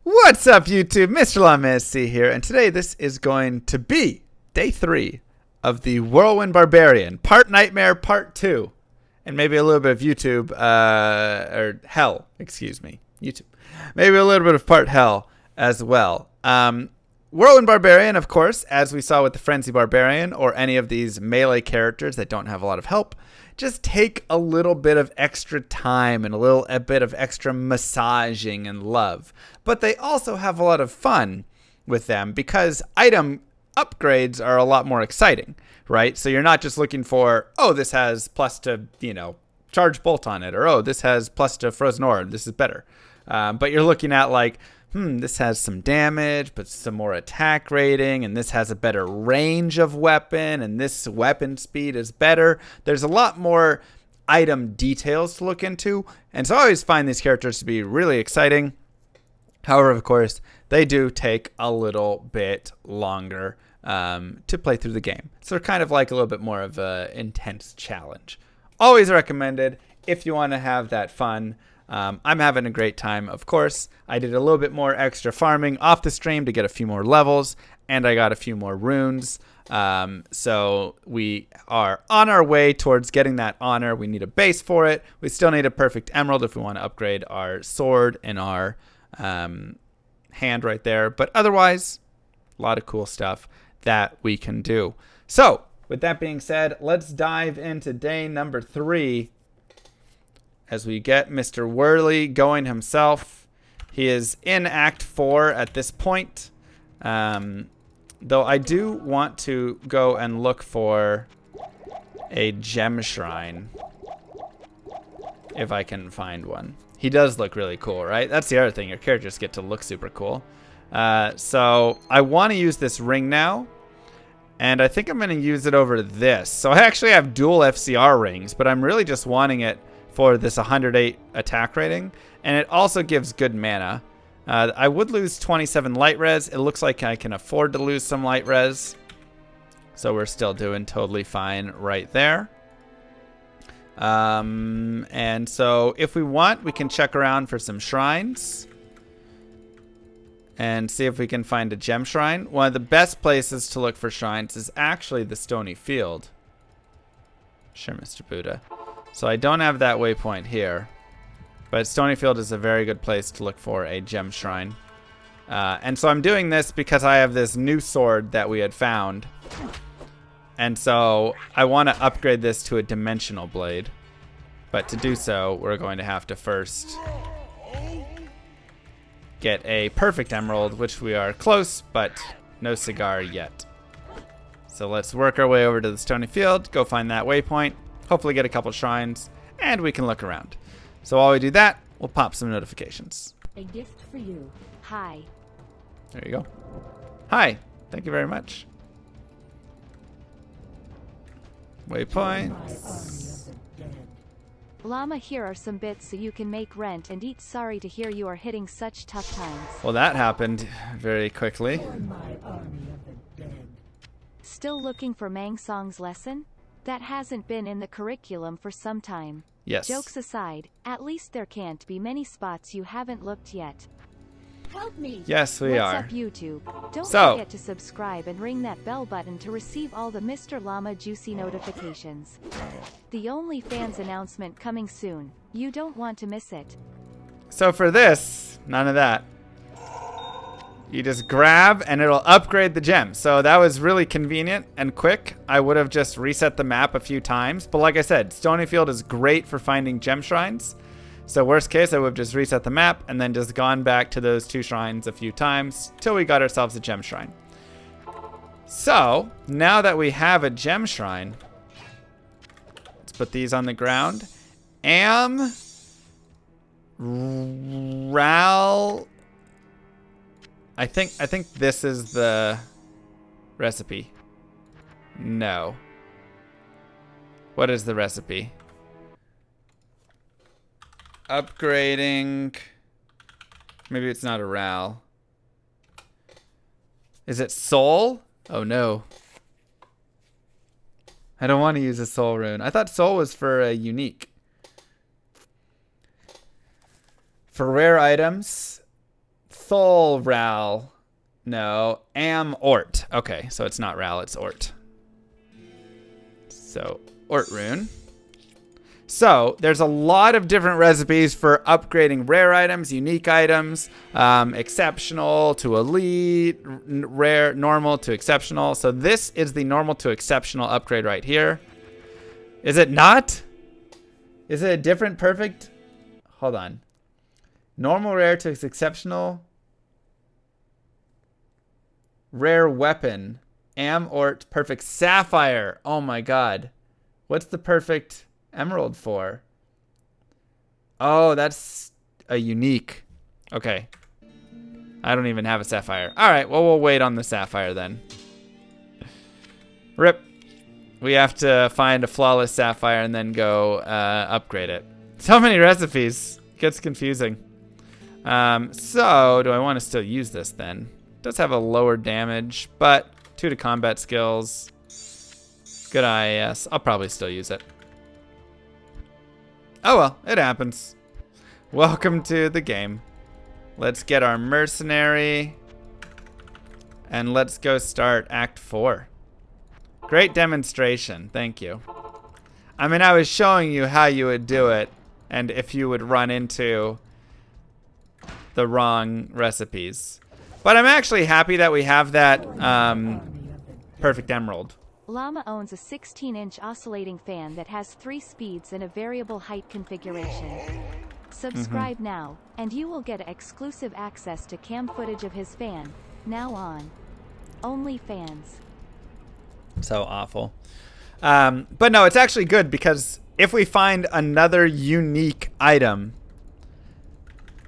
What's up, YouTube? Mr. LawMSC here, and today this is going to be day 3 of the Whirlwind Barbarian, Part Nightmare, Part 2, and maybe a little bit of YouTube, or Hell, excuse me, YouTube. Maybe a little bit of Part Hell as well. Whirlwind Barbarian, of course, as we saw with the Frenzy Barbarian, or any of these melee characters that don't have a lot of help, just take a little bit of extra time and a bit of extra massaging and love. But they also have a lot of fun with them because item upgrades are a lot more exciting, right? So you're not just looking for, oh, this has plus to, charge bolt on it, or oh, this has plus to frozen orb, this is better. But you're looking at like, this has some damage, but some more attack rating, and this has a better range of weapon, and this weapon speed is better. There's a lot more item details to look into, and so I always find these characters to be really exciting. However, of course, they do take a little bit longer to play through the game. So they're kind of like a little bit more of an intense challenge. Always recommended if you want to have that fun. I'm having a great time, of course. I did a little bit more extra farming off the stream to get a few more levels, and I got a few more runes. So we are on our way towards getting that honor. We need a base for it. We still need a perfect emerald if we want to upgrade our sword and our hand right there. But otherwise, a lot of cool stuff that we can do. So with that being said, let's dive into day number 3. As we get Mr. Whirly going himself. He is in Act 4 at this point. Though I do want to go and look for a gem shrine. If I can find one. He does look really cool, right? That's the other thing. Your characters get to look super cool. So I want to use this ring now. And I think I'm going to use it over this. So I actually have dual FCR rings, but I'm really just wanting it for this 108 attack rating, and it also gives good mana. I would lose 27 light res. It looks like I can afford to lose some light res, so we're still doing totally fine right there. And so if we want, we can check around for some shrines and see if we can find a gem shrine. One of the best places to look for shrines is actually the Stony Field. Sure, Mr. Buddha. So I don't have that waypoint here, but Stonyfield is a very good place to look for a gem shrine. And so I'm doing this because I have this new sword that we had found. And so I want to upgrade this to a dimensional blade. But to do so, we're going to have to first get a perfect emerald, which we are close, but no cigar yet. So let's work our way over to the Stony Field, go find that waypoint. Hopefully get a couple shrines, and we can look around. So while we do that, we'll pop some notifications. A gift for you. Hi. There you go. Hi. Thank you very much. Waypoints. Llama, here are some bits so you can make rent and eat. Sorry to hear you are hitting such tough times. Well, that happened very quickly. Still looking for Mang Song's lesson? That hasn't been in the curriculum for some time. Yes. Jokes aside, at least there can't be many spots you haven't looked yet. Help me. Yes, we are. What's up, YouTube? Don't So, forget to subscribe and ring that bell button to receive all the Mr. Llama juicy notifications. The OnlyFans announcement coming soon. You don't want to miss it. So for this, none of that. You just grab and it'll upgrade the gem. So that was really convenient and quick. I would have just reset the map a few times. But like I said, Stonyfield is great for finding gem shrines. So worst case, I would have just reset the map and then just gone back to those 2 shrines a few times till we got ourselves a gem shrine. So now that we have a gem shrine, let's put these on the ground. Ral... I think this is the recipe. No. What is the recipe? Upgrading. Maybe it's not a Ral. Is it Soul? Oh no. I don't want to use a Soul rune. I thought Soul was for a unique. For rare items, Thol Ral. No, Am Ort. Okay, so it's not Ral, it's Ort. So, Ort rune. So, there's a lot of different recipes for upgrading rare items, unique items, exceptional to elite, rare, normal to exceptional. So, this is the normal to exceptional upgrade right here. Is it not? Is it a different perfect? Hold on. Normal rare to exceptional. Rare weapon. Am Ort perfect sapphire. Oh my god. What's the perfect emerald for? Oh, that's a unique. Okay. I don't even have a sapphire. Alright, well, we'll wait on the sapphire then. Rip. We have to find a flawless sapphire and then go upgrade it. So many recipes. Gets confusing. So, do I want to still use this then? Does have a lower damage, but 2 to combat skills. Good IAS. I'll probably still use it. Oh well, it happens. Welcome to the game. Let's get our mercenary. And let's go start Act 4. Great demonstration. Thank you. I mean, I was showing you how you would do it and if you would run into the wrong recipes. But I'm actually happy that we have that perfect emerald. Llama owns a 16-inch oscillating fan that has 3 speeds and a variable height configuration. Subscribe now, and you will get exclusive access to cam footage of his fan, now on OnlyFans. So awful. But no, it's actually good because if we find another unique item,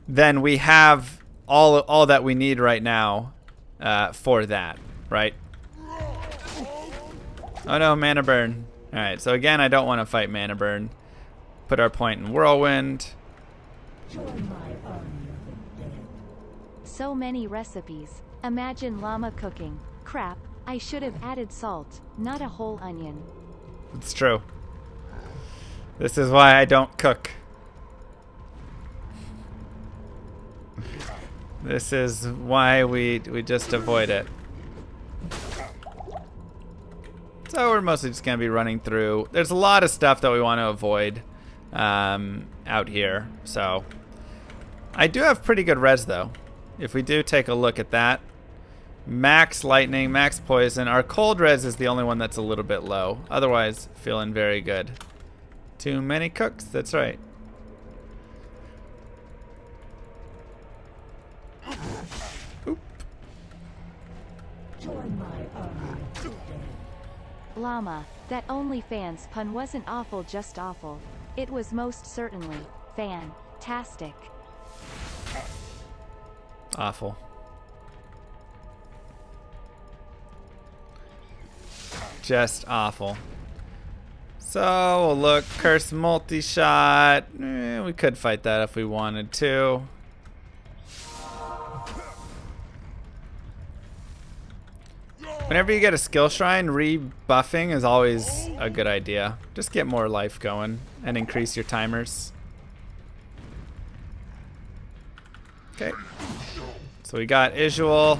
then we have all that we need right now for that, right? Oh no, mana burn. Alright, so again, I don't want to fight mana burn. Put our point in whirlwind. So many recipes. Imagine llama cooking. Crap, I should have added salt, not a whole onion. It's true. This is why I don't cook. This is why we just avoid it. So we're mostly just going to be running through. There's a lot of stuff that we want to avoid out here. So I do have pretty good res though. If we do take a look at that. Max lightning, max poison. Our cold res is the only one that's a little bit low. Otherwise, feeling very good. Too many cooks, that's right. Oop. Llama, that OnlyFans pun wasn't awful, just awful. It was most certainly fantastic. Awful. Just awful. So we'll look, curse multi-shot. We could fight that if we wanted to. Whenever you get a skill shrine, rebuffing is always a good idea. Just get more life going and increase your timers. Okay. So we got Isual.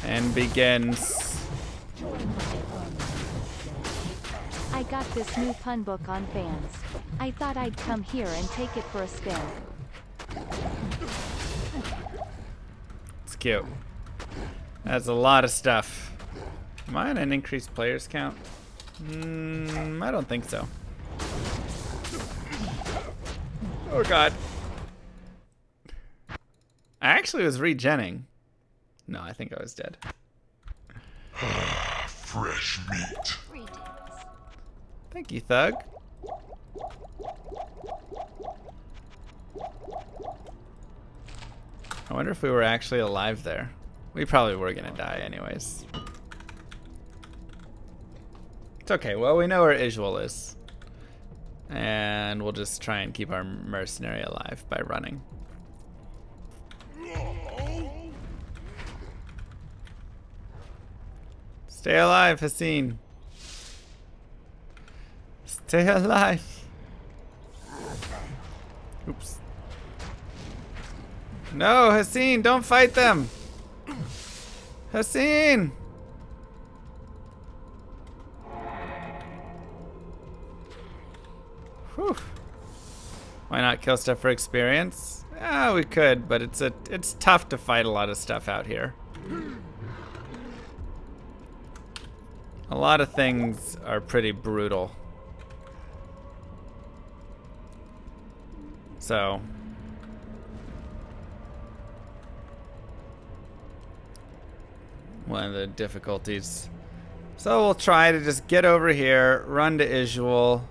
And begins. I got this new pun book on fans. I thought I'd come here and take it for a spin. It's cute. That's a lot of stuff. Am I on an increased players count? I don't think so. Oh god. I actually was regenning. No, I think I was dead. Fresh meat. Thank you, Thug. I wonder if we were actually alive there. We probably were gonna die anyways. It's okay, well we know where Isual is. And we'll just try and keep our mercenary alive by running. Stay alive, Hassan. Stay alive. Oops. No, Hassan, don't fight them. Hassan. Whew. Why not kill stuff for experience? Ah, we could, but it's tough to fight a lot of stuff out here. A lot of things are pretty brutal. So one of the difficulties. So we'll try to just get over here, run to Isual.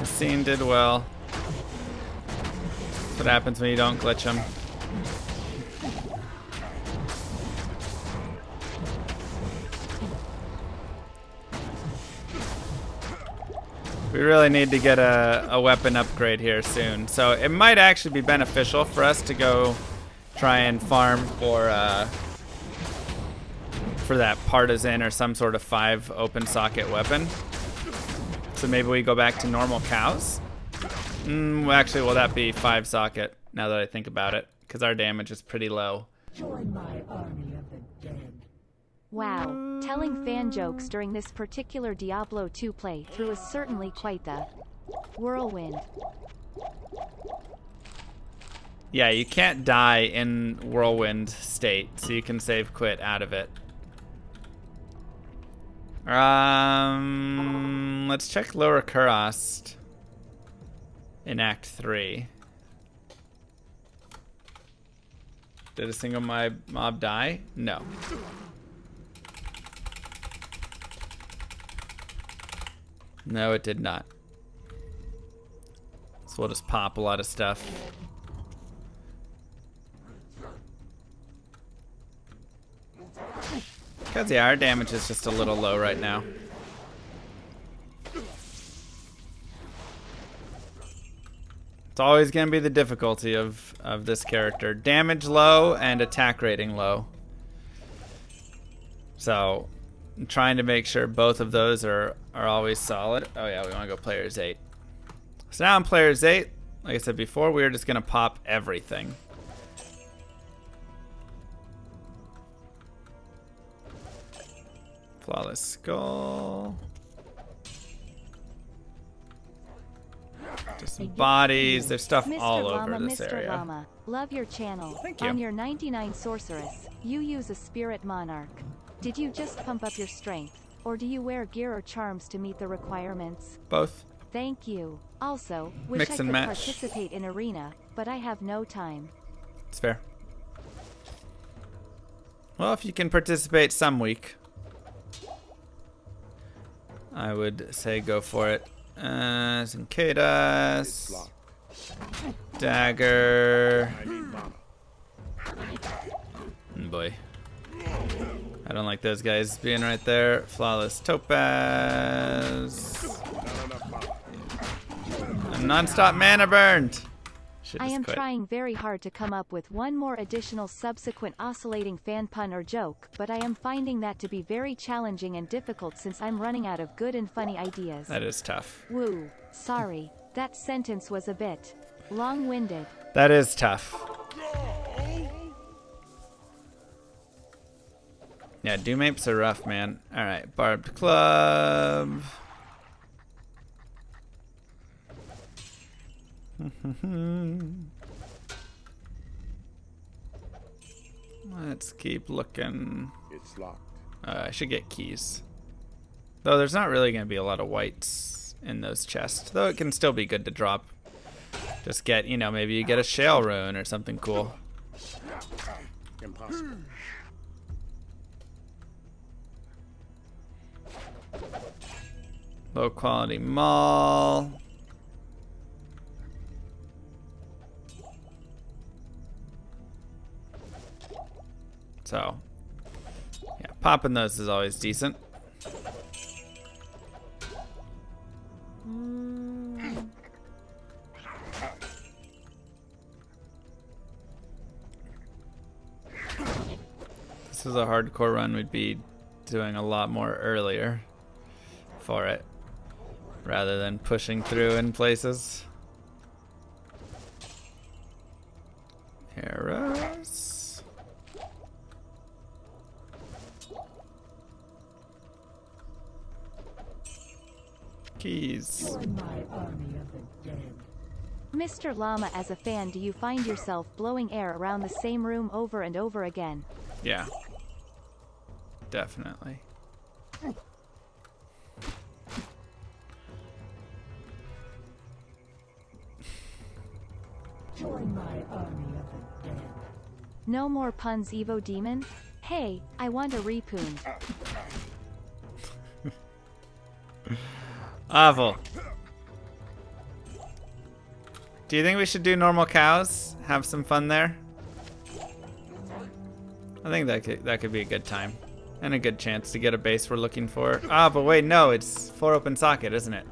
The scene did well. That's what happens when you don't glitch them. We really need to get a weapon upgrade here soon. So it might actually be beneficial for us to go try and farm for that partisan or some sort of 5 open socket weapon. So maybe we go back to normal cows. Actually, will that be 5 socket now that I think about it? Because our damage is pretty low. Join my army of the dead. Wow, telling fan jokes during this particular Diablo 2 playthrough is certainly quite the whirlwind. Yeah, you can't die in whirlwind state, so you can save quit out of it. Let's check Lower Kurast in Act 3. Did a single mob die? No. No, it did not. So we'll just pop a lot of stuff. Because yeah, our damage is just a little low right now. It's always going to be the difficulty of this character. Damage low and attack rating low. So I'm trying to make sure both of those are always solid. Oh yeah, we want to go players 8. So now in players 8, like I said before, we're just going to pop everything. Flawless Skull. Just some bodies. There's stuff Mr. all Llama, over this Mr. area. Llama, love your channel. Thank you. On your 99 sorceress, you use a spirit monarch. Did you just pump up your strength, or do you wear gear or charms to meet the requirements? Both. Thank you. Also, wish Mix I and could match. participate in arena, but I have no time. It's fair. Well, if you can participate some week, I would say go for it. Zincadas. Dagger. Boy. I don't like those guys being right there. Flawless Topaz. I'm non-stop mana burned. I am trying very hard to come up with one more additional subsequent oscillating fan pun or joke, but I am finding that to be very challenging and difficult since I'm running out of good and funny ideas. That is tough. Woo. Sorry. That sentence was a bit long-winded. That is tough. Yeah, doom apes are rough, man. Alright, barbed club. Let's keep looking. It's locked. I should get keys. Though there's not really going to be a lot of whites in those chests. Though it can still be good to drop. Just get, you know, maybe you get a shale rune or something cool. Impossible. Low quality mall. So, yeah, popping those is always decent. this was a hardcore run, we'd be doing a lot more earlier for it, rather than pushing through in places. Arrows. Keys. Join my army of the dead. Mr. Llama, as a fan, do you find yourself blowing air around the same room over and over again? Yeah. Definitely. Join my army of the dead. No more puns, Evo Demon? Hey, I want a repoon. Awful. Do you think we should do normal cows? Have some fun there? I think that could be a good time. And a good chance to get a base we're looking for. Ah, but wait, no, it's 4 open socket, isn't it?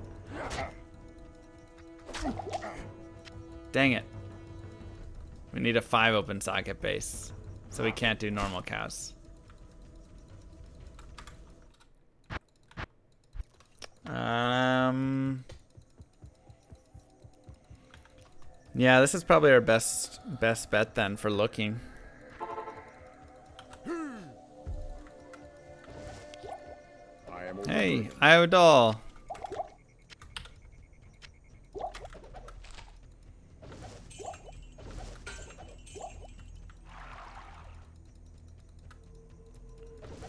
Dang it. We need a 5 open socket base. So we can't do normal cows. Yeah, this is probably our best bet then for looking. Hey, Iodol.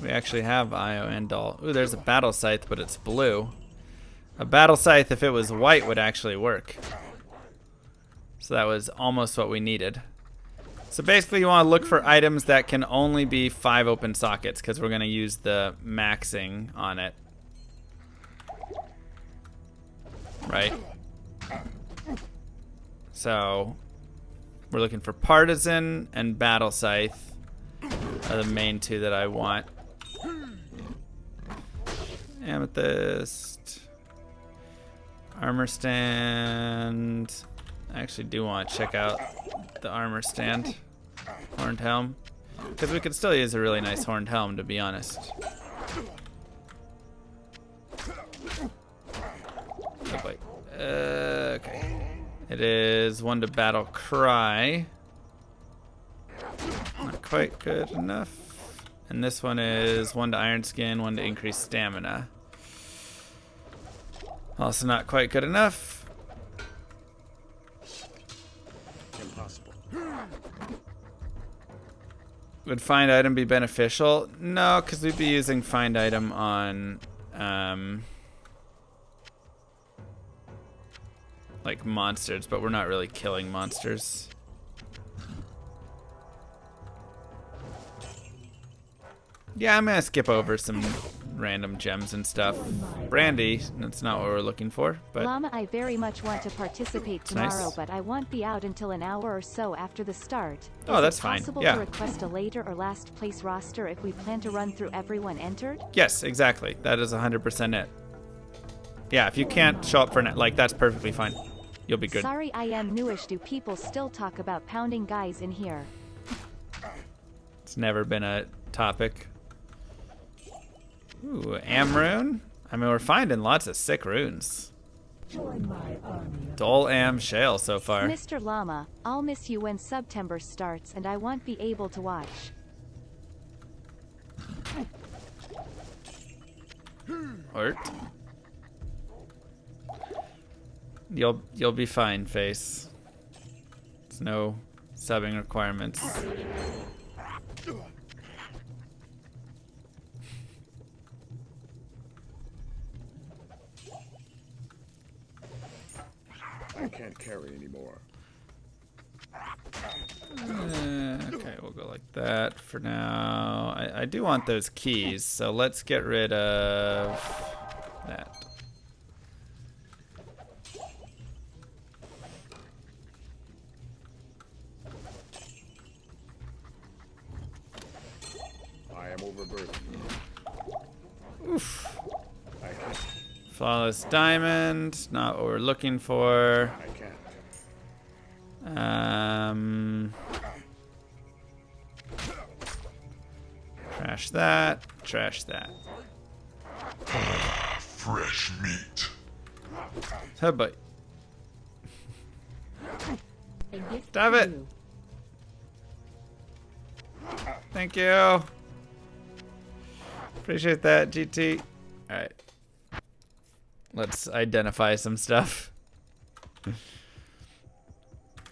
We actually have Io and Doll. Ooh, there's a battle scythe, but it's blue. A battle scythe, if it was white, would actually work. So that was almost what we needed. So basically you want to look for items that can only be 5 open sockets, because we're going to use the maxing on it. Right? So we're looking for Partisan and Battle Scythe are the main 2 that I want. Amethyst. Armor stand. I actually do want to check out the armor stand. Horned helm. Because we could still use a really nice horned helm, to be honest. Oh boy. Okay. It is 1 to battle cry. Not quite good enough. And this one is 1 to iron skin, 1 to increase stamina. Also not quite good enough. Impossible. Would find item be beneficial? No, because we'd be using find item on like monsters, but we're not really killing monsters. Yeah, I'm gonna skip over some random gems and stuff. Brandy, that's not what we're looking for, but Llama, I very much want to participate tomorrow, nice. but I won't be out until an hour or so after the start. Oh, that's Is it fine. possible Yeah. to request a later or last place roster if we plan to run through everyone entered? yes, exactly. That is 100% it. Yeah, if you can't show up for like that's perfectly fine. You'll be good. Sorry, I am newish. Do people still talk about pounding guys in here? It's never been a topic. Ooh, Amrune. I mean, we're finding lots of sick runes. Join my army of Dol Am Shale so far. Mr. Llama, I'll miss you when September starts and I won't be able to watch. Ort. You'll be fine, Face. There's no subbing requirements. I can't carry anymore. Okay, we'll go like that for now. I do want those keys, so let's get rid of that. I am overburdened. Oof. I can't. Flawless diamond, not what we're looking for. I can't. that. Trash that. Fresh meat. Oh boy. A gift Stop for it. you. Thank you. Appreciate that, GT. Alright. Let's identify some stuff.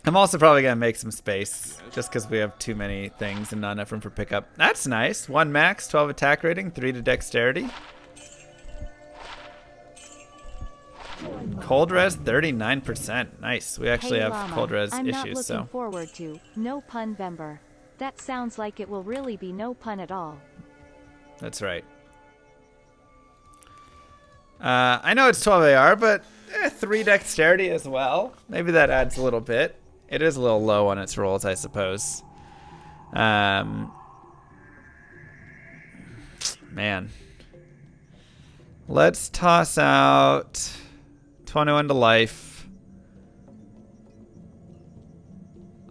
I'm also probably going to make some space, just because we have too many things and not enough room for pickup. That's nice. 1 max, 12 attack rating, 3 to dexterity. Cold res, 39%. Nice. We actually Hey, have Llama, cold res I'm not issues, looking so. forward to no pun Vember. That sounds like it will really be no pun at all. That's right. I know it's 12 AR, but 3 dexterity as well. Maybe that adds a little bit. It is a little low on its rolls, I suppose. Man. Let's toss out 21 to life.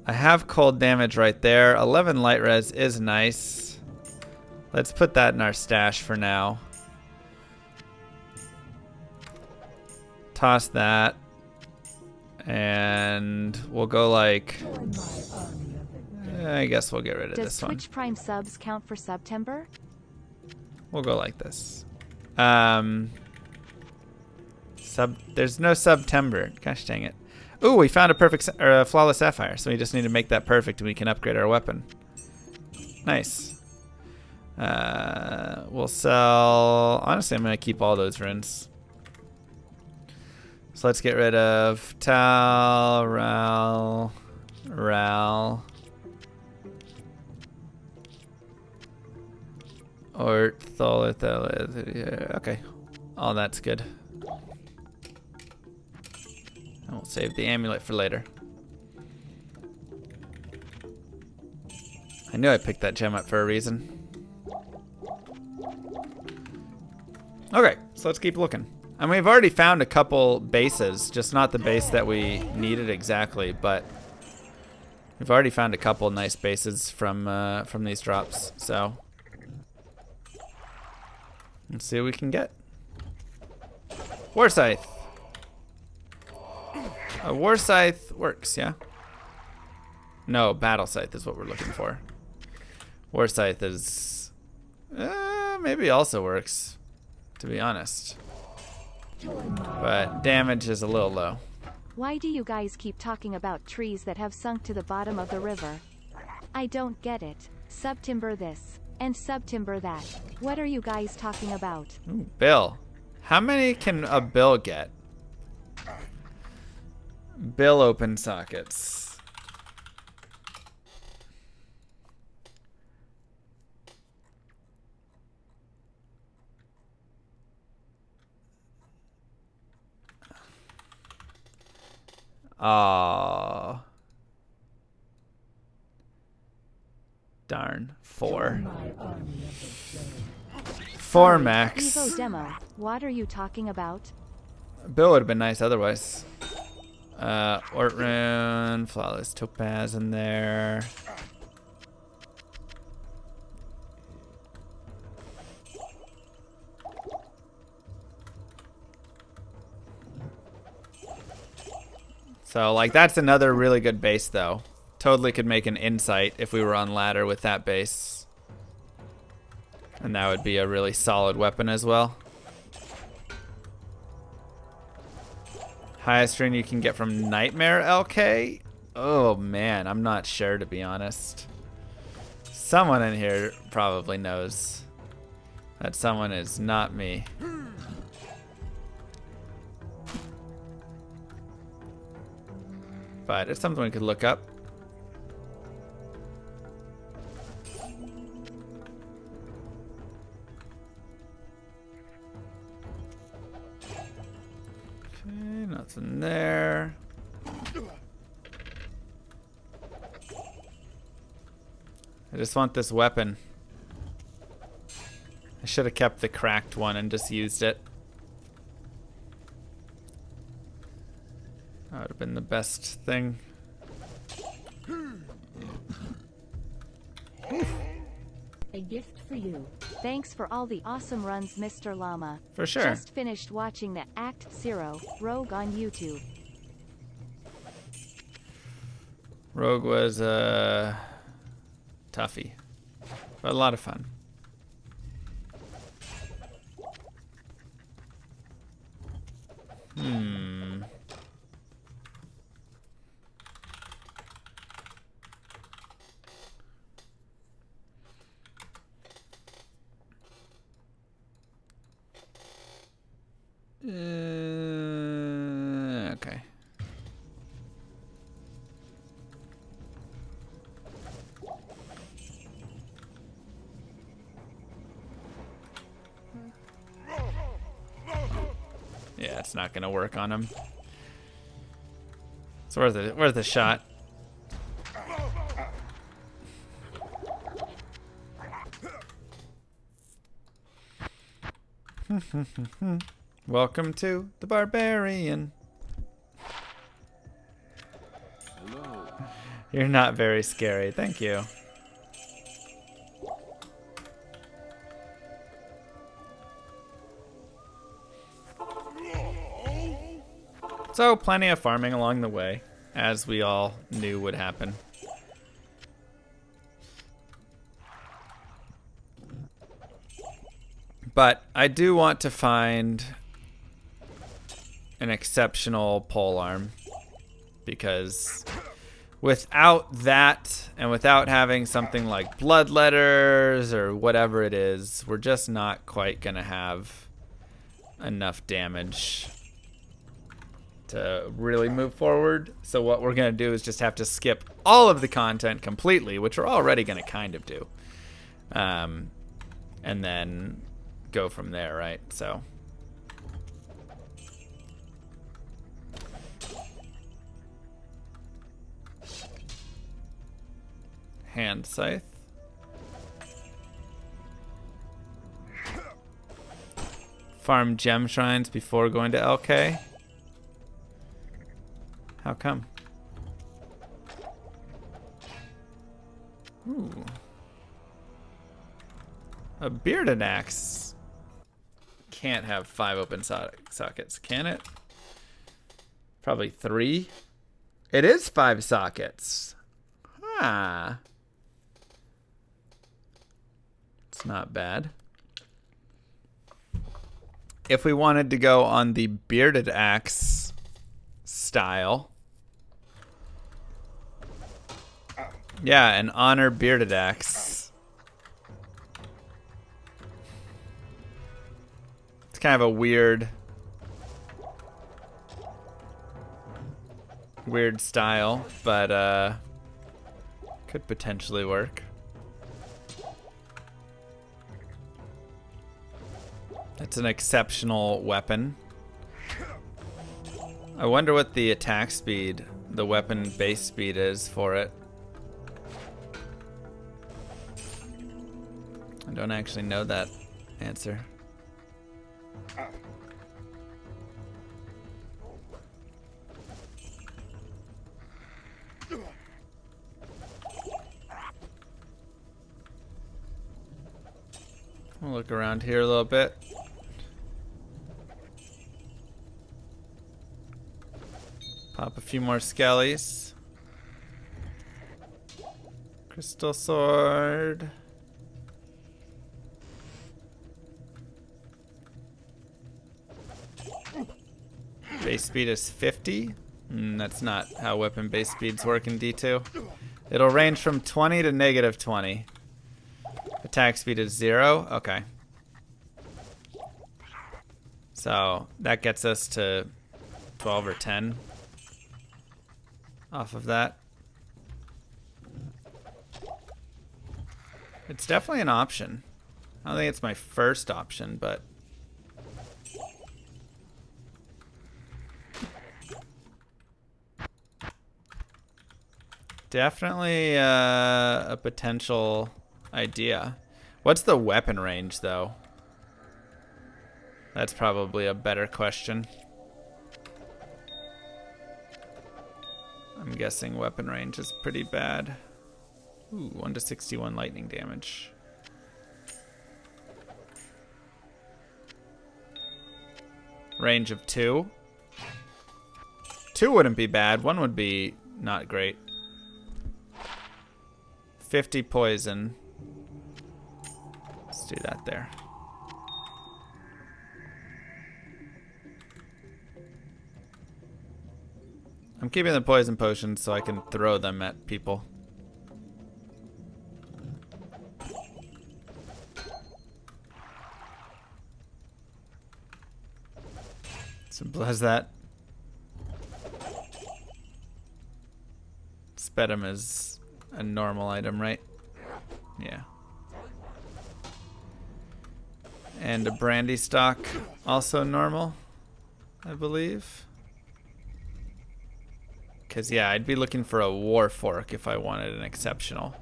I have cold damage right there. 11 light res is nice. Let's put that in our stash for now. Toss that. And we'll go like... I guess we'll get rid of Does this one. Twitch Prime subs count for September? We'll go like this. There's no September. Gosh dang it. Ooh, we found a perfect or a flawless sapphire, so we just need to make that perfect and we can upgrade our weapon. Nice. We'll sell... Honestly, I'm going to keep all those runes. So let's get rid of Tal, Ral, Ort, Tholith, okay. All that's good. And we'll save the amulet for later. I knew I picked that gem up for a reason. Okay, so let's keep looking. And we've already found a couple bases, just not the base that we needed exactly, but we've already found a couple nice bases from these drops. So let's see what we can get. War Scythe. A War Scythe works, yeah? No, Battle Scythe is what we're looking for. War Scythe is maybe also works, to be honest. But damage is a little low. Why do you guys keep talking about trees that have sunk to the bottom of the river? I don't get it. Subtimber this, and subtimber that. What are you guys talking about? Ooh, Bill. How many can a Bill get? Bill open sockets. Aww. Darn. 4. 4 max. Evo demo. What are you talking about? Bill would have been nice otherwise. Ortrune, Flawless Topaz in there. So, like, that's another really good base, though. Totally could make an insight if we were on ladder with that base. And that would be a really solid weapon as well. Highest rune you can get from Nightmare LK? Oh, man, I'm not sure, to be honest. Someone in here probably knows. That someone is not me. But it's something we could look up. Okay, nothing there. I just want this weapon. I should have kept the cracked one and just used it. That would have been the best thing. A gift for you. Thanks for all the awesome runs, Mr. Llama. For sure. Just finished watching the Act Zero Rogue on YouTube. Rogue was toughie, but a lot of fun. Okay. Yeah, it's not gonna work on him. It's worth a shot. Welcome to the Barbarian. Hello. You're not very scary, thank you. So, plenty of farming along the way, as we all knew would happen. But I do want to find an exceptional polearm, because without that, and without having something like bloodletters or whatever it is, we're just not quite gonna have enough damage to really move forward. So what we're gonna do is just have to skip all of the content completely, which we're already gonna kind of do, and then go from there, right? So hand scythe. Farm gem shrines before going to LK. How come? Ooh. A bearded axe. Can't have 5 open sockets, can it? Probably 3. It is 5 sockets. Ah. It's not bad. If we wanted to go on the bearded axe style. Yeah, an honor bearded axe. It's kind of a weird style, but could potentially work. It's an exceptional weapon. I wonder what the attack speed, the weapon base speed is for it. I don't actually know that answer. We'll look around here a little bit. Pop a few more skellies. Crystal sword. Base speed is 50. That's not how weapon base speeds work in D2. It'll range from 20 to negative 20. Attack speed is 0. Okay. So that gets us to 12 or 10 off of that. It's definitely an option. I don't think it's my first option, but definitely a potential idea. What's the weapon range, though? That's probably a better question. I'm guessing weapon range is pretty bad. Ooh, 1 to 61 lightning damage. range of 2. 2 wouldn't be bad. 1 would be not great. 50 poison. Let's do that there. I'm keeping the poison potions so I can throw them at people. Simple as that. Sputum is a normal item, right? Yeah. And a brandy stock, also normal, I believe. Because, yeah, I'd be looking for a war fork if I wanted an exceptional.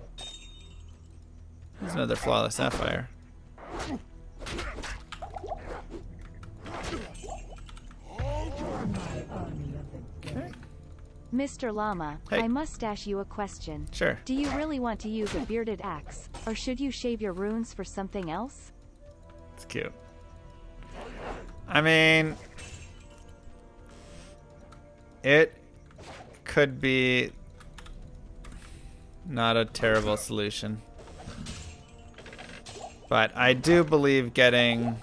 There's another flawless sapphire. Okay. Mr. Llama, Hey. I must ask you a question. Sure. Do you really want to use a bearded axe, or should you shave your runes for something else? It's cute. I mean, it could be not a terrible solution. But I do believe getting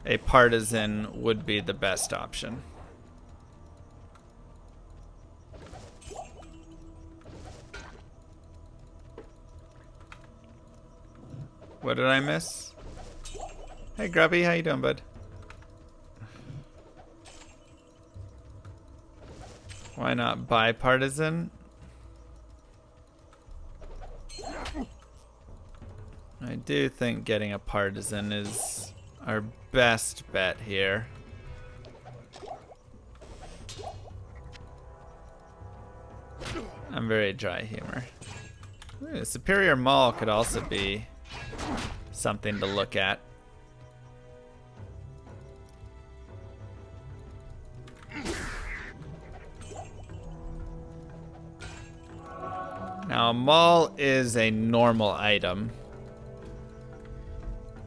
a partisan would be the best option. What did I miss? Hey Grubby, how you doing, bud? Why not buy partisan? I do think getting a partisan is our best bet here. I'm very dry humor. Ooh, Superior Maul could also be something to look at. Now, a maul is a normal item,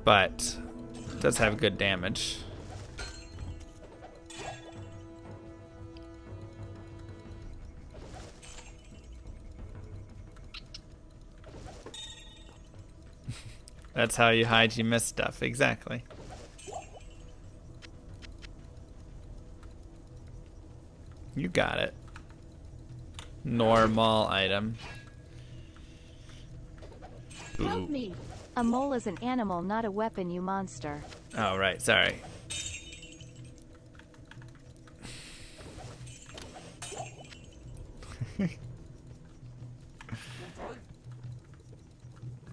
but it does have good damage. That's how you hide you miss stuff, exactly. You got it. Normal item. Help me! A mole is an animal, not a weapon, you monster. Oh, right, sorry.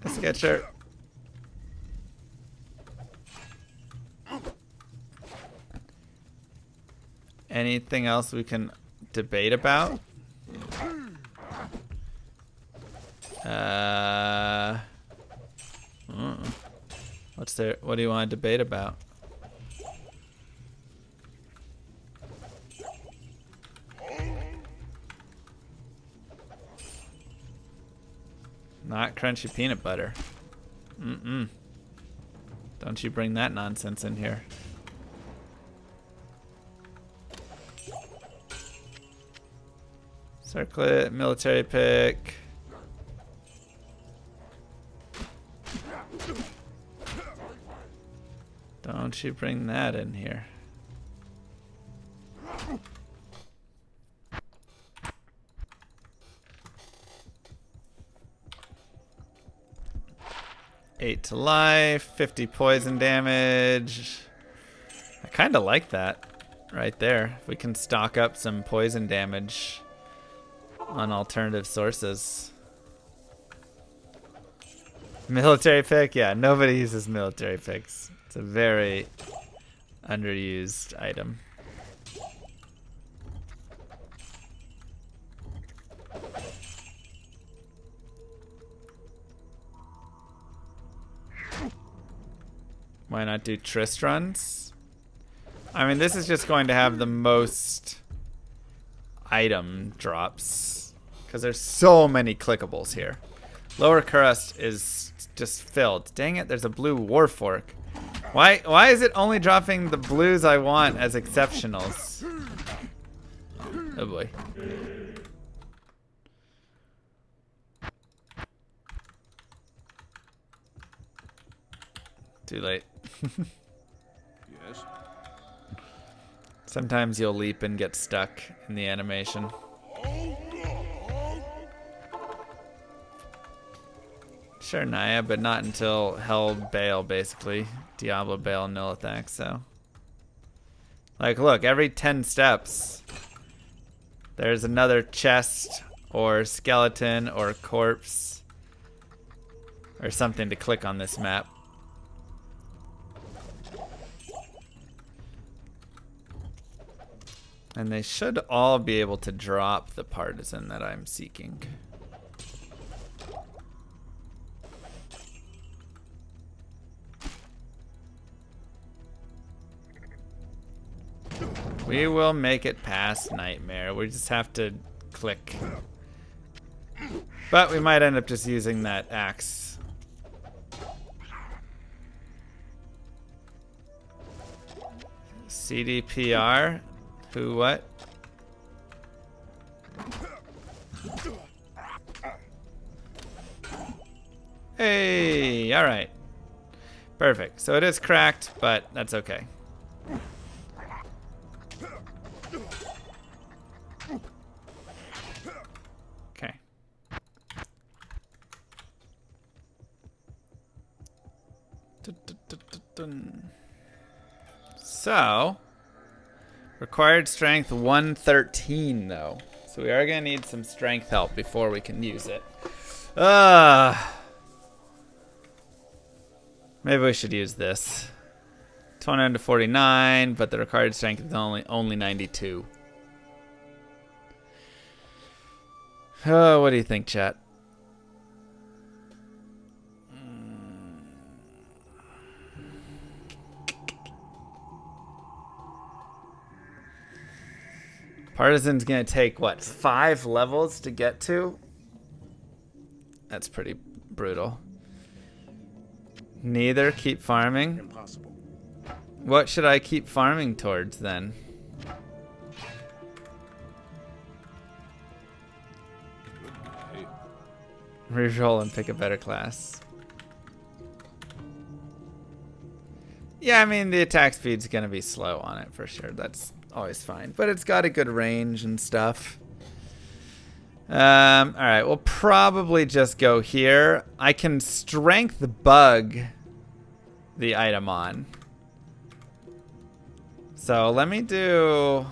Sketcher. Anything else we can debate about? What's there? What do you want to debate about? Not crunchy peanut butter. Mm-mm. Don't you bring that nonsense in here. Circlet, military pick. Don't you bring that in here. Eight to life, 50 poison damage. I kind of like that right there. If we can stock up some poison damage on alternative sources. Military pick? Yeah, nobody uses military picks. It's a very underused item. Why not do Trist runs? I mean, this is just going to have the most item drops because there's so many clickables here. Lower crust is just filled. Dang it, there's a blue war fork. Why is it only dropping the blues I want as exceptionals? Oh boy. Too late. Yes. Sometimes you'll leap and get stuck in the animation. Sure, Naya, but not until Hell Baal, basically. Diablo Baal Nilithak, so. Like, look, every 10 steps, there's another chest, or skeleton, or corpse, or something to click on this map. And they should all be able to drop the partisan that I'm seeking. We will make it past Nightmare. We just have to click. But we might end up just using that axe. CDPR? Who, what? Hey, all right. Perfect. So it is cracked, but that's okay. Okay. So, required strength 113 though. So we are gonna need some strength help before we can use it. Maybe we should use this. 29 to 49, but the required strength is only 92. Oh, what do you think, chat? Partisan's gonna take, what, 5 levels to get to? That's pretty brutal. Neither. Keep farming. Impossible. What should I keep farming towards then? Hey, Reroll and pick a better class. Yeah, I mean, the attack speed's gonna be slow on it for sure. That's always fine. But it's got a good range and stuff. Alright, we'll probably just go here. I can strength bug the item on. So let me do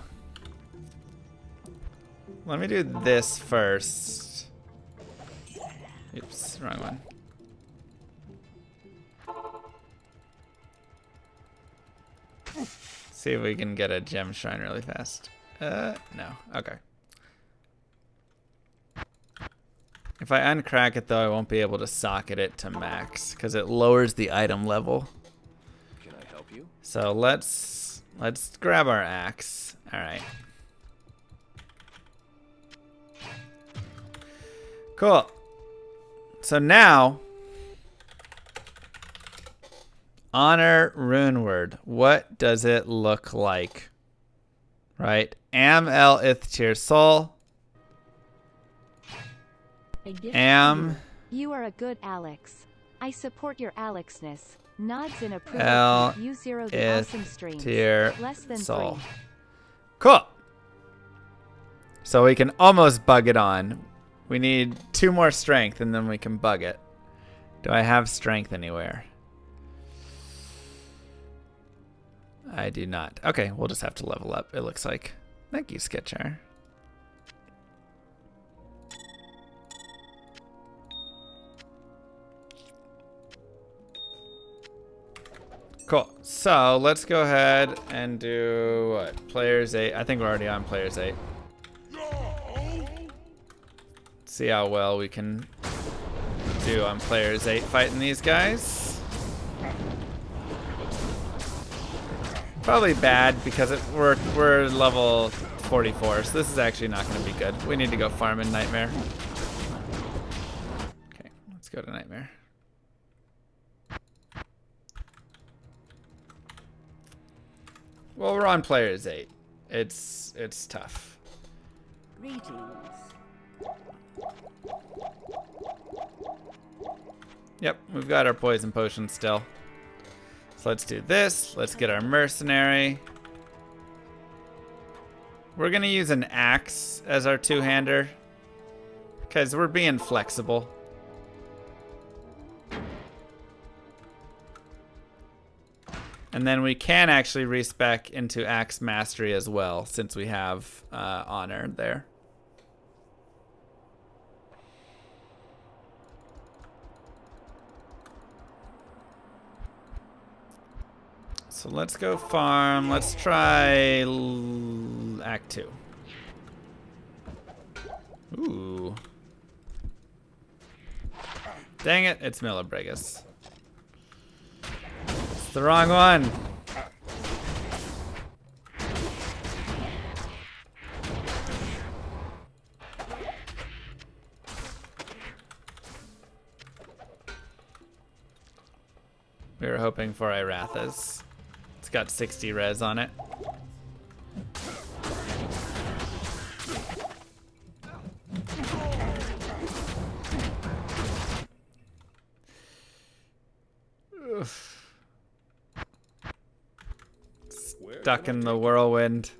this first. Oops, wrong one. See if we can get a gem shrine really fast. No. Okay. If I uncrack it though, I won't be able to socket it to max because it lowers the item level. can I help you? So let's grab our axe. All right. Cool. So now, honor rune word. What does it look like? Right. Am el ithtir soul. Am You are a good Alex. I support your Alexness. Nods in El approval. You zero the awesome streams. ithtir Less than soul. 3. Cool. So we can almost bug it on. We need 2 more strength and then we can bug it. Do I have strength anywhere? I do not. Okay, we'll just have to level up, it looks like. Thank you, Sketcher. Cool. So let's go ahead and do what? Players 8. I think we're already on players 8. See how well we can do on players 8 fighting these guys. Probably bad because we're level 44, so this is actually not going to be good. We need to go farm in Nightmare. Okay, let's go to Nightmare. Well, we're on players 8. It's tough. Greetings. Yep, we've got our poison potion still. So let's do this. Let's get our mercenary. We're gonna use an axe as our two-hander because we're being flexible. And then we can actually respec into axe mastery as well, since we have honor there. So let's go farm. Let's try Act 2. Ooh. Dang it, it's Millibregus. It's the wrong one. We were hoping for Irathas. It's got 60 res on it. Oof. Stuck in the whirlwind.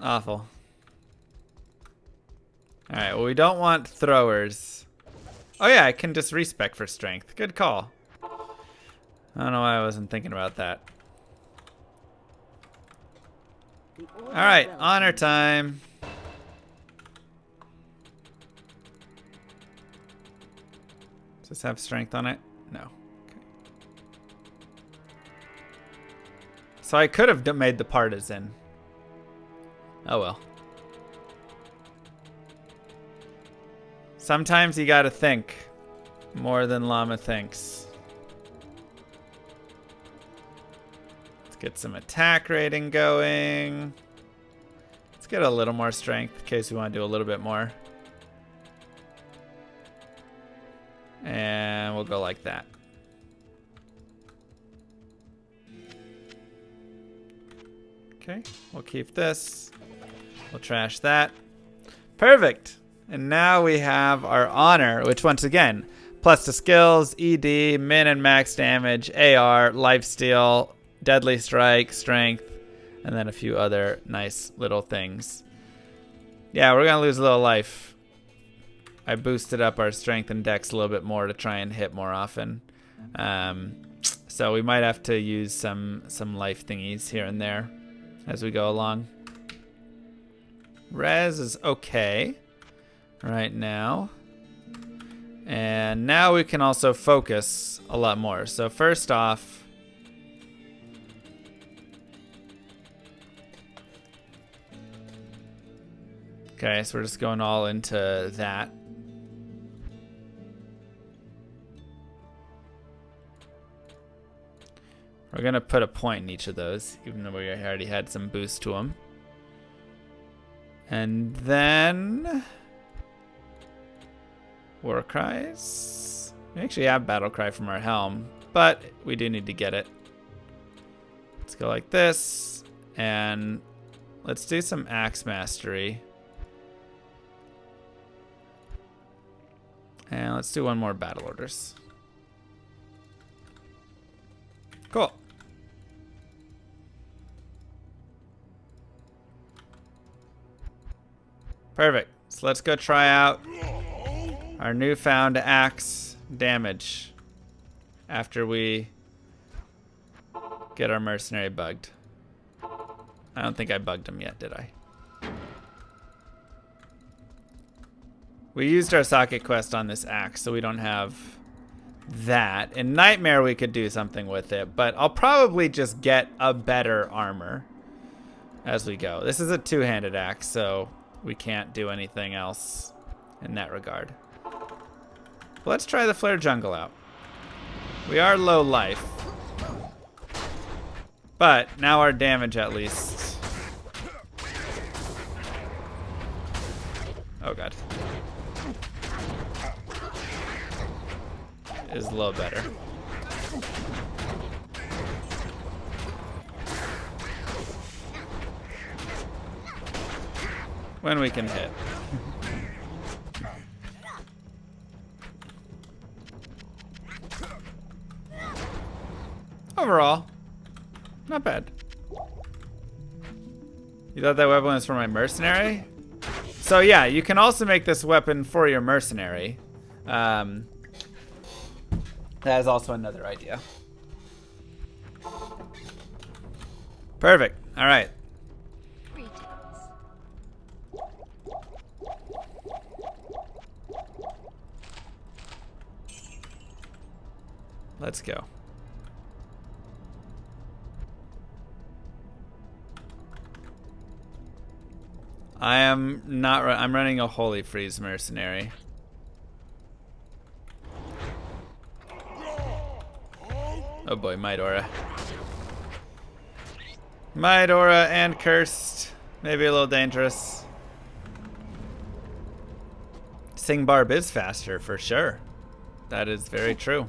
Awful. Alright, well, we don't want throwers. Oh yeah, I can just respec for strength. Good call. I don't know why I wasn't thinking about that. Alright, honor time. Does this have strength on it? No. Okay. So I could have made the partisan. Oh well. Sometimes you gotta think more than Llama thinks. Let's get some attack rating going. Let's get a little more strength in case we want to do a little bit more. And we'll go like that. Okay, we'll keep this. We'll trash that. Perfect. And now we have our honor, which once again, plus to skills, ED, min and max damage, AR, lifesteal, deadly strike, strength, and then a few other nice little things. Yeah, we're gonna lose a little life. I boosted up our strength and dex a little bit more to try and hit more often. So we might have to use some life thingies here and there as we go along. Res is okay right now. And now we can also focus a lot more. So first off, okay, so we're just going all into that. We're gonna put a point in each of those, even though we already had some boost to them. And then War Cries. We actually have Battle Cry from our helm, but we do need to get it. Let's go like this, and let's do some Axe Mastery. And let's do one more Battle Orders. Cool. Perfect. So let's go try out our newfound axe damage after we get our mercenary bugged. I don't think I bugged him yet, did I? We used our socket quest on this axe, so we don't have that. In Nightmare, we could do something with it, but I'll probably just get a better armor as we go. This is a two-handed axe, so we can't do anything else in that regard. Let's try the Flare Jungle out. We are low life, but now our damage at least. Oh god. Is a little better. When we can hit. Overall, not bad. You thought that weapon was for my mercenary? So yeah, you can also make this weapon for your mercenary. That is also another idea. Perfect. All right. Let's go. I am not. I'm running a Holy Freeze mercenary. Oh boy, Midora. Midora and Cursed. Maybe a little dangerous. Sing Barb is faster for sure. That is very true.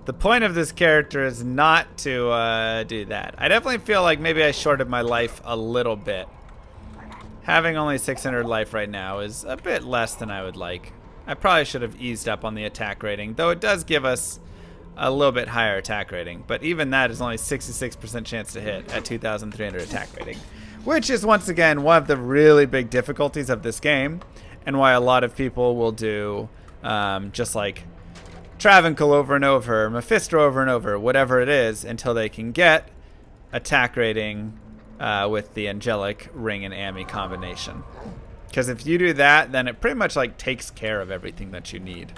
The point of this character is not to do that. I definitely feel like maybe I shorted my life a little bit. Having only 600 life right now is a bit less than I would like. I probably should have eased up on the attack rating, though it does give us a little bit higher attack rating. But even that is only 66% chance to hit at 2,300 attack rating, which is once again one of the really big difficulties of this game, and why a lot of people will do just like Travancore over and over, Mephisto over and over, whatever it is, until they can get attack rating with the Angelic Ring and Ami combination. Because if you do that, then it pretty much like takes care of everything that you need.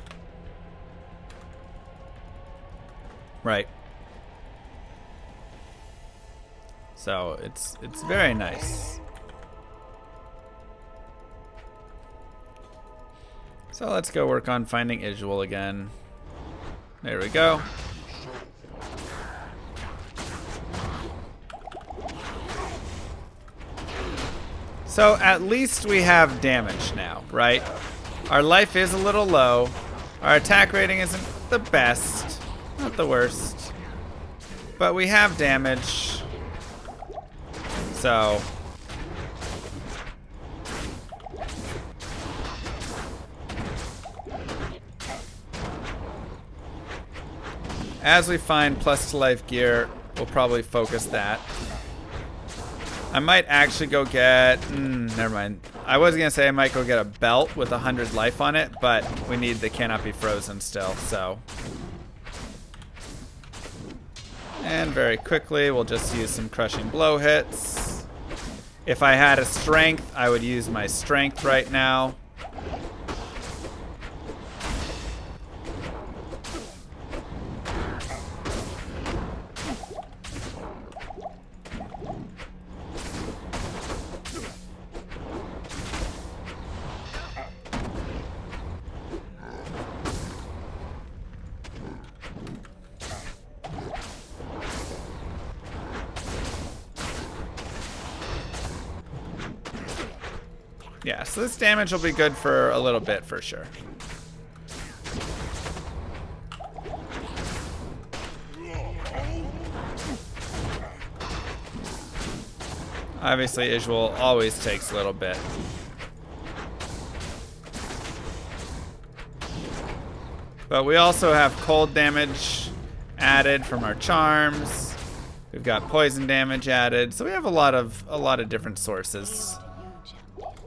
Right. So it's very nice. So let's go work on finding Isuel again. There we go. So at least we have damage now, right? Our life is a little low. Our attack rating isn't the best, not the worst. But we have damage. So as we find plus to life gear, we'll probably focus that. I might actually go get, never mind. I was gonna say I might go get a belt with 100 life on it, but we need the cannot be frozen still, so. And very quickly, we'll just use some crushing blow hits. If I had a strength, I would use my strength right now. Yeah, so this damage will be good for a little bit for sure. Obviously, Isuel always takes a little bit. But we also have cold damage added from our charms. We've got poison damage added, so we have a lot of different sources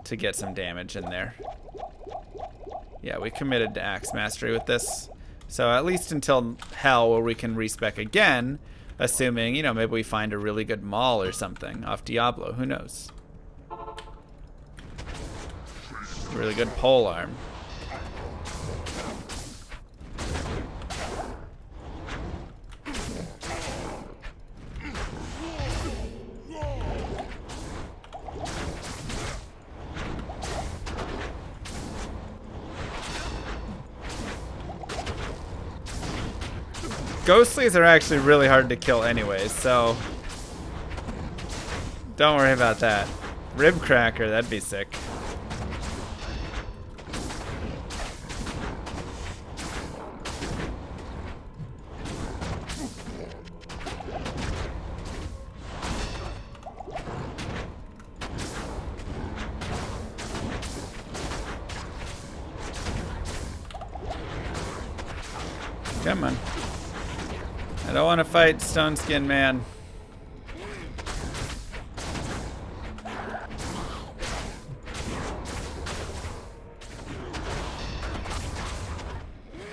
to get some damage in there. Yeah, we committed to Axe Mastery with this. So at least until Hell, where we can respec again, assuming, you know, maybe we find a really good Maul or something off Diablo. Who knows? Really good pole arm. Ghostlies are actually really hard to kill anyways, so don't worry about that. Rib Cracker, that'd be sick. Come on. I don't want to fight Stone Skin Man.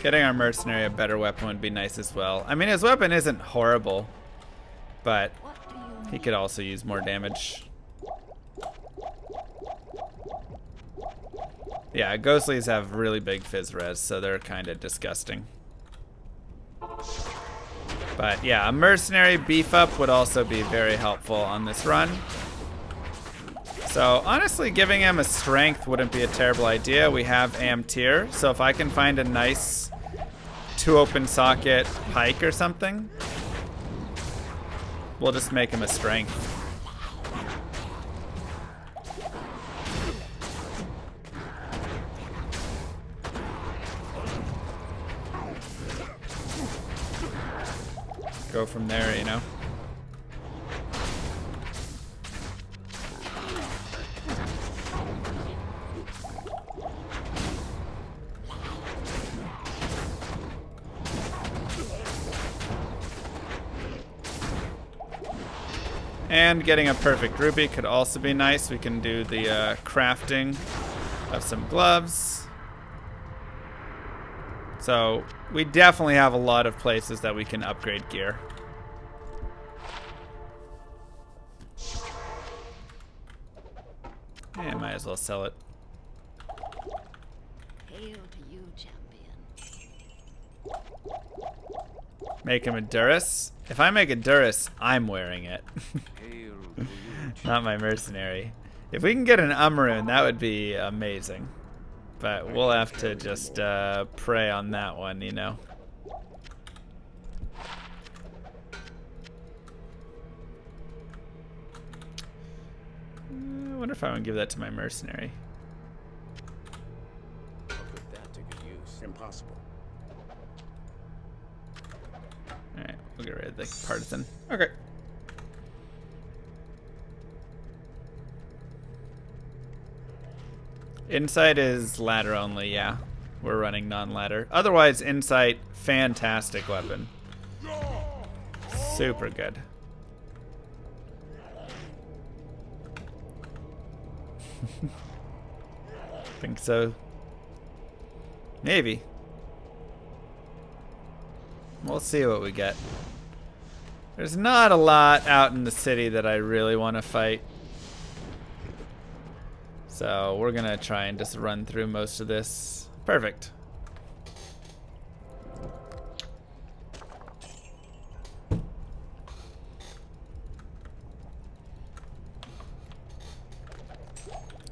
Getting our mercenary a better weapon would be nice as well. I mean, his weapon isn't horrible, but he could also use more damage. Yeah, ghostlies have really big fizz res, so they're kind of disgusting. But yeah, a mercenary beef up would also be very helpful on this run. So honestly, giving him a strength wouldn't be a terrible idea. We have am tier, so if I can find a nice 2 open socket pike or something, we'll just make him a strength. Go from there, you know. And getting a perfect ruby could also be nice. We can do the crafting of some gloves. So we definitely have a lot of places that we can upgrade gear. Yeah, might as well sell it. Hail to you, champion. Make him a Durus. If I make a Durus, I'm wearing it. Hail to you. Not my mercenary. If we can get an Umaroon, that would be amazing. But we'll have to just pray on that one, you know. I wonder if I want to give that to my mercenary. I'll put that to good use. Impossible. Alright, we'll get rid of the partisan. Okay. Insight is ladder only, yeah. We're running non-ladder. Otherwise, Insight, fantastic weapon. Super good. Think so. Maybe. We'll see what we get. There's not a lot out in the city that I really want to fight. So we're gonna try and just run through most of this. Perfect.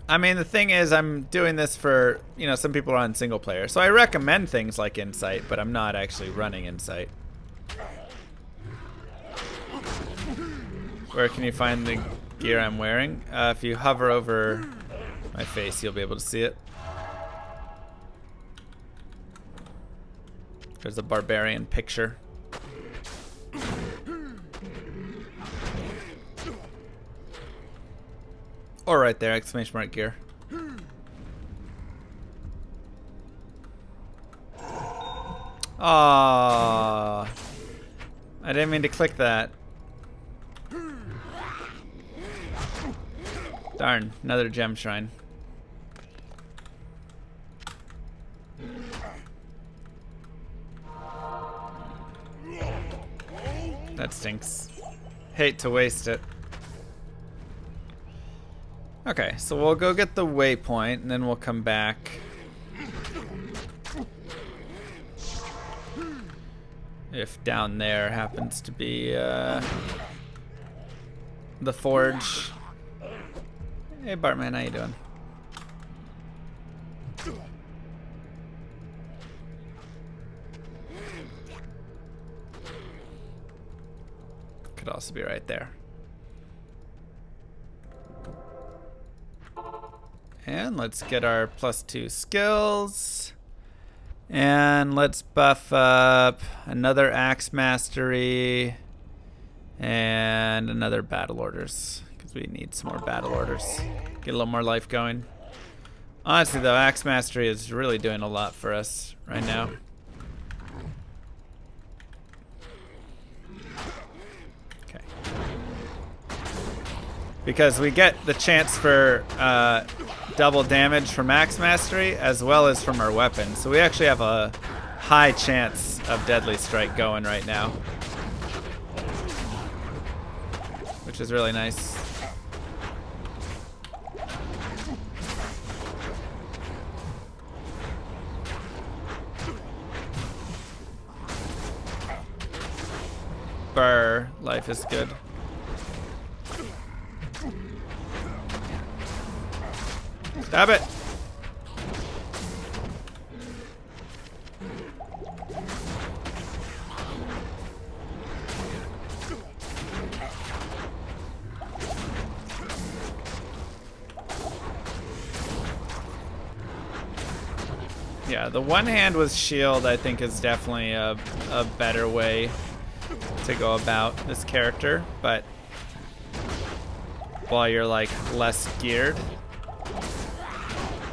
I mean, the thing is, I'm doing this for, you know, some people are on single player. So I recommend things like Insight, but I'm not actually running Insight. Where can you find the gear I'm wearing? If you hover over my face, you'll be able to see it. There's a barbarian picture. Or right there, exclamation mark gear. Ah, I didn't mean to click that. Darn, another gem shrine. That stinks. Hate to waste it. Okay, so we'll go get the waypoint and then we'll come back. If down there happens to be the forge. Hey Bartman, how you doing? Could also be right there. And let's get our +2 skills. And let's buff up another axe mastery and another battle orders, because we need some more battle orders. Get a little more life going. Honestly though, axe mastery is really doing a lot for us right now. because we get the chance for double damage for max mastery as well as from our weapon. So we actually have a high chance of deadly strike going right now, which is really nice. Burr, life is good. Stop it! Yeah, the one hand with shield I think is definitely a better way to go about this character, but while you're like less geared.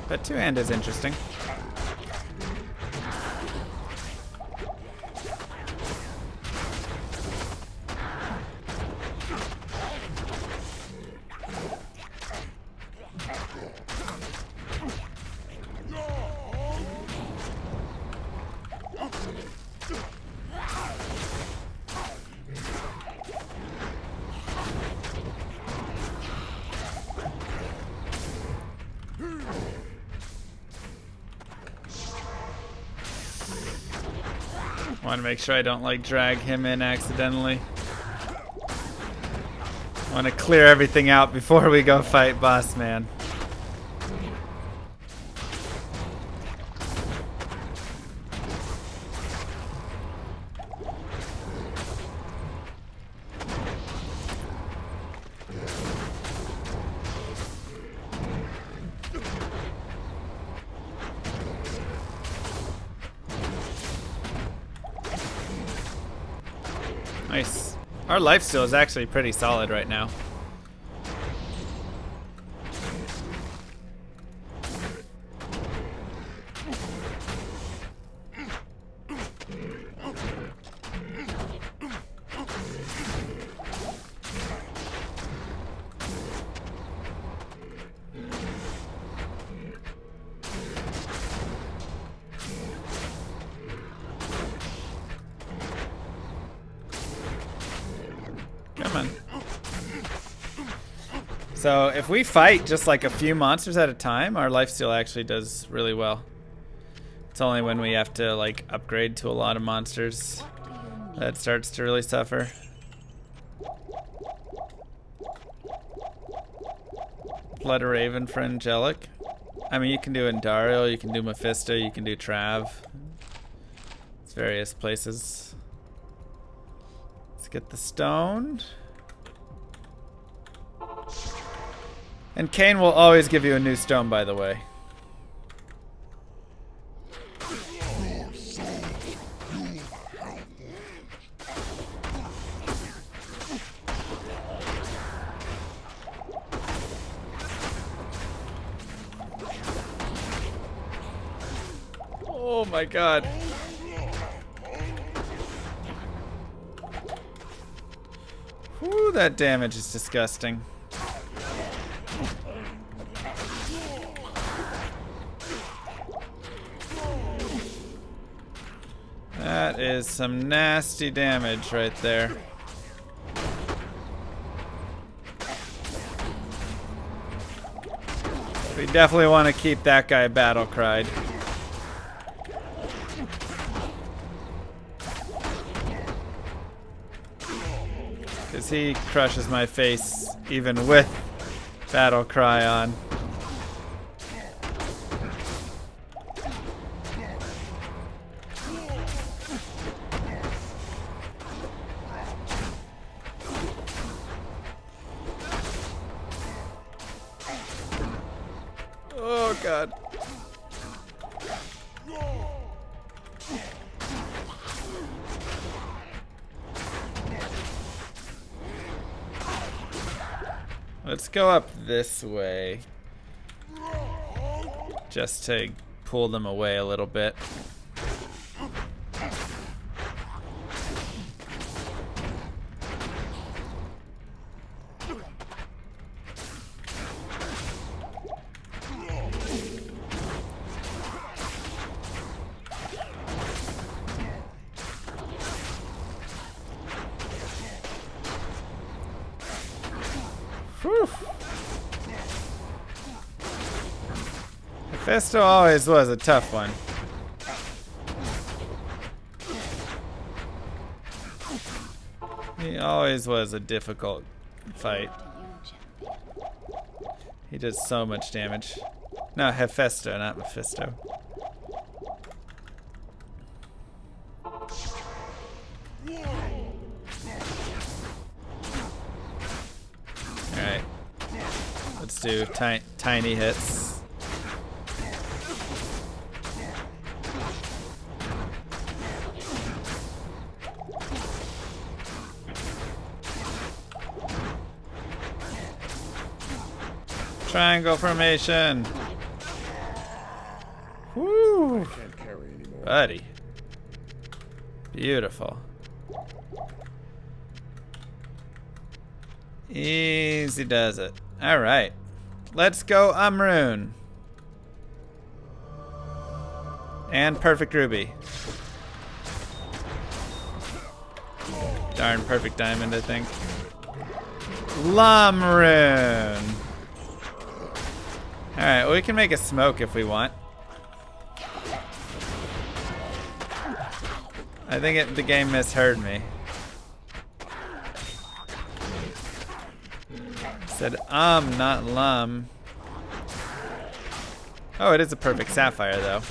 But two-hand is interesting. Want to make sure I don't like drag him in accidentally. Want to clear everything out before we go fight boss man. Nice. Our lifesteal is actually pretty solid right now. Come on. So if we fight just like a few monsters at a time, our lifesteal actually does really well. It's only when we have to like upgrade to a lot of monsters that starts to really suffer. Blood Raven for Angelic. I mean, you can do Andariel, you can do Mephisto, you can do Trav. It's various places. Let's get the stone. And Kane will always give you a new stone, by the way. Oh my god. Whew, that damage is disgusting. That is some nasty damage right there. We definitely want to keep that guy battle cried. Because he crushes my face even with battle cry on. Oh god. Let's go up this way. Just to pull them away a little bit. Whew. Mephisto always was a tough one. He always was a difficult fight. To you, champion. He did so much damage. No, Hephaestus, not Mephisto. Alright. Let's do tiny hits. Triangle formation. Woo! Can't carry anymore. Buddy. Beautiful. Easy does it. Alright. Let's go Umrune. And Perfect Ruby. Darn, Perfect Diamond, I think. Lumrune. Alright, well, we can make a smoke if we want. I think the game misheard me. Said not lum. Oh, it is a perfect sapphire though.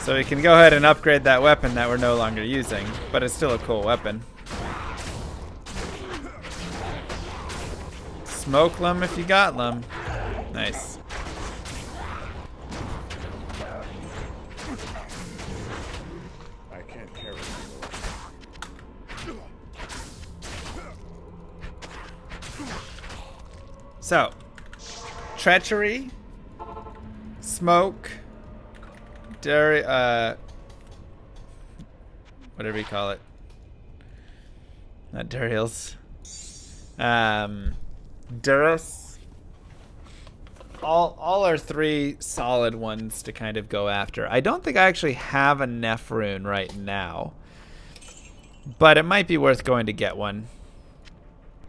So we can go ahead and upgrade that weapon that we're no longer using, but it's still a cool weapon. Smoke lum if you got lum. Nice. I can't carry anymore. So, treachery, smoke, whatever you call it. Not Duriels. Durus. All are three solid ones to kind of go after. I don't think I actually have a Neph rune right now, but it might be worth going to get one.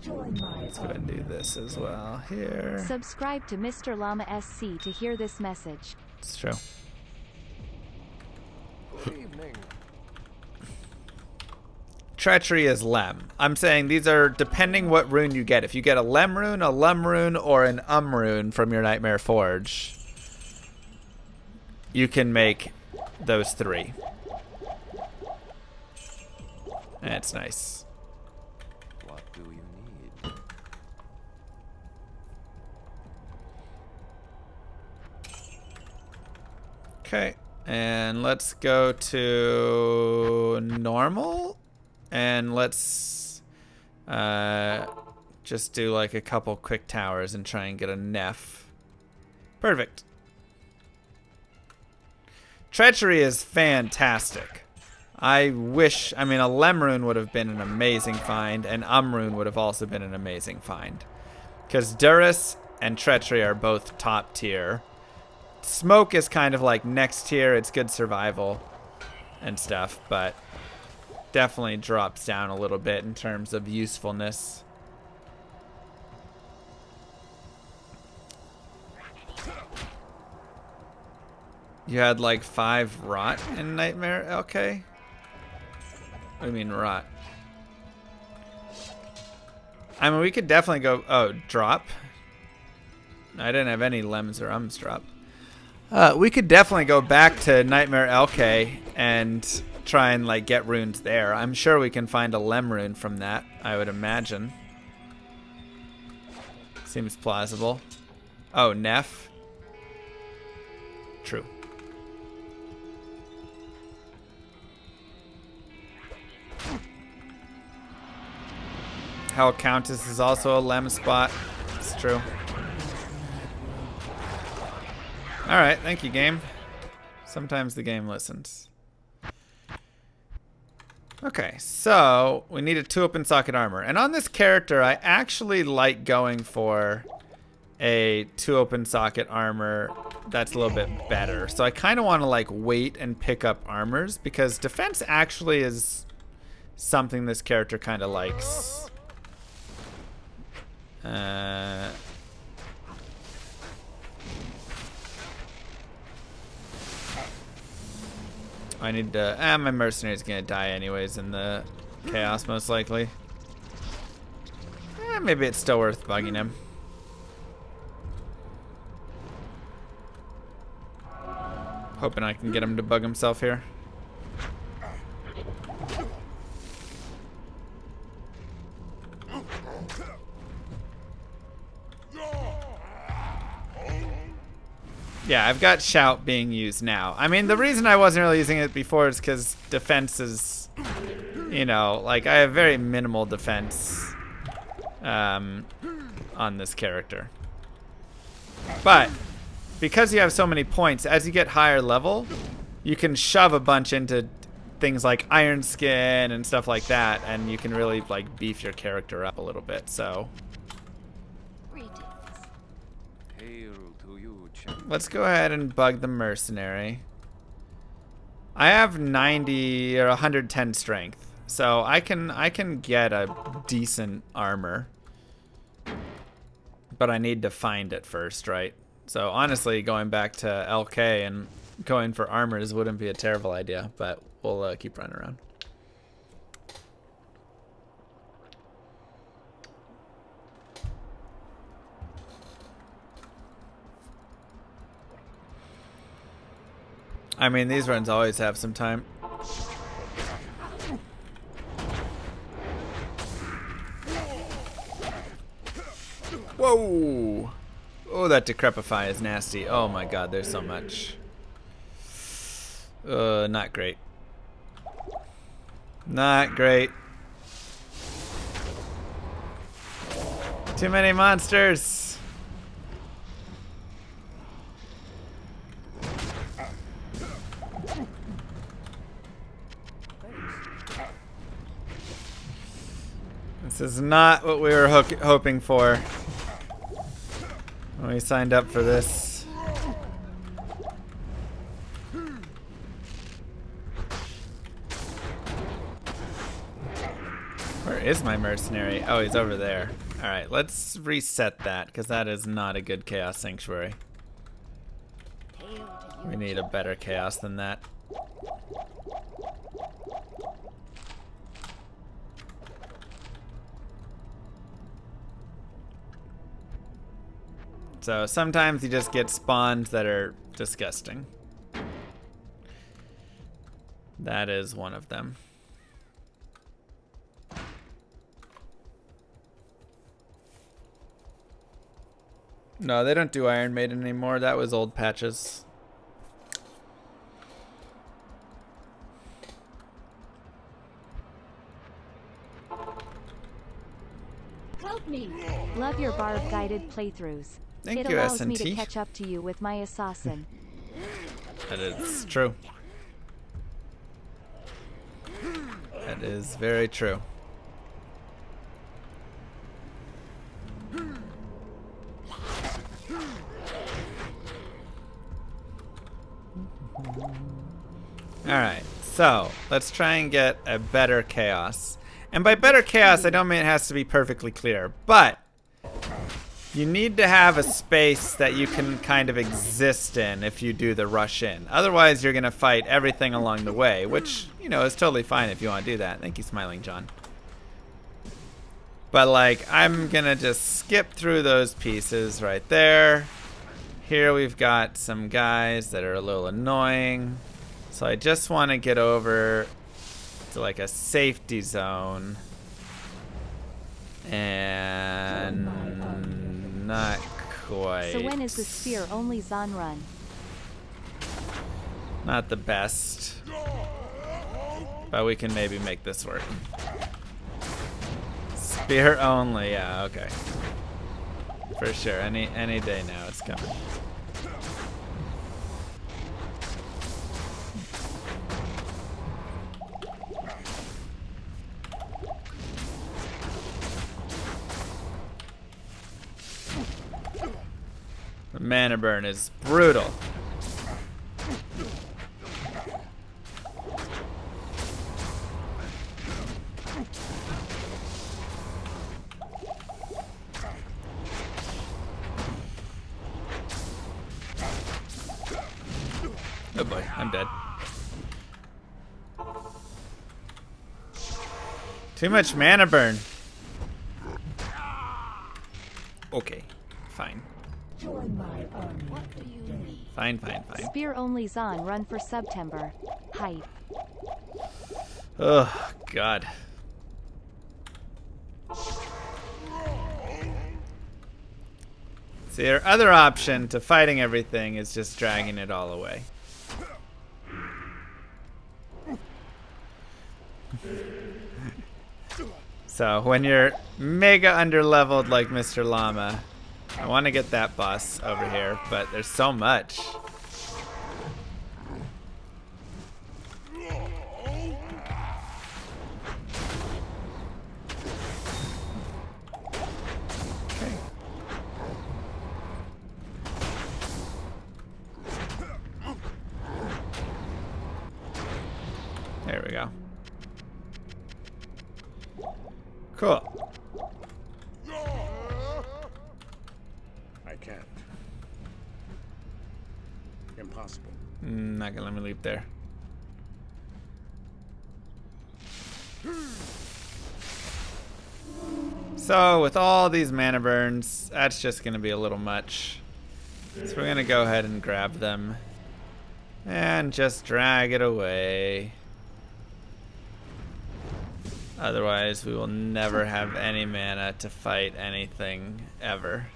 Join my Let's go ahead and do this as well here. Subscribe to Mr. Llama SC to hear this message. It's true. Good evening. Treachery is Lem. I'm saying these are depending what rune you get. If you get a Lem rune, a Lum rune, or an rune from your Nightmare Forge, you can make those three. That's nice. What do you need? Okay, and let's go to normal, and let's just do like a couple quick towers and try and get a Neph. Perfect. Treachery is fantastic. I mean, a Lemrune would have been an amazing find, and Umrune would have also been an amazing find. Because Durus and Treachery are both top tier. Smoke is kind of like next tier. It's good survival and stuff, but definitely drops down a little bit in terms of usefulness. You had like 5 rot in Nightmare LK? What do you mean rot? I mean, we could definitely go... Oh, drop? I didn't have any lems or ums drop. We could definitely go back to Nightmare LK and try and like get runes there. I'm sure we can find a lem rune from that, I would imagine. Seems plausible. Oh, Neph. True. Hell Countess is also a lem spot. It's true. Alright, thank you, game. Sometimes the game listens. Okay, so we need a 2 open socket armor. And on this character, I actually like going for a 2 open socket armor that's a little bit better. So I kind of want to like wait and pick up armors because defense actually is something this character kind of likes. I need to. My mercenary's gonna die anyways in the chaos, most likely. Maybe it's still worth bugging him. Hoping I can get him to bug himself here. Yeah, I've got shout being used now. I mean, the reason I wasn't really using it before is because defense is, you know, like I have very minimal defense on this character. But because you have so many points, as you get higher level, you can shove a bunch into things like Iron Skin and stuff like that, and you can really like beef your character up a little bit. So Greetings. Hail to you, champion. let's go ahead and bug the mercenary. I have 90 or 110 strength, so I can get a decent armor, but I need to find it first, right? So honestly, going back to LK and going for armors wouldn't be a terrible idea, but we'll keep running around. I mean, these runs always have some time. Whoa! Oh, that decrepify is nasty. Oh my god, there's so much. Not great. Not great. Too many monsters. This is not what we were hoping for when we signed up for this. Where is my mercenary? Oh, he's over there. Alright, let's reset that, because that is not a good Chaos Sanctuary. We need a better Chaos than that. So sometimes you just get spawns that are disgusting. That is one of them. No, they don't do Iron Maiden anymore. That was old patches. Help me! Love your Barb guided playthroughs. Thank It you, allows me to SNT. catch up to you with my assassin. That is true. That is very true. Alright, so let's try and get a better chaos. And by better chaos, I don't mean it has to be perfectly clear, but you need to have a space that you can kind of exist in if you do the rush in. Otherwise, you're going to fight everything along the way, which, you know, is totally fine if you want to do that. Thank you, Smiling John. But, like, I'm going to just skip through those pieces right there. Here we've got some guys that are a little annoying. So I just want to get over to, like, a safety zone. And not quite. So when is the spear only Zon run? Not the best. But we can maybe make this work. Spear only, yeah, okay. For sure, any day now it's coming. The mana burn is brutal. Oh boy, I'm dead. Too much mana burn. Okay, fine. What do you need? Fine, fine, fine. Spear only Zon run for September. Hype. Oh, God. See, our other option to fighting everything is just dragging it all away. So, when you're mega underleveled like Mr. Llama, I want to get that boss over here, but there's so much. There we go. Cool. I can't. Impossible. Not gonna let me leap there. So with all these mana burns, that's just gonna be a little much. So we're gonna go ahead and grab them and just drag it away. Otherwise, we will never have any mana to fight anything ever.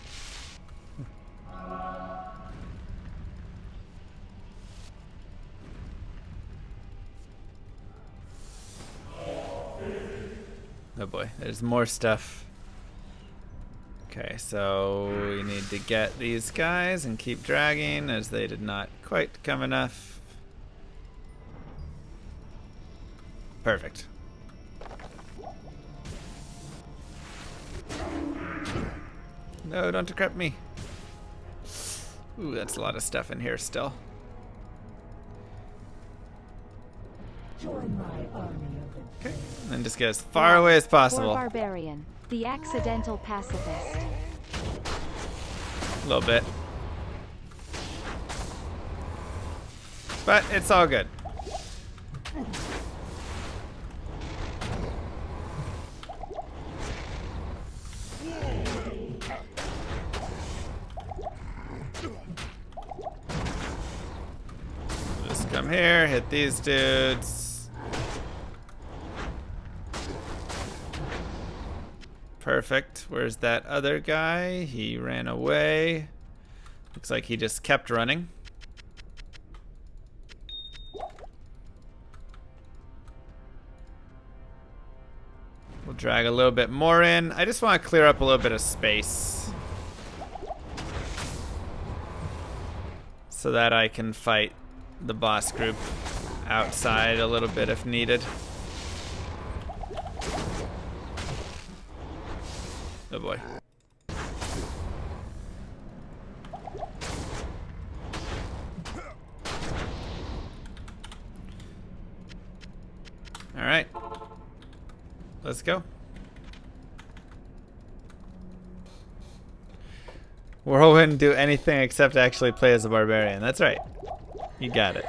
Oh boy, there's more stuff. Okay, so we need to get these guys and keep dragging as they did not quite come enough. Perfect. No, don't decrep me. Ooh, that's a lot of stuff in here still. Okay, and then just get as far away as possible. Or Barbarian, the accidental pacifist. A little bit. But it's all good. Just come here, hit these dudes. Perfect. Where's that other guy? He ran away. Looks like he just kept running. We'll drag a little bit more in. I just want to clear up a little bit of space so that I can fight the boss group outside a little bit if needed. Oh boy. All right. Let's go. Whirlwind do anything except actually play as a barbarian. That's right. You got it.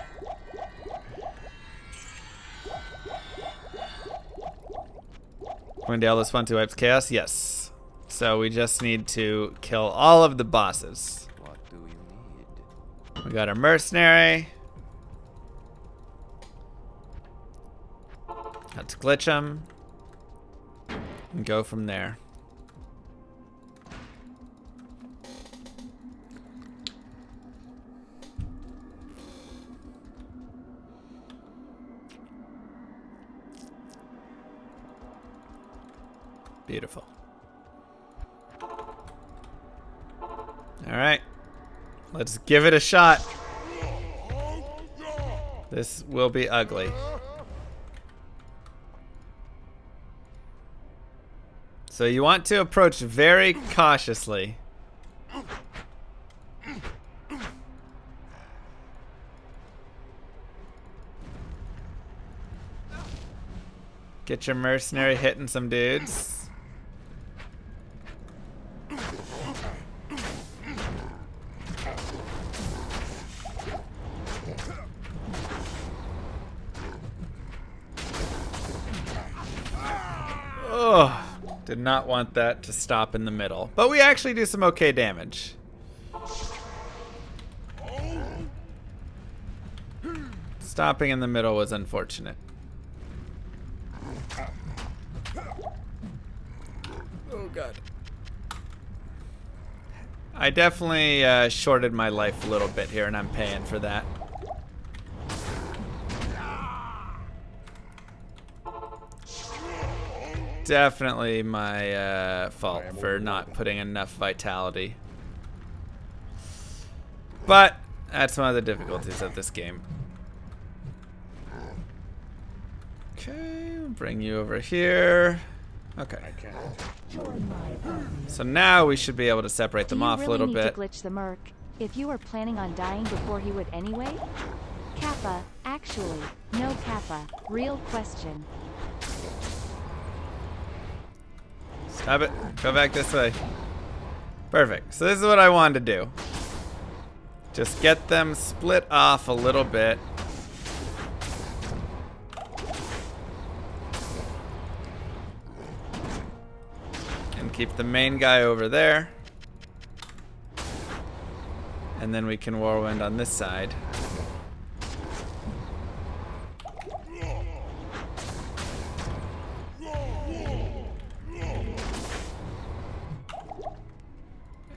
Windale this one two wipes chaos? Yes. So we just need to kill all of the bosses. What do you need? We got our mercenary. Let's glitch him and go from there. Beautiful. All right, let's give it a shot. This will be ugly. So you want to approach very cautiously. Get your mercenary hitting some dudes. Did not want that to stop in the middle. But we actually do some okay damage. Stopping in the middle was unfortunate. Oh god. I definitely shorted my life a little bit here, and I'm paying for that. Definitely my fault for not putting enough vitality. But that's one of the difficulties of this game. Okay, we'll bring you over here. Okay. I can't. So now we should be able to separate them off a little Do you really bit. need to glitch the Merc if you were planning on dying before he would anyway? Kappa, actually, no Kappa. Real question. Stop it. Go back this way. Perfect. So this is what I wanted to do. Just get them split off a little bit. And keep the main guy over there. And then we can whirlwind on this side.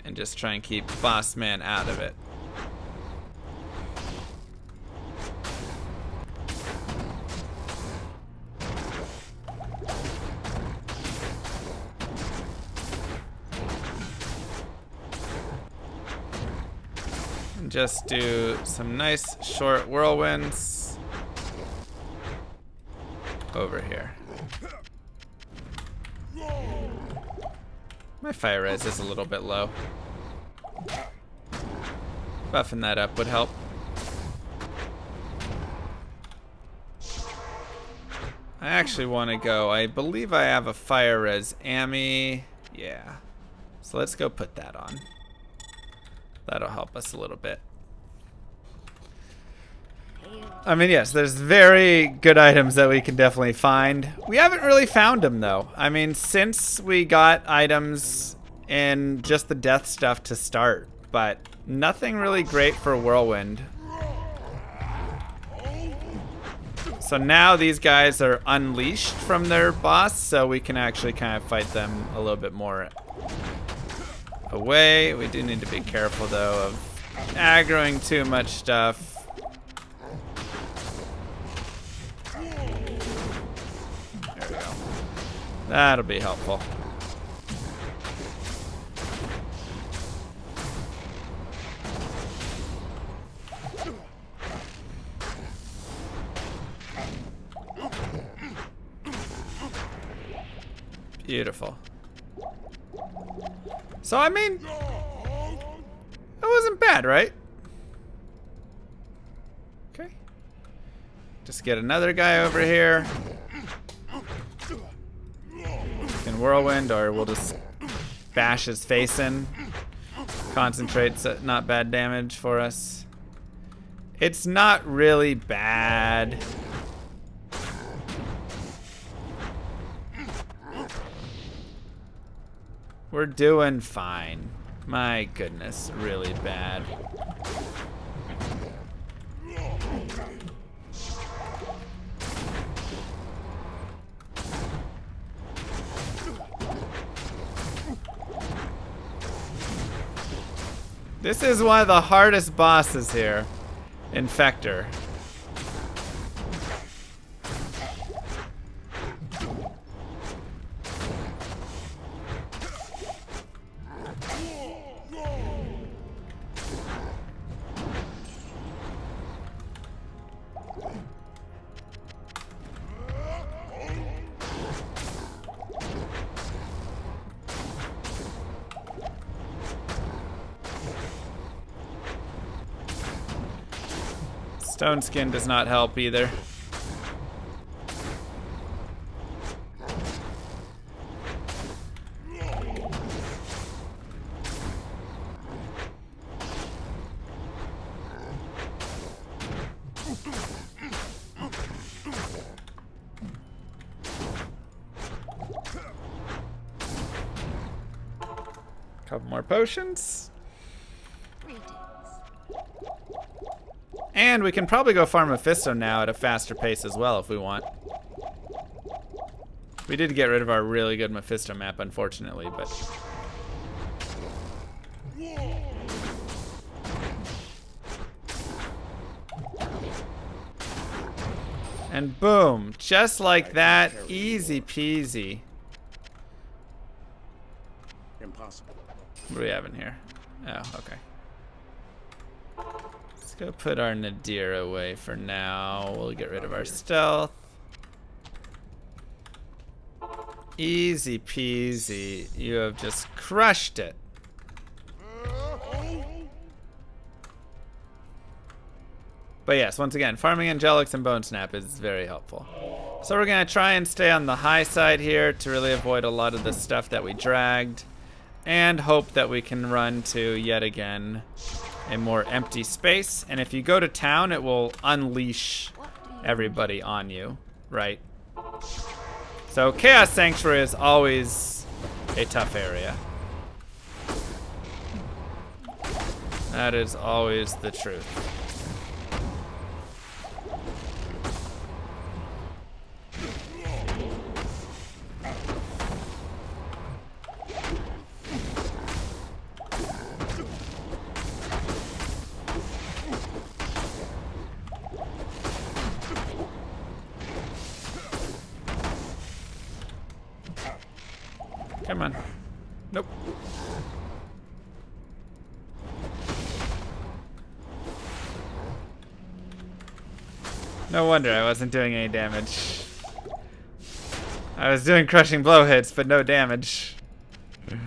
And just try and keep Boss Man out of it. And just do some nice short whirlwinds over here. My fire res is a little bit low. Buffing that up would help. I actually want to go. I believe I have a fire res Ami. Yeah. So let's go put that on. That'll help us a little bit. I mean, yes, there's very good items that we can definitely find. We haven't really found them, though. I mean, since we got items in just the death stuff to start, but nothing really great for Whirlwind. So now these guys are unleashed from their boss, so we can actually kind of fight them a little bit more away. We do need to be careful, though, of aggroing too much stuff. That'll be helpful. Beautiful. So, I mean, it wasn't bad, right? Okay. Just get another guy over here. In whirlwind, or we'll just bash his face in. Concentrate's not bad damage for us. It's not really bad. We're doing fine. My goodness, really bad. This is one of the hardest bosses here. Infector. Stone skin does not help either. Couple more potions. And we can probably go farm Mephisto now at a faster pace as well if we want. We did get rid of our really good Mephisto map, unfortunately, but... And boom, just like that, easy peasy. Impossible. What do we have in here? Oh, okay. Let's go put our Nadir away for now. We'll get rid of our stealth. Easy peasy. You have just crushed it. But yes, once again, farming Angelics and Bone Snap is very helpful. So we're going to try and stay on the high side here to really avoid a lot of the stuff that we dragged. And hope that we can run to, yet again, a more empty space. And if you go to town, it will unleash everybody on you, right? So Chaos Sanctuary is always a tough area. That is always the truth. Come on. Nope. No wonder I wasn't doing any damage. I was doing crushing blow hits, but no damage. I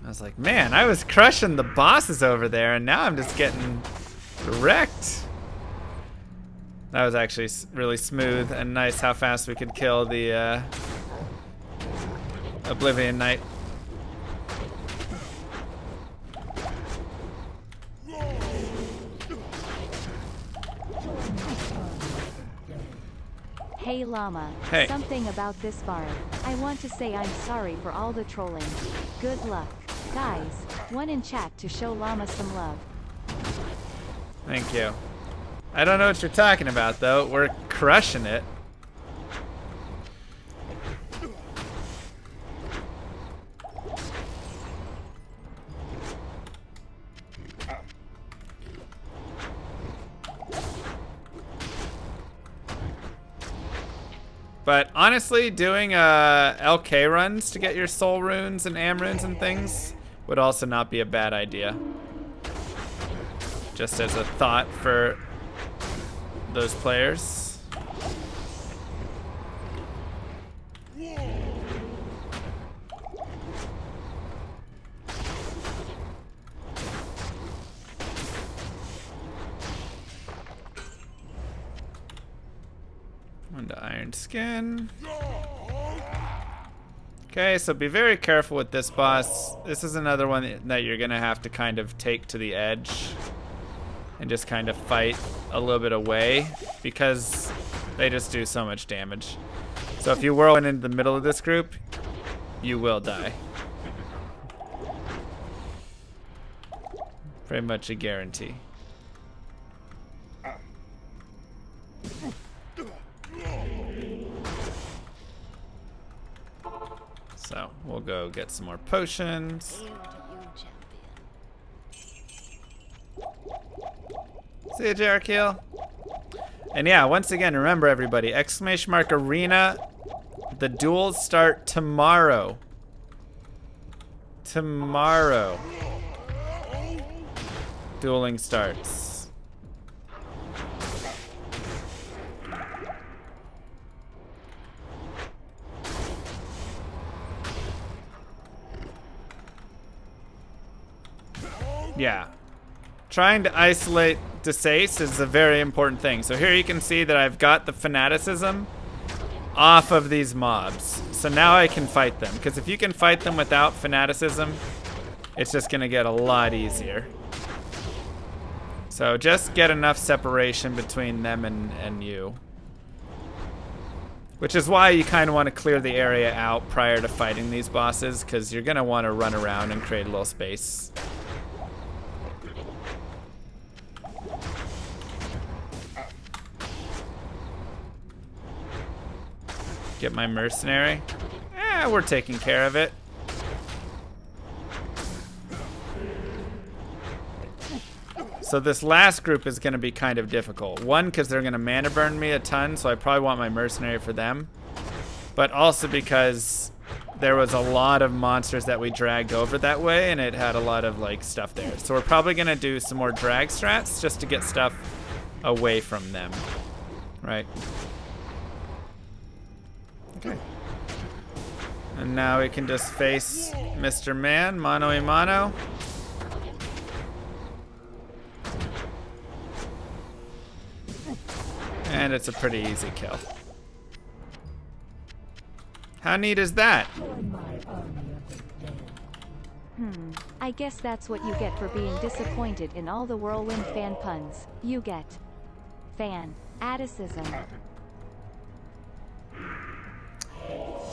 was like, man, I was crushing the bosses over there, and now I'm just getting wrecked. That was actually really smooth and nice how fast we could kill the Oblivion Knight. Hey Llama, Hey. something about this bard. I want to say I'm sorry for all the trolling. Good luck. Guys, one in chat to show Llama some love. Thank you. I don't know what you're talking about, though. We're crushing it. But honestly, doing LK runs to get your soul runes and am runes and things would also not be a bad idea. Just as a thought for those players. Onto Iron Skin. Okay, so be very careful with this boss. This is another one that you're gonna have to kind of take to the edge and just kind of fight a little bit away because they just do so much damage. So if you whirlwind into the middle of this group, you will die. Pretty much a guarantee. So we'll go get some more potions. See you, Jericho. And yeah, once again, remember everybody, !arena. The duels start tomorrow. Tomorrow. Dueling starts. Yeah. Trying to isolate Desace is a very important thing. So here you can see that I've got the fanaticism off of these mobs. So now I can fight them. Because if you can fight them without fanaticism, it's just going to get a lot easier. So just get enough separation between them and you. Which is why you kind of want to clear the area out prior to fighting these bosses, because you're going to want to run around and create a little space. Get my mercenary. We're taking care of it. So this last group is going to be kind of difficult. One, because they're going to mana burn me a ton, so I probably want my mercenary for them. But also because there was a lot of monsters that we dragged over that way, and it had a lot of like stuff there. So we're probably going to do some more drag strats just to get stuff away from them. Right. Okay. And now we can just face Mr. Man, mano a mano. And it's a pretty easy kill. How neat is that? I guess that's what you get for being disappointed in all the Whirlwind fan puns. You get fan atticism.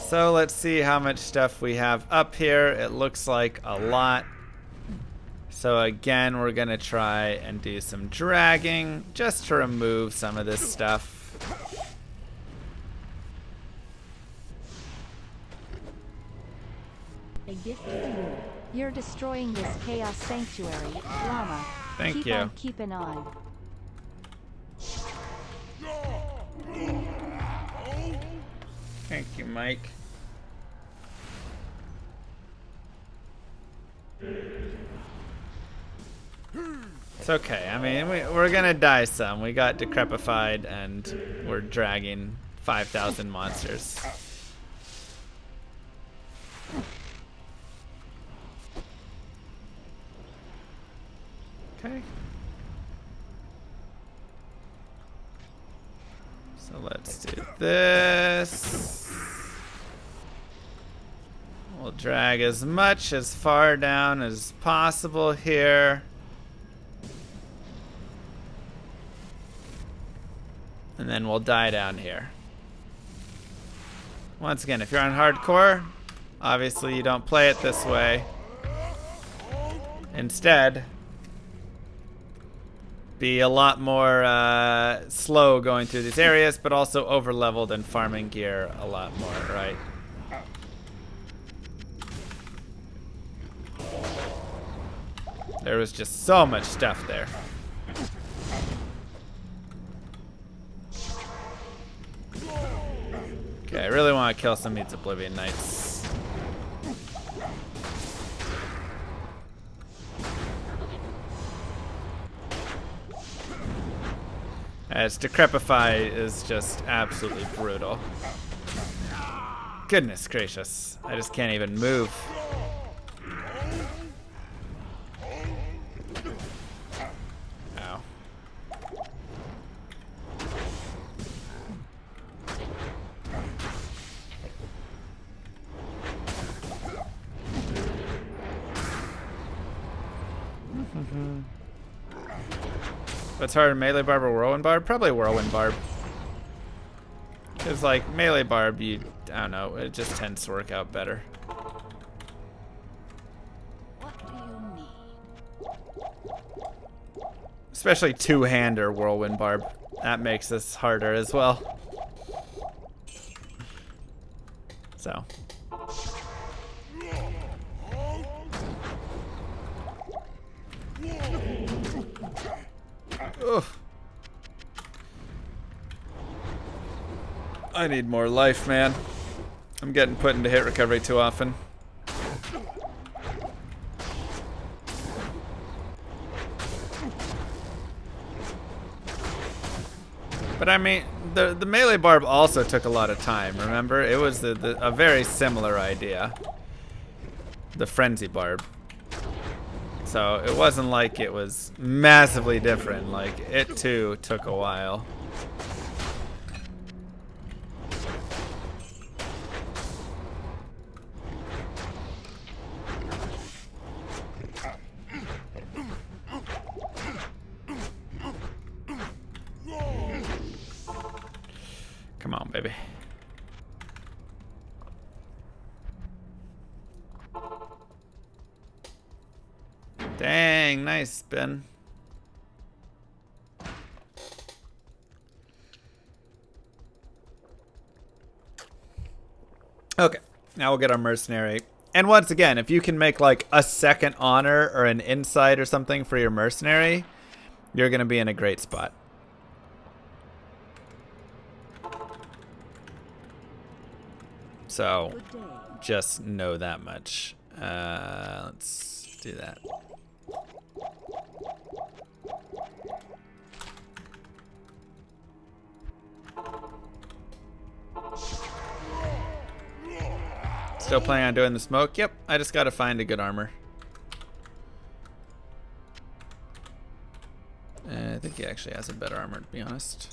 So let's see how much stuff we have up here. It looks like a lot. So again, we're gonna try and do some dragging just to remove some of this stuff. A gift for you. You're destroying this chaos sanctuary, Llama. Thank Keep you. on keeping on. Thank you, Mike. It's okay. I mean, we're gonna die some. We got decrepified and we're dragging 5,000 monsters. Okay. So let's do this. We'll drag as much as far down as possible here. And then we'll die down here. Once again, if you're on hardcore, obviously you don't play it this way. Instead, be a lot more slow going through these areas, but also over-leveled and farming gear a lot more, right? There was just so much stuff there. Okay, I really want to kill some of these Oblivion Knights. As Decrepify is just absolutely brutal. Goodness gracious, I just can't even move. Ow. What's harder, Melee Barb or Whirlwind Barb? Probably Whirlwind Barb. Because, like, Melee Barb, I don't know, it just tends to work out better. What do you need? Especially two-hander Whirlwind Barb. That makes this harder as well. So. Ugh. I need more life, man. I'm getting put into hit recovery too often. But I mean, the melee barb also took a lot of time, remember? It was a very similar idea. The frenzy barb. So it wasn't like it was massively different. Like, it too took a while. Come on, baby. Dang, nice, Ben. Okay, now we'll get our mercenary. And once again, if you can make like a second honor or an insight or something for your mercenary, you're going to be in a great spot. So just know that much. Let's do that. Still planning on doing the smoke? Yep, I just gotta find a good armor. I think he actually has a better armor, to be honest.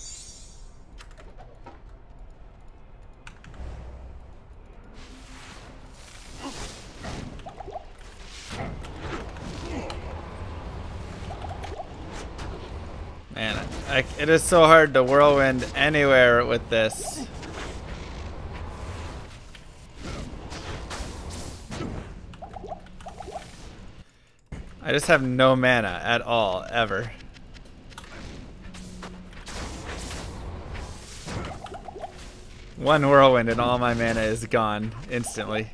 Man, it is so hard to whirlwind anywhere with this. I just have no mana at all, ever. One whirlwind and all my mana is gone instantly.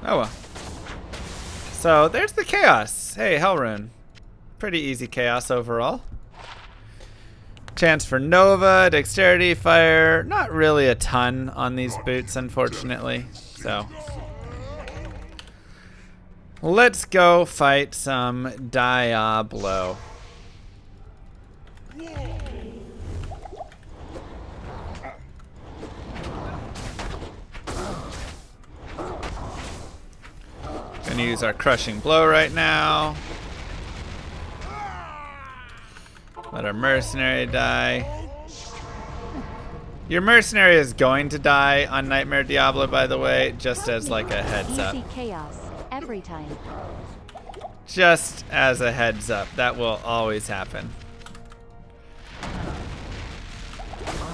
Oh well. So there's the chaos. Hey, Hellrune. Pretty easy chaos overall. Chance for Nova, Dexterity, Fire. Not really a ton on these boots, unfortunately. So let's go fight some Diablo. Gonna use our crushing blow right now. Let our mercenary die. Your mercenary is going to die on Nightmare Diablo, by the way, just as like a heads up. Easy chaos every time. Just as a heads up. That will always happen.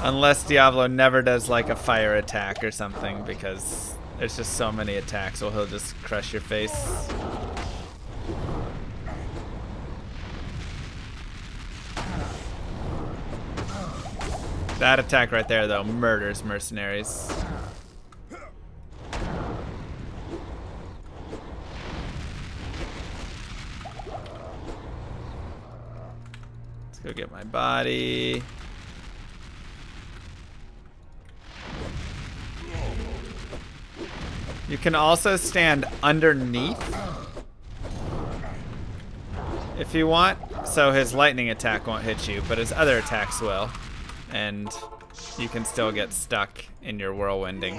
Unless Diablo never does like a fire attack or something, because there's just so many attacks, so he'll just crush your face. That attack right there, though, murders mercenaries. Let's go get my body. You can also stand underneath if you want, so his lightning attack won't hit you, but his other attacks will. And you can still get stuck in your whirlwinding.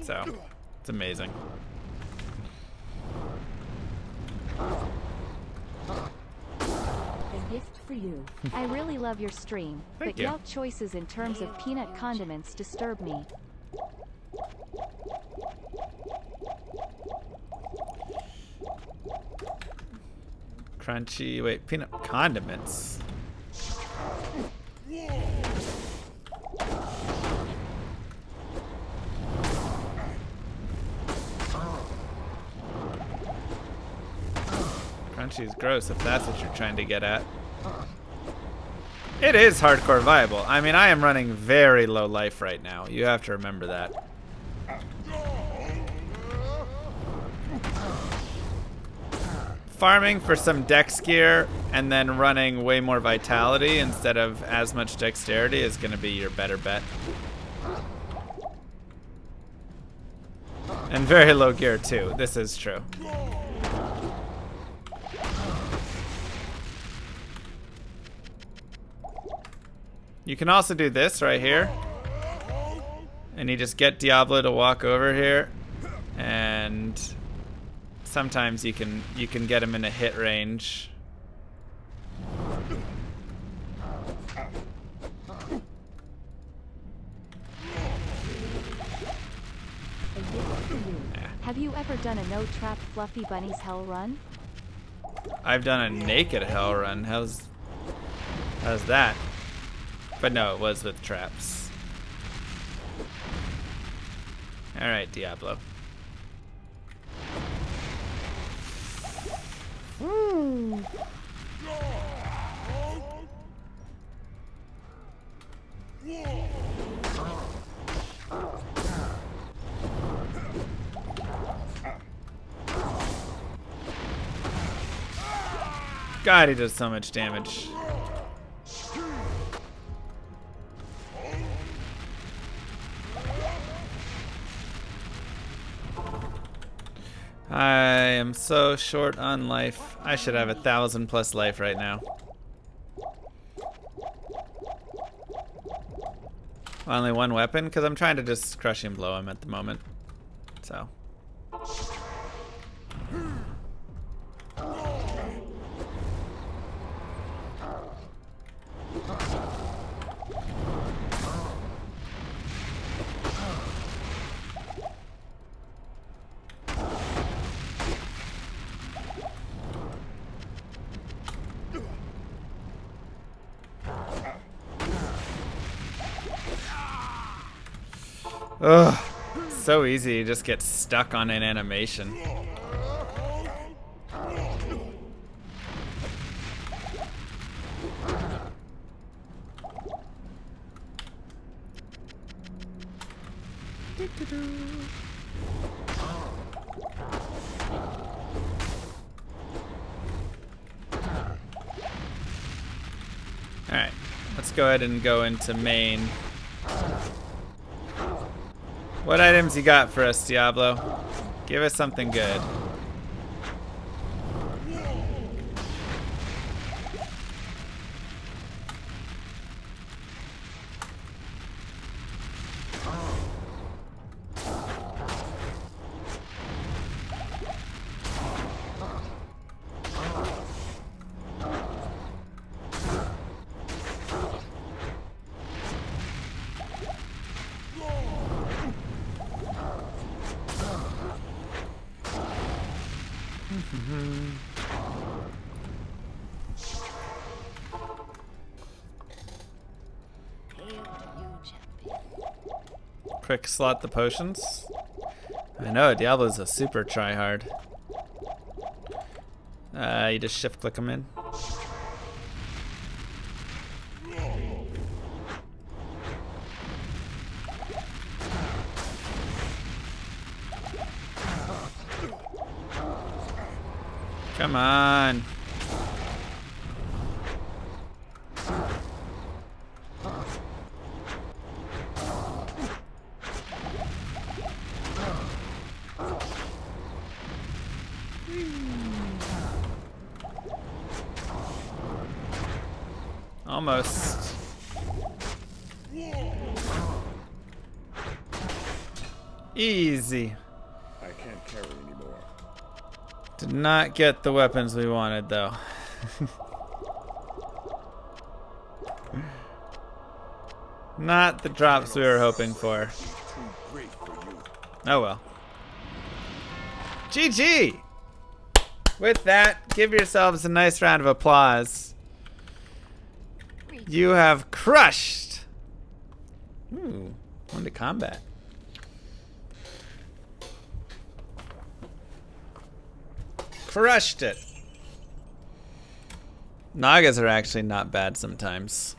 So, it's amazing. A gift for you. I really love your stream, Thank but you. y'all choices in terms of peanut condiments disturb me. Crunchy, wait, peanut condiments. Crunchy is gross if that's what you're trying to get at. It is hardcore viable. I mean, I am running very low life right now. You have to remember that. Farming for some dex gear and then running way more vitality instead of as much dexterity is going to be your better bet. And very low gear too. This is true. You can also do this right here. And you just get Diablo to walk over here, and sometimes you can get him in a hit range. Have you ever done a no-trap Fluffy Bunny's hell run? I've done a naked hell run. How's that? But no, it was with traps. Alright, Diablo. God, he does so much damage. I am so short on life. I should have 1,000+ life right now. Only one weapon? Because I'm trying to just crushing blow him at the moment. So. Ugh, so easy. You just get stuck on an animation. Alright, let's go ahead and go into main. What items you got for us, Diablo? Give us something good. Quick slot the potions. I know, Diablo's a super tryhard. You just shift click them in. Come on. Almost. Easy. I can't carry anymore. Did not get the weapons we wanted, though. Not the drops we were hoping for. Oh well. GG! With that, give yourselves a nice round of applause. You have crushed. Ooh, on to combat. Crushed it. Nagas are actually not bad sometimes.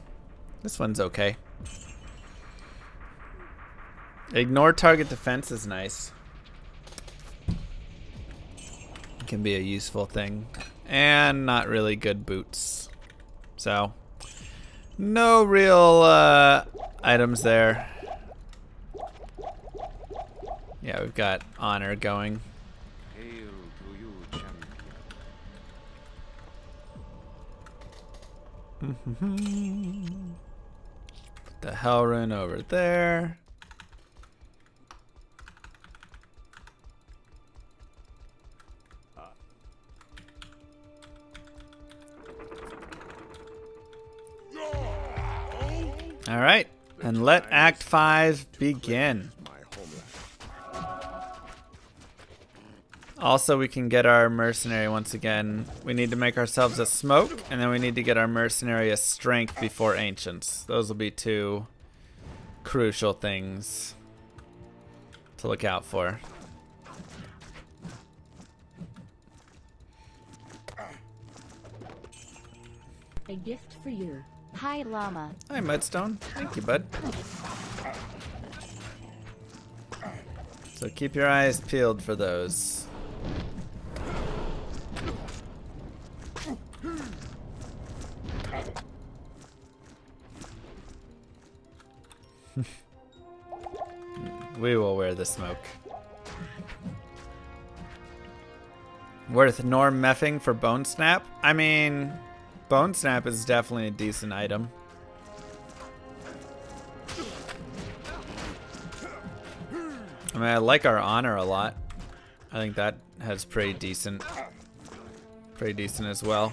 This one's okay. Ignore target defense is nice. It can be a useful thing. And not really good boots. So, no real items there. Yeah, we've got honor going. Hail to you, champion. Put the hell rune over there. All right, and let Act 5 begin. My homeland. Also, we can get our mercenary once again. We need to make ourselves a smoke, and then we need to get our mercenary a strength before ancients. Those will be two crucial things to look out for. A gift for you. Hi, llama. Hi, Mudstone. Thank you, bud. So keep your eyes peeled for those. We will wear the smoke. Worth Norm meffing for Bone Snap? I mean, Bone Snap is definitely a decent item. I mean, I like our honor a lot. I think that has pretty decent as well.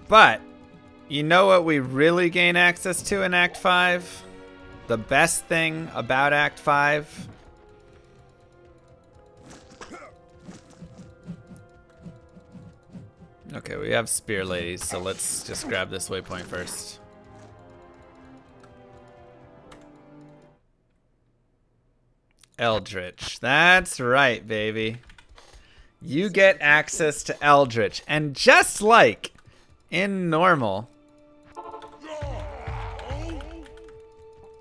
But you know what we really gain access to in Act 5? The best thing about Act 5? Okay, we have Spear Ladies, so let's just grab this waypoint first. Eldritch. That's right, baby. You get access to Eldritch. And just like in normal,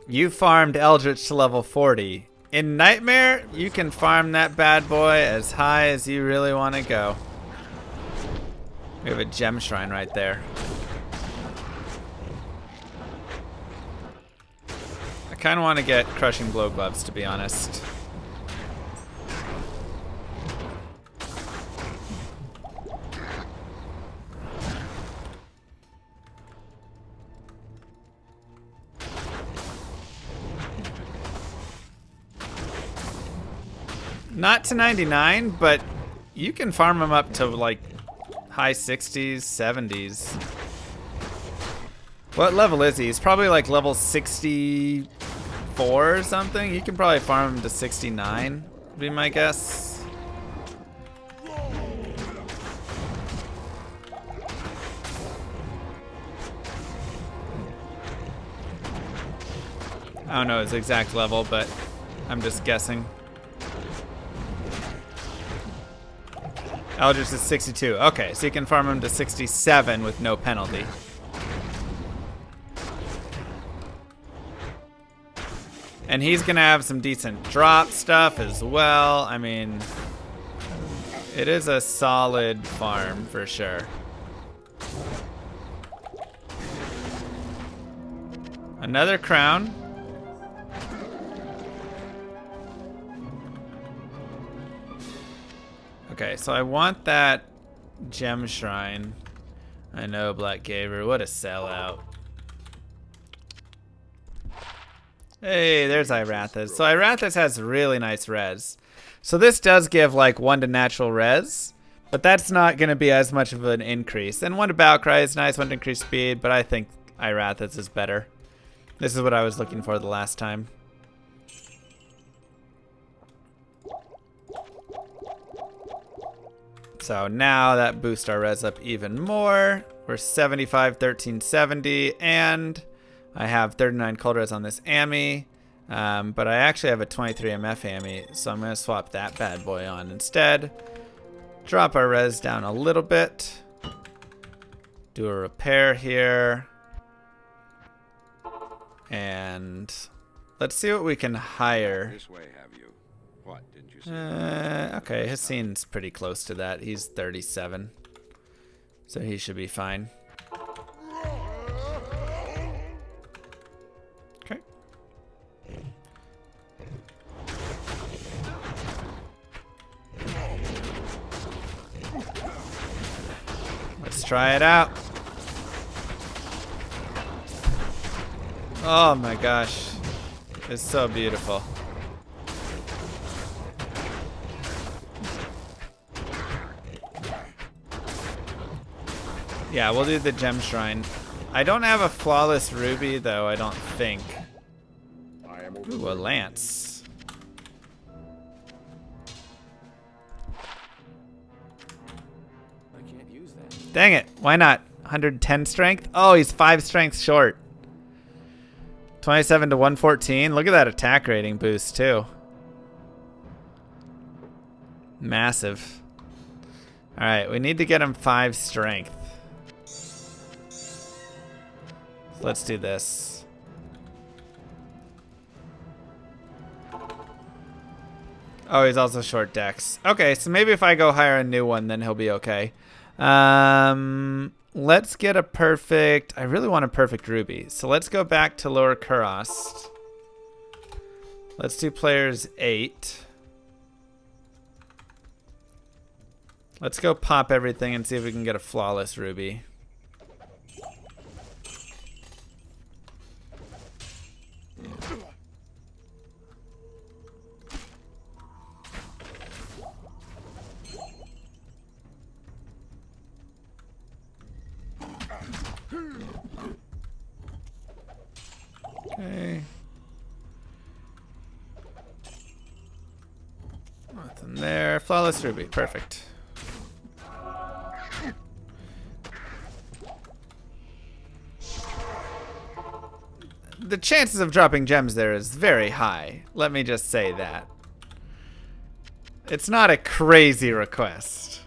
you farmed Eldritch to level 40. In Nightmare, you can farm that bad boy as high as you really want to go. We have a gem shrine right there. I kind of want to get Crushing Blow Gloves, to be honest. Not to 99, but you can farm them up to like high 60s, 70s. What level is he? He's probably like level 64 or something. You can probably farm him to 69, would be my guess. I don't know his exact level, but I'm just guessing. Eldritch is 62. Okay, so you can farm him to 67 with no penalty. And he's going to have some decent drop stuff as well. I mean, it is a solid farm for sure. Another crown. Okay, so I want that gem shrine. I know, Black Gaver. What a sellout. Hey, there's Irathas. So Irathas has really nice res. So this does give like 1 to natural res, but that's not going to be as much of an increase. And 1 to Battlecry is nice, 1 to increase speed, but I think Irathas is better. This is what I was looking for the last time. So now that boosts our res up even more. We're 75, 13, 70, and I have 39 cold res on this Ami. But I actually have a 23 MF Ami, so I'm going to swap that bad boy on instead. Drop our res down a little bit. Do a repair here. And let's see what we can hire. This way, have you? What, didn't you say? Okay, Hassine's pretty close to that. He's 37. So he should be fine. Okay. Let's try it out. Oh my gosh. It's so beautiful. Yeah, we'll do the gem shrine. I don't have a flawless ruby though, I don't think. Ooh, a lance. Dang it. Why not? 110 strength? Oh, he's 5 strength short. 27 to 114. Look at that attack rating boost, too. Massive. Alright, we need to get him 5 strength. Let's do this. Oh, he's also short dex. Okay, so maybe if I go hire a new one, then he'll be okay. Let's get a perfect... I really want a perfect ruby. So let's go back to lower Kurost. Let's do players 8. Let's go pop everything and see if we can get a flawless ruby. Okay. Nothing there. Flawless ruby. Perfect. The chances of dropping gems there is very high. Let me just say that. It's not a crazy request.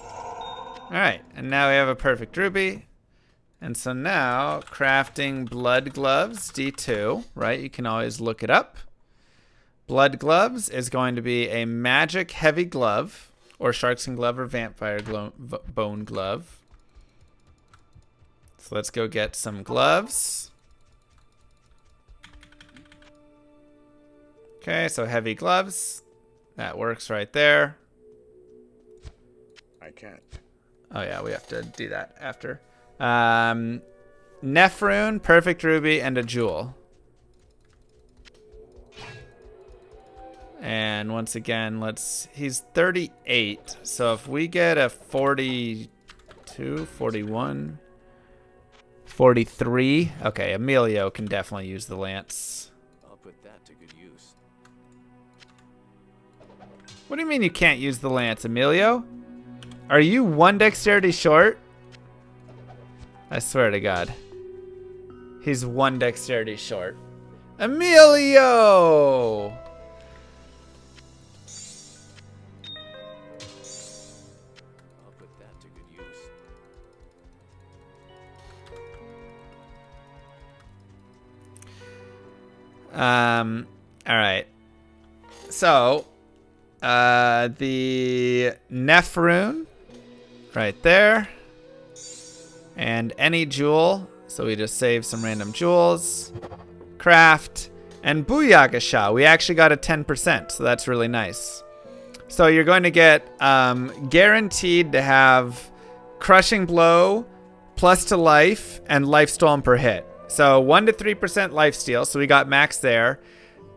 Alright, and now we have a perfect ruby. And so now, crafting blood gloves, D2, right? You can always look it up. Blood gloves is going to be a magic heavy glove, or sharkskin glove, or vampire bone glove. So let's go get some gloves. Okay, so heavy gloves. That works right there. I can't. Oh yeah, we have to do that after. Nephrune, perfect ruby, and a jewel. And once again, he's 38. So if we get a 42, 41, 43. Okay, Emilio can definitely use the lance. I'll put that to good use. What do you mean you can't use the lance, Emilio? Are you 1 dexterity short? I swear to God. He's 1 dexterity short. Emilio! I'll put that to good use. Alright. So, the Nephrune, right there. And any jewel, so we just save some random jewels. Craft, and Booyagasha. We actually got a 10%, so that's really nice. So you're going to get guaranteed to have Crushing Blow, plus to life, and life stolen per hit. So 1 to 3% life steal, so we got max there.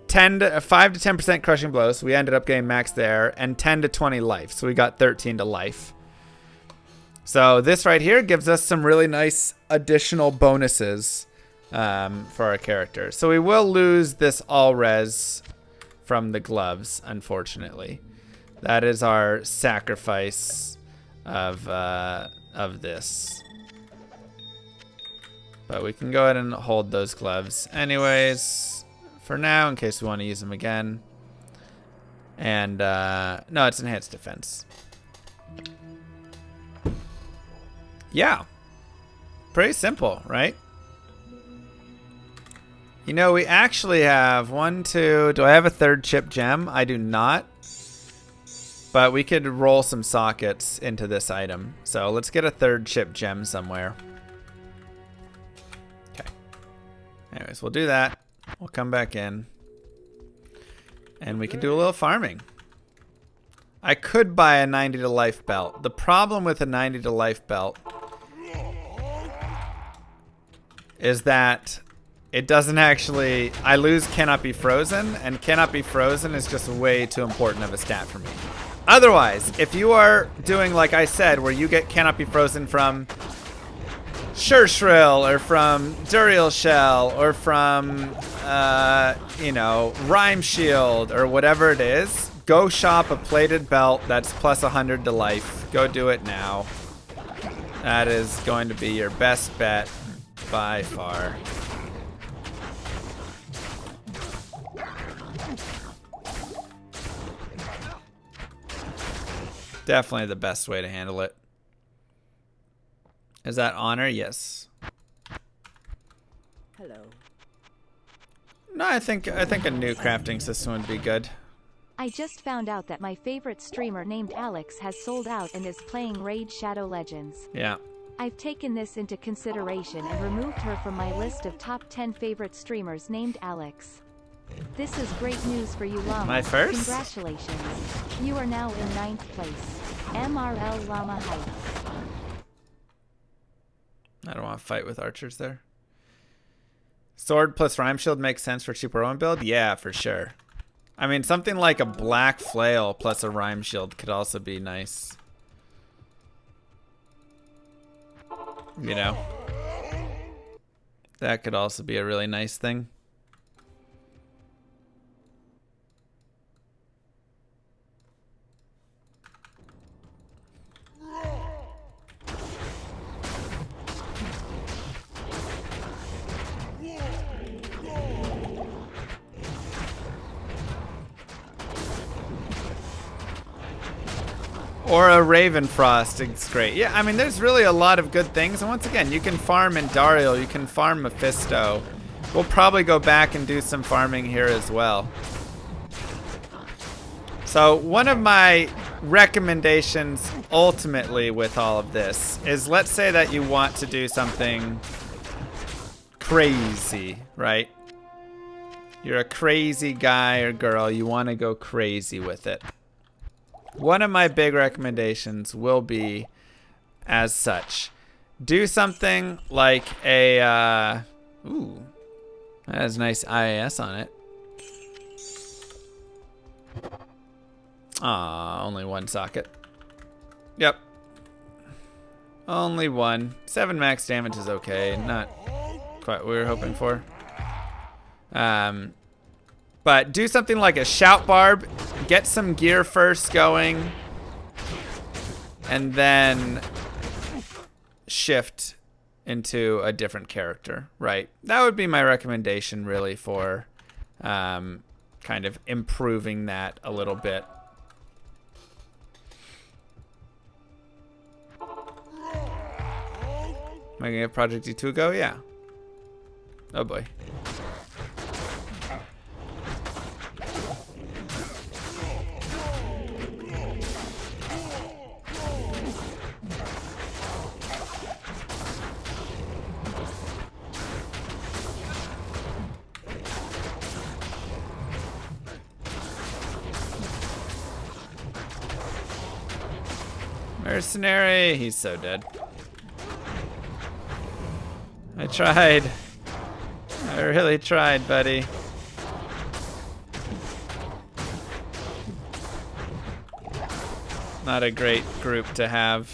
5 to 10% Crushing Blow, so we ended up getting max there. And 10 to 20 life, so we got 13 to life. So this right here gives us some really nice additional bonuses for our character. So we will lose this all res from the gloves, unfortunately. That is our sacrifice of this. But we can go ahead and hold those gloves anyways for now in case we want to use them again. And no, it's enhanced defense. Yeah. Pretty simple, right? You know, we actually have 1, 2... Do I have a 3rd chip gem? I do not. But we could roll some sockets into this item. So let's get a 3rd chip gem somewhere. Okay. Anyways, we'll do that. We'll come back in. And we can do a little farming. I could buy a 90 to life belt. The problem with a 90 to life belt is that it doesn't actually... I lose Cannot Be Frozen, and Cannot Be Frozen is just way too important of a stat for me. Otherwise, if you are doing like I said, where you get Cannot Be Frozen from Shurshrill, or from Duriel Shell, or from, you know, Rhyme Shield, or whatever it is, Go shop a plated belt that's plus 100 to life. Go do it now. That is going to be your best bet by far. Definitely the best way to handle it. Is that honor? Yes. Hello. No, I think a new crafting system would be good. I just found out that my favorite streamer named Alex has sold out and is playing Raid Shadow Legends. Yeah. I've taken this into consideration and removed her from my list of top 10 favorite streamers named Alex. This is great news for you, Llama. My first? Congratulations. You are now in 9th place. MRL Llama Heights. I don't want to fight with archers there. Sword plus rhyme shield makes sense for cheaper own build? Yeah, for sure. I mean, something like a black flail plus a rhyme shield could also be nice. You know? That could also be a really nice thing. Or a Ravenfrost, it's great. Yeah, I mean, there's really a lot of good things. And once again, you can farm Indariel, you can farm Mephisto. We'll probably go back and do some farming here as well. So one of my recommendations ultimately with all of this is, let's say that you want to do something crazy, right? You're a crazy guy or girl, you want to go crazy with it. One of my big recommendations will be as such. Do something like a, ooh, that has nice IAS on it. Ah, only one socket. Yep. Only one. 7 max damage is okay. Not quite what we were hoping for. But do something like a shout barb, get some gear first going, and then shift into a different character, right? That would be my recommendation really for kind of improving that a little bit. Am I gonna give Project D2 a go? Yeah. Oh boy. Mercenary, he's so dead. I tried. I really tried, buddy. Not a great group to have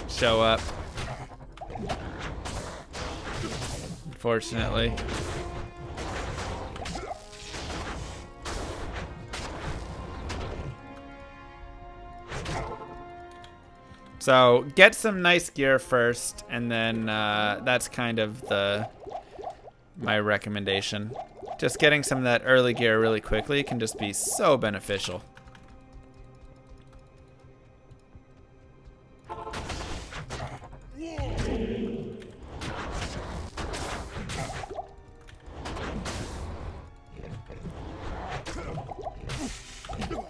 show up, unfortunately. So get some nice gear first, and then that's kind of my recommendation. Just getting some of that early gear really quickly can just be so beneficial.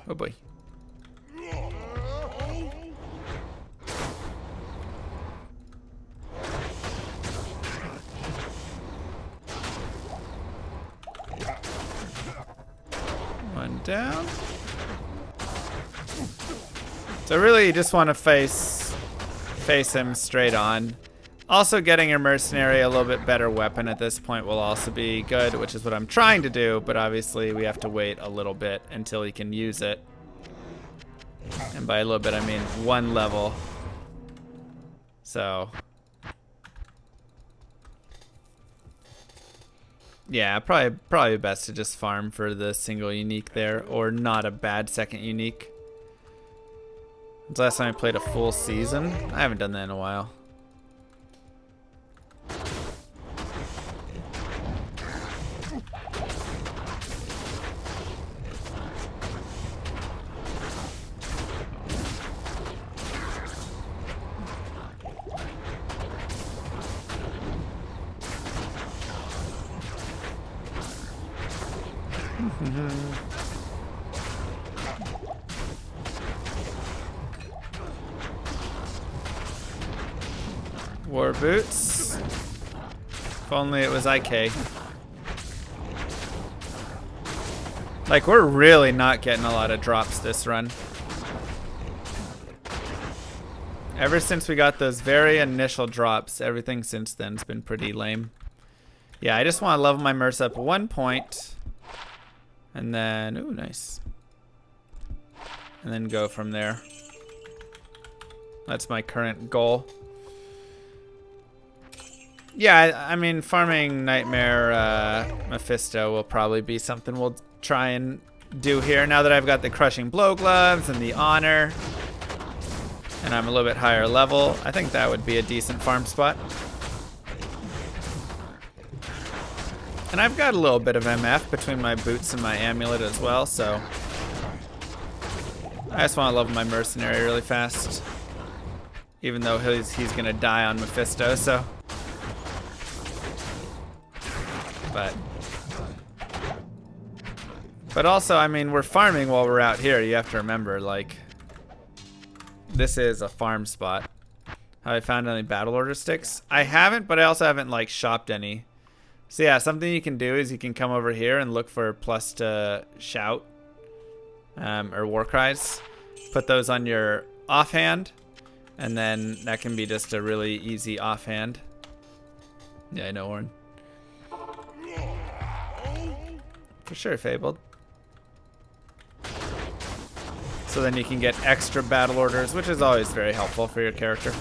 Oh boy. One down. So really you just want to face him straight on. Also getting your mercenary a little bit better weapon at this point will also be good, which is what I'm trying to do, but obviously we have to wait a little bit until he can use it. And by a little bit I mean 1 level. So Yeah, probably best to just farm for the single unique there, or not a bad second unique. It's the last time I played a full season. I haven't done that in a while. War boots. If only it was IK. Like, we're really not getting a lot of drops this run. Ever since we got those very initial drops, everything since then has been pretty lame. Yeah, I just want to level my Merc up 1 point. And then, ooh, nice. And then go from there. That's my current goal. Yeah, I mean, farming Nightmare Mephisto will probably be something we'll try and do here now that I've got the Crushing Blow Gloves and the Honor. And I'm a little bit higher level. I think that would be a decent farm spot. And I've got a little bit of MF between my boots and my amulet as well, so I just want to level my mercenary really fast. Even though he's gonna die on Mephisto, so. But also, I mean, we're farming while we're out here. You have to remember, like, this is a farm spot. Have I found any battle order sticks? I haven't, but I also haven't, like, shopped any. So yeah, something you can do is you can come over here and look for plus to shout or war cries. Put those on your offhand, and then that can be just a really easy offhand. Yeah, I know, Warren. For sure, Fabled. So then you can get extra battle orders, which is always very helpful for your character.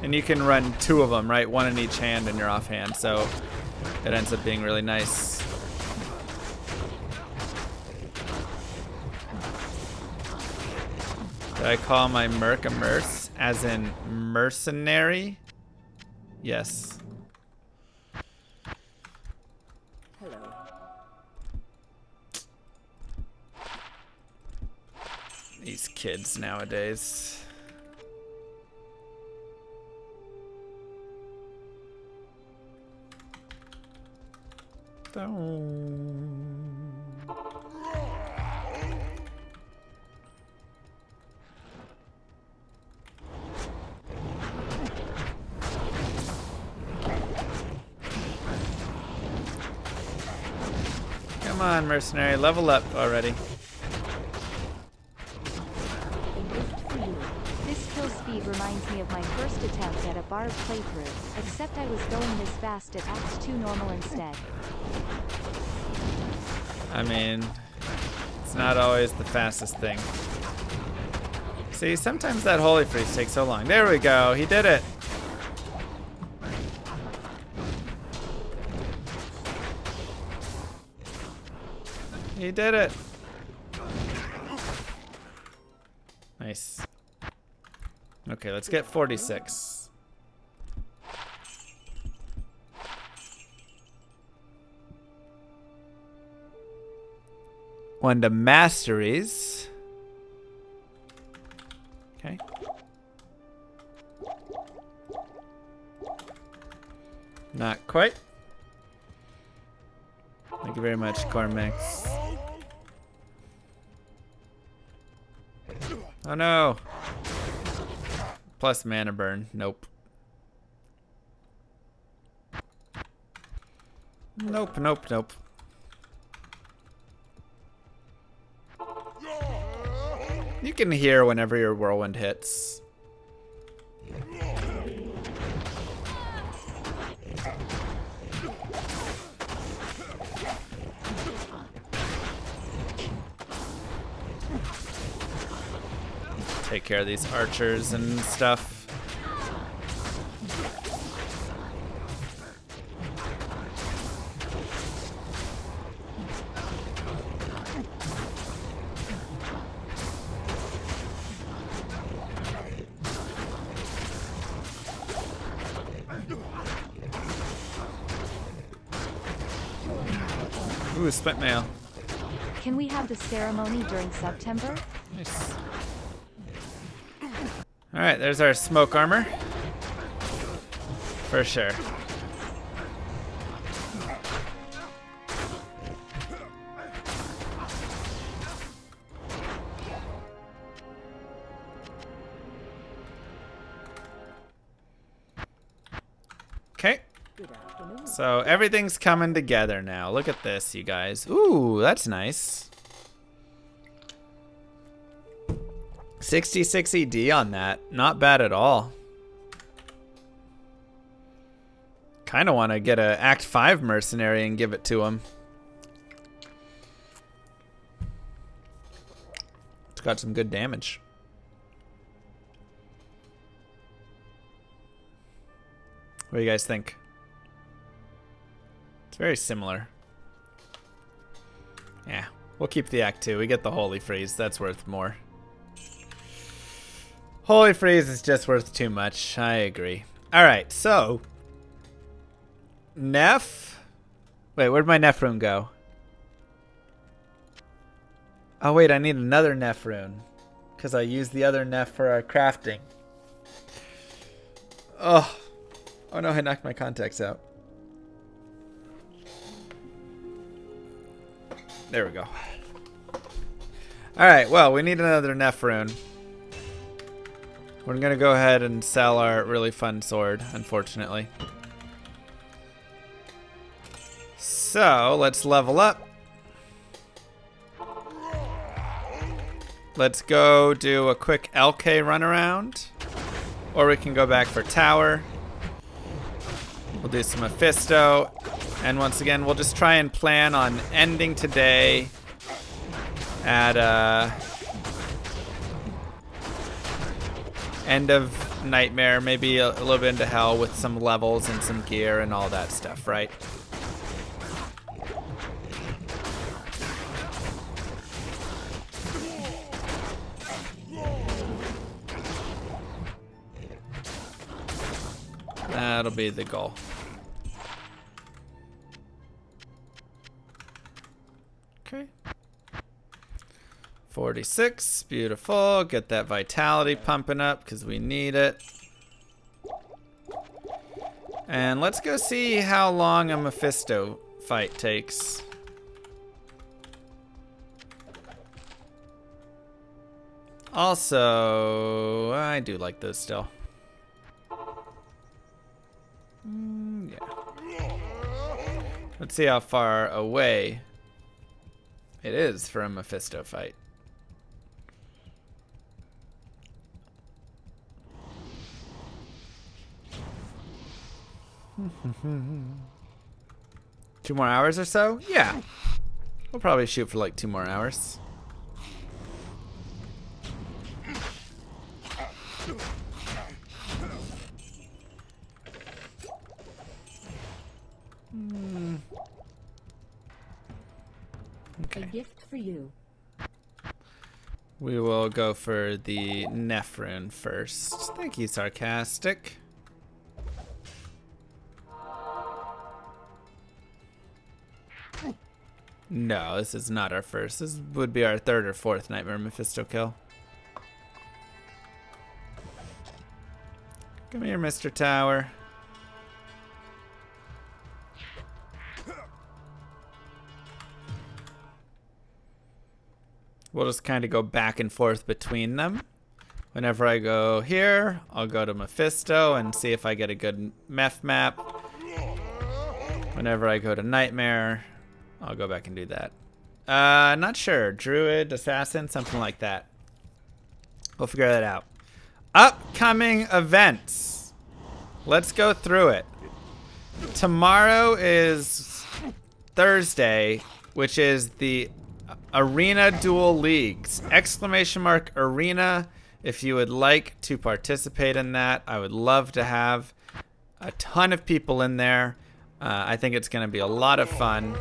And you can run 2 of them, right? 1 in each hand in your offhand, so it ends up being really nice. Did I call my merc a merc, as in mercenary? Yes. Hello. These kids nowadays. Come on, mercenary, level up already. This kill speed reminds me of my first attempt at a Barb playthrough, except I was going this fast at Act 2 normal instead. I mean, it's not always the fastest thing. See, sometimes that Holy Freeze takes so long. There we go, he did it. He did it. Nice. Okay, let's get 46. One to masteries. Okay. Not quite. Thank you very much, Cormax. Oh no. Plus mana burn. Nope. Nope, nope, nope. You can hear whenever your whirlwind hits. Take care of these archers and stuff. Ooh, split mail. Can we have the ceremony during September? Nice. Alright, there's our smoke armor. For sure. Okay. So everything's coming together now. Look at this, you guys. Ooh, that's nice. 66 ED on that. Not bad at all. Kind of want to get a Act 5 mercenary and give it to him. It's got some good damage. What do you guys think? It's very similar. Yeah, we'll keep the Act 2. We get the Holy Freeze. That's worth more. Holy Freeze is just worth too much. I agree. Alright, so... Neff? Wait, where'd my Neff rune go? Oh wait, I need another Neff rune. Because I used the other Neff for our crafting. Oh no, I knocked my contacts out. There we go. Alright, well, we need another Neff rune. We're going to go ahead and sell our really fun sword, unfortunately. So, let's level up. Let's go do a quick LK run around. Or we can go back for tower. We'll do some Mephisto. And once again, we'll just try and plan on ending today at end of Nightmare, maybe a little bit into Hell with some levels and some gear and all that stuff, right? That'll be the goal. Okay. 46, beautiful. Get that vitality pumping up because we need it. And let's go see how long a Mephisto fight takes. Also, I do like those still. Yeah. Let's see how far away it is for a Mephisto fight. Two more hours or so? Yeah. We'll probably shoot for like 2 more hours. A gift for you. We will go for the Neff rune first. Thank you, Sarcastic. No, this is not our first. This would be our 3rd or 4th Nightmare Mephisto kill. Come here, Mr. Tower. We'll just kind of go back and forth between them. Whenever I go here, I'll go to Mephisto and see if I get a good Meph map. Whenever I go to Nightmare, I'll go back and do that. Not sure. Druid, Assassin, something like that. We'll figure that out. Upcoming events. Let's go through it. Tomorrow is Thursday, which is the Arena Duel Leagues. ! Arena. If you would like to participate in that, I would love to have a ton of people in there. I think it's going to be a lot of fun.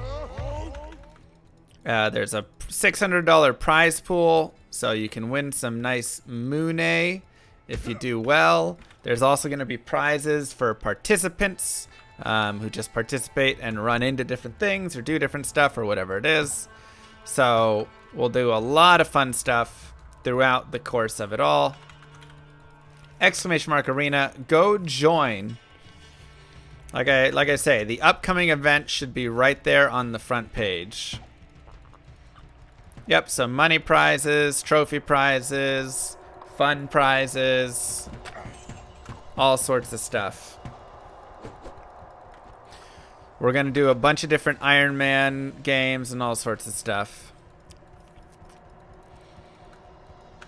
There's a $600 prize pool, so you can win some nice Moonay if you do well. There's also going to be prizes for participants. who just participate and run into different things or do different stuff or whatever it is. So we'll do a lot of fun stuff throughout the course of it all. ! Arena, go join. Like I say, the upcoming event should be right there on the front page. Yep, so money prizes, trophy prizes, fun prizes, all sorts of stuff. We're going to do a bunch of different Iron Man games and all sorts of stuff.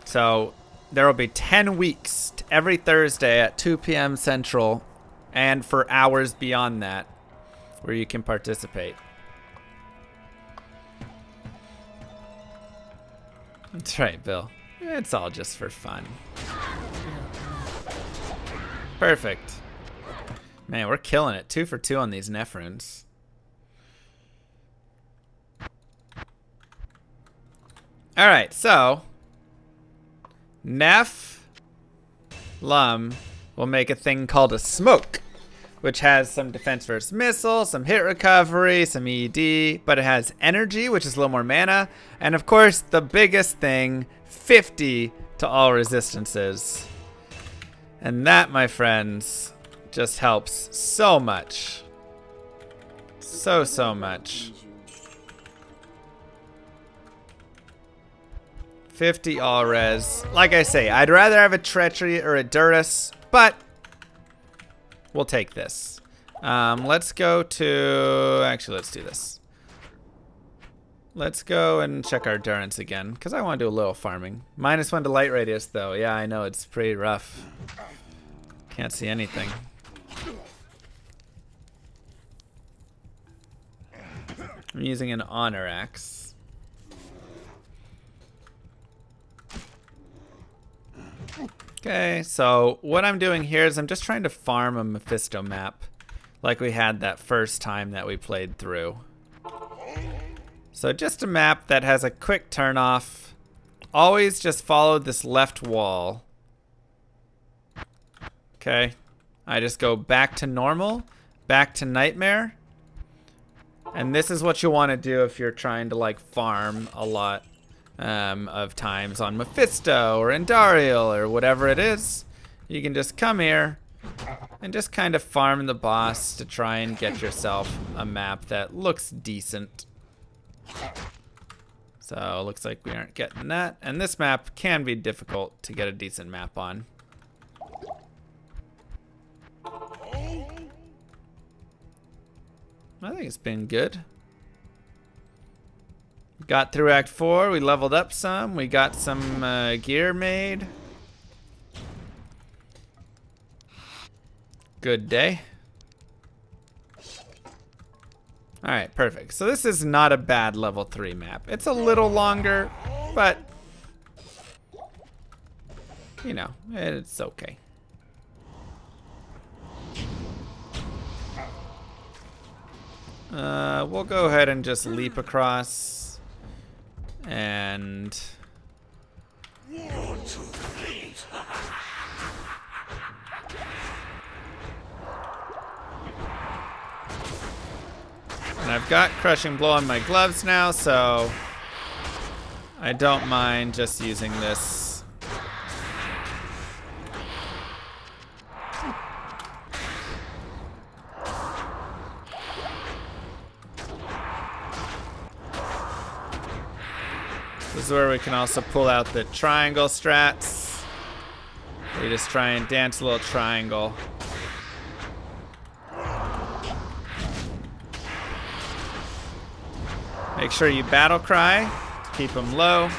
So there will be 10 weeks every Thursday at 2 p.m. Central and for hours beyond that where you can participate. That's right, Bill. It's all just for fun. Perfect. Man, we're killing it. 2 for 2 on these Nephrons. Alright, so Lum will make a thing called a smoke, which has some defense versus missile, some hit recovery, some ED, but it has energy, which is a little more mana, and of course, the biggest thing, 50 to all resistances. And that, my friends, just helps so much. So much. 50 all res. Like I say, I'd rather have a Treachery or a Durus, but we'll take this. Let's go to... Actually, let's do this. Let's go and check our Durance again, because I want to do a little farming. -1 to light radius, though. Yeah, I know, it's pretty rough. Can't see anything. I'm using an Honor Axe. Okay, so what I'm doing here is I'm just trying to farm a Mephisto map like we had that first time that we played through. So just a map that has a quick turn off. Always just follow this left wall. Okay, I just go back to normal, back to nightmare. And this is what you want to do if you're trying to like farm a lot of times on Mephisto or Endariel or whatever it is. You can just come here and just kind of farm the boss to try and get yourself a map that looks decent. So it looks like we aren't getting that. And this map can be difficult to get a decent map on. I think it's been good. Got through Act 4, we leveled up some, we got some gear made. Good day. Alright, perfect. So this is not a bad level 3 map. It's a little longer, but you know, it's okay. We'll go ahead and just leap across and I've got Crushing Blow on my gloves now, so I don't mind just using this. This is where we can also pull out the triangle strats. We just try and dance a little triangle. Make sure you battle cry to keep them low.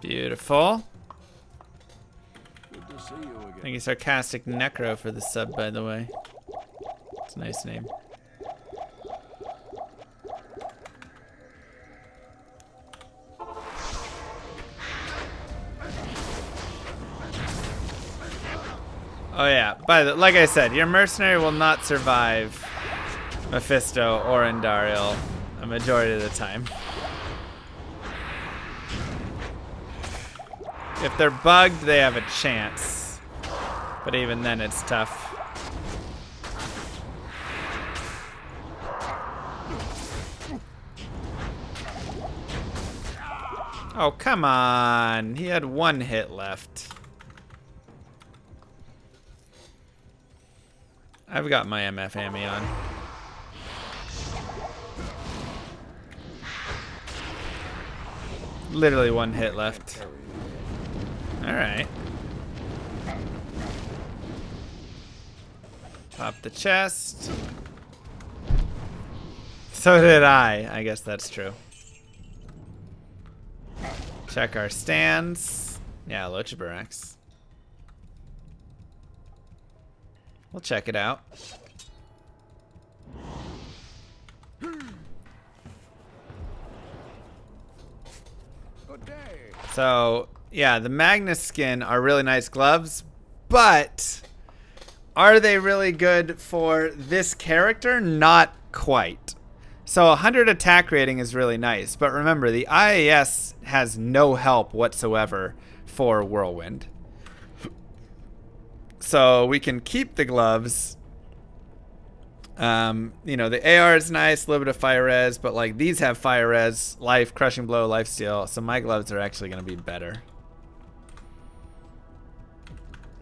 Beautiful. Good to see you again. Thank you, Sarcastic Necro, for the sub, by the way. It's a nice name. Oh yeah, like I said, your mercenary will not survive Mephisto or Andariel a majority of the time. If they're bugged, they have a chance. But even then, it's tough. Oh, come on. He had one hit left. I've got my MF Hammy on. Literally one hit left. Alright. Pop the chest. So did I. I guess that's true. Check our stands. Yeah, Lochibarax. We'll check it out. Good day. So, yeah, the Magnus skin are really nice gloves, but are they really good for this character? Not quite. So 100 attack rating is really nice, but remember, the IAS has no help whatsoever for Whirlwind. So we can keep the gloves. You know, the AR is nice, a little bit of fire res, but like these have fire res, life, crushing blow, life steal. So my gloves are actually going to be better.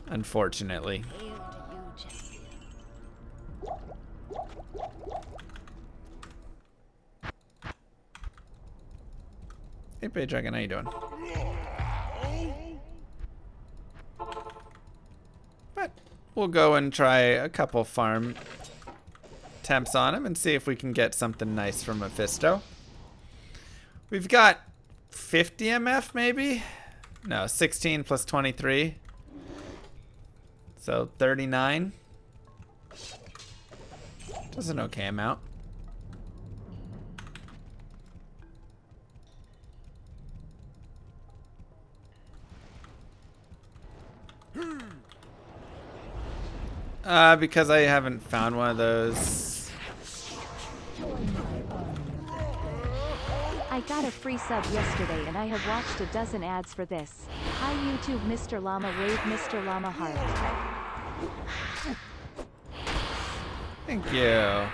Unfortunately. Hey, Bay Dragon, how you doing? But we'll go and try a couple farm attempts on him and see if we can get something nice from Mephisto. We've got 50 MF maybe? No, 16 plus 23. So 39. That's an okay amount. Because I haven't found one of those. I got a free sub yesterday and I have watched a dozen ads for this. Hi YouTube, Mr. Llama, wave Mr. Llama heart. Thank you.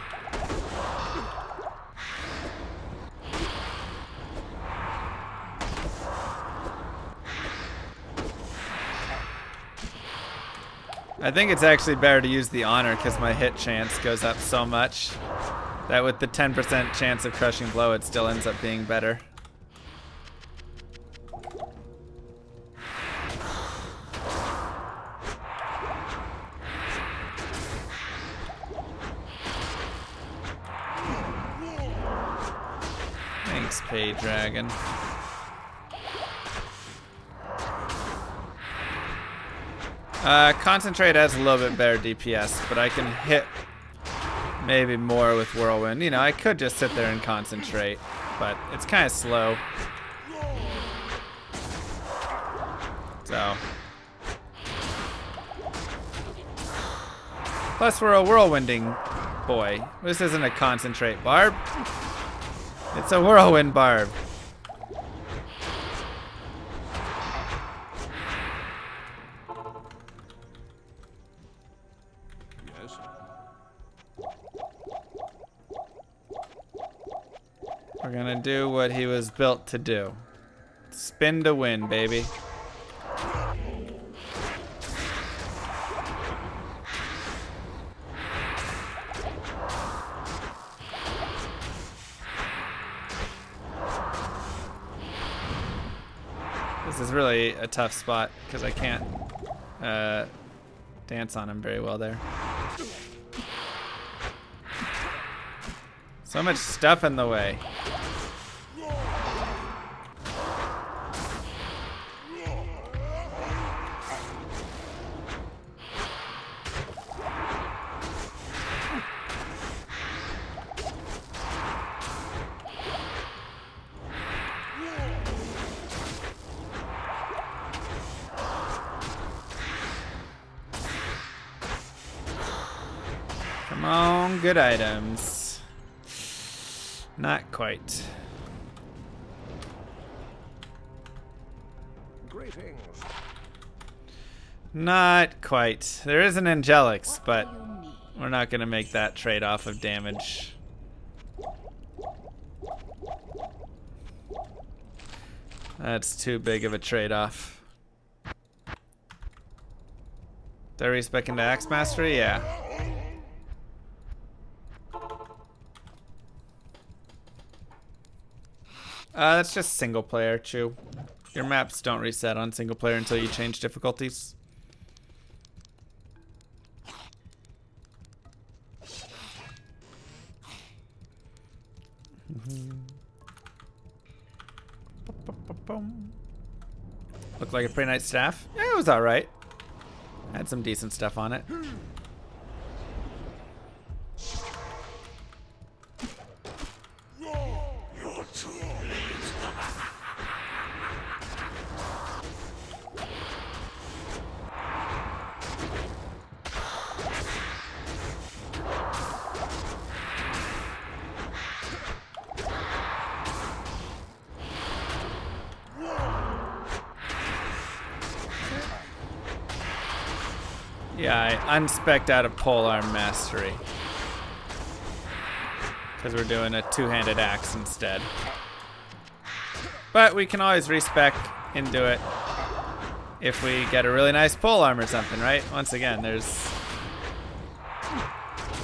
I think it's actually better to use the honor because my hit chance goes up so much that with the 10% chance of crushing blow, it still ends up being better. Thanks, Pay Dragon. Concentrate has a little bit better DPS, but I can hit maybe more with Whirlwind. You know, I could just sit there and concentrate, but it's kind of slow. So. Plus, we're a Whirlwinding boy. This isn't a concentrate barb. It's a Whirlwind barb. We're gonna do what he was built to do. Spin to win, baby. This is really a tough spot because I can't dance on him very well there. So much stuff in the way. Oh, good items. Not quite. Greetings. Not quite. There is an Angelics, but What do you need? we're not going to make that trade-off of damage. That's too big of a trade-off. They're respec into Axe Mastery? Yeah. That's just single player, Chew. Your maps don't reset on single player until you change difficulties. Looked like a pretty nice staff. Yeah, it was alright. Had some decent stuff on it. Yeah, I unspec'd out of Polearm Mastery. Because we're doing a two-handed axe instead. But we can always respec into it if we get a really nice polearm or something, right? Once again, there's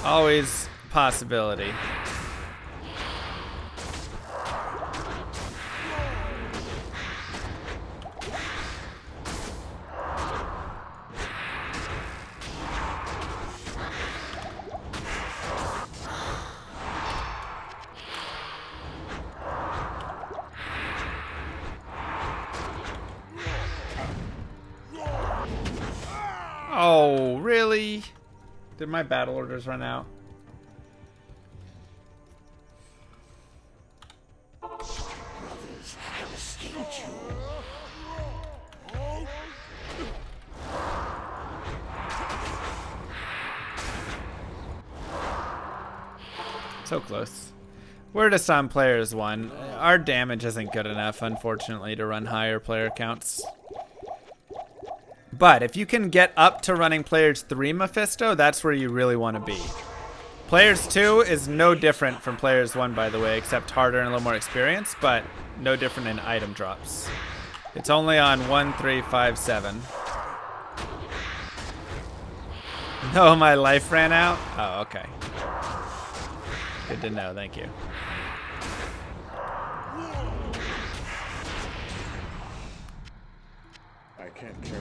always possibility. Oh, really? Did my battle orders run out? So close. We're just on players 1. Our damage isn't good enough, unfortunately, to run higher player counts. But if you can get up to running players 3 Mephisto, that's where you really want to be. Players 2 is no different from players 1, by the way, except harder and a little more experience, but no different in item drops. It's only on 1, 3, 5, 7. No, my life ran out? Oh, okay. Good to know, thank you. I can't carry.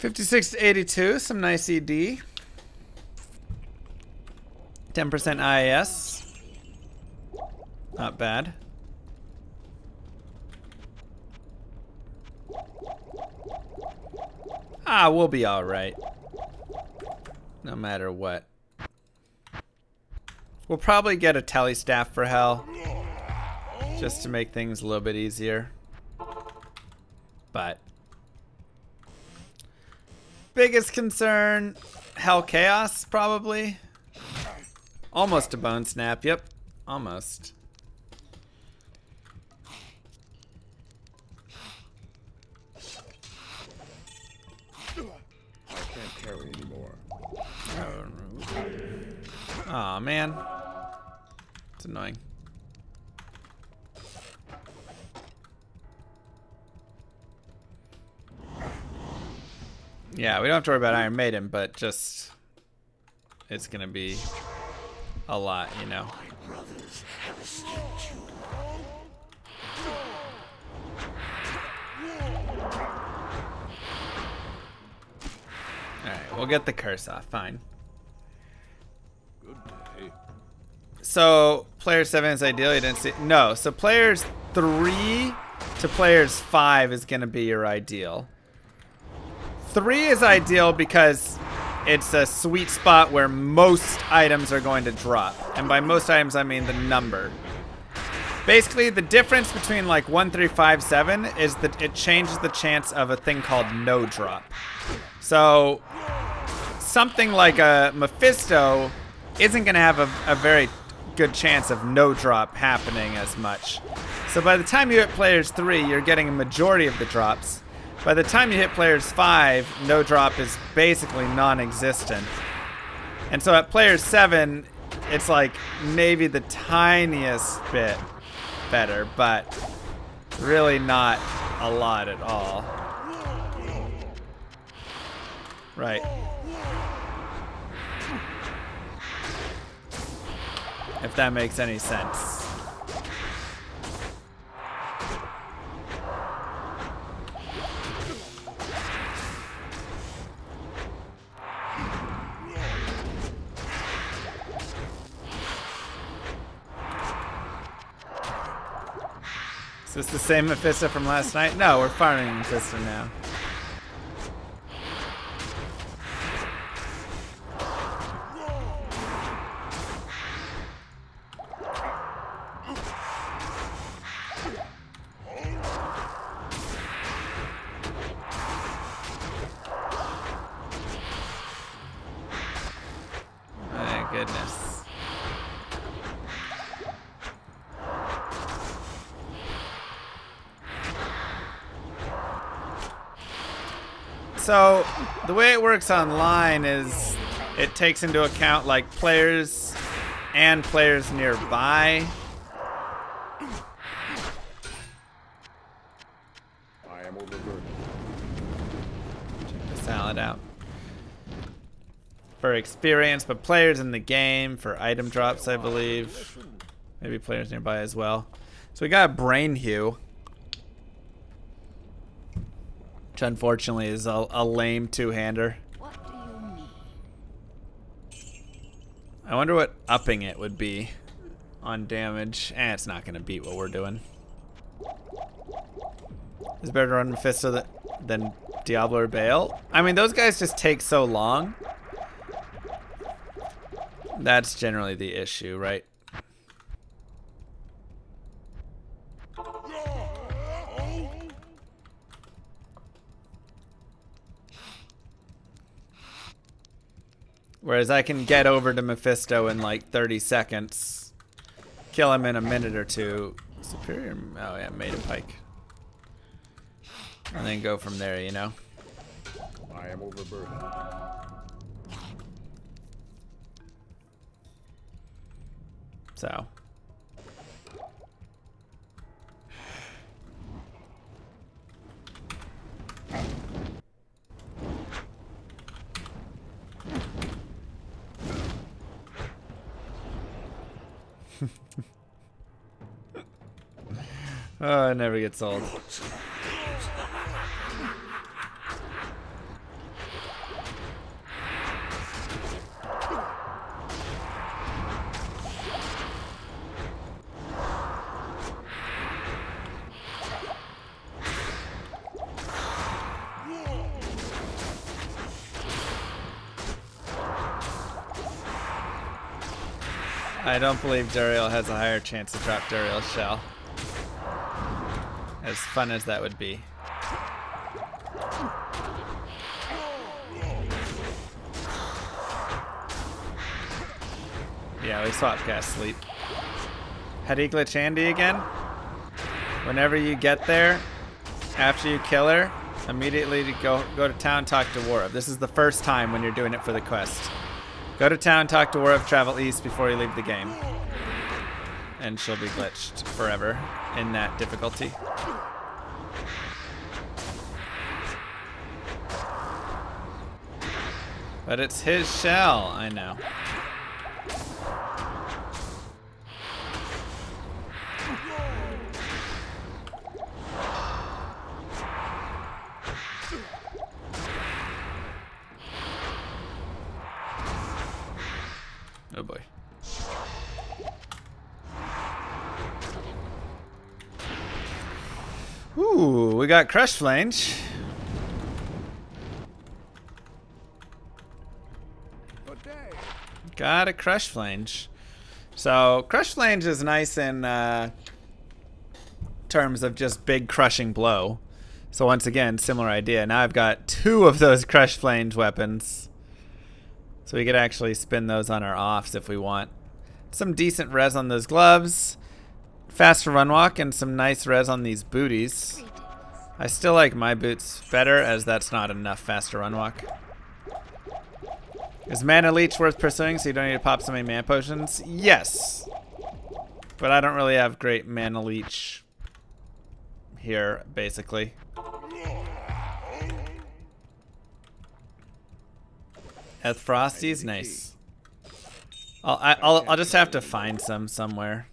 56 to 82, some nice ED. 10% IAS. Not bad. Ah, we'll be alright. No matter what. We'll probably get a tele staff for hell. Just to make things a little bit easier. But biggest concern, Hell Chaos, probably. Almost a Bone Snap, yep. Almost. I can't carry anymore. Aw, man. It's annoying. Yeah, we don't have to worry about Iron Maiden, but just it's gonna be a lot, you know. Alright, we'll get the curse off, fine. Good day. So player 7 is ideal, you didn't see no, so players 3 to players 5 is gonna be your ideal. 3 is ideal because it's a sweet spot where most items are going to drop. And by most items, I mean the number. Basically, the difference between like 1, 3, 5, 7 is that it changes the chance of a thing called no drop. So something like a Mephisto isn't going to have a very good chance of no drop happening as much. So by the time you hit players 3, you're getting a majority of the drops. By the time you hit players 5, no drop is basically non-existent. And so at players 7, it's like maybe the tiniest bit better, but really not a lot at all. Right. If that makes any sense. Is this the same Mephisto from last night? No, we're farming Mephisto now. My goodness. So the way it works online is it takes into account like players and players nearby. I am overburdened. Check the salad out. For experience, but players in the game, for item drops, I believe. Maybe players nearby as well. So we got a Brain Hue. Which unfortunately is a lame two-hander. What do you need? I wonder what upping it would be on damage. It's not going to beat what we're doing. It's better to run Mephisto than Diablo or Baal. I mean, those guys just take so long. That's generally the issue, right? Whereas I can get over to Mephisto in like 30 seconds, kill him in a minute or two. Superior, oh yeah, made a pike. And then go from there, you know? I am overburdened. So. Oh, it never gets old. I don't believe Duriel has a higher chance to drop Duriel's shell. As fun as that would be. Yeah, we swap cast sleep. Heady glitch Andy again. Whenever you get there, after you kill her, immediately to go to town, talk to Warov. This is the first time when you're doing it for the quest. Go to town, talk to Warov, travel east before you leave the game. And she'll be glitched forever in that difficulty. But it's his shell, I know. Oh boy. Ooh, we got Crush Flange. Got a Crush Flange. So Crush Flange is nice in terms of just big crushing blow. So once again, similar idea. Now I've got 2 of those crush flange weapons. So we could actually spin those on our offs if we want. Some decent res on those gloves. Faster run walk and some nice res on these booties. I still like my boots better, as that's not enough faster run walk. Is Mana Leech worth pursuing so you don't need to pop so many mana potions? Yes. But I don't really have great Mana Leech here, basically. Eth Frosty's nice. I'll just have to find some somewhere.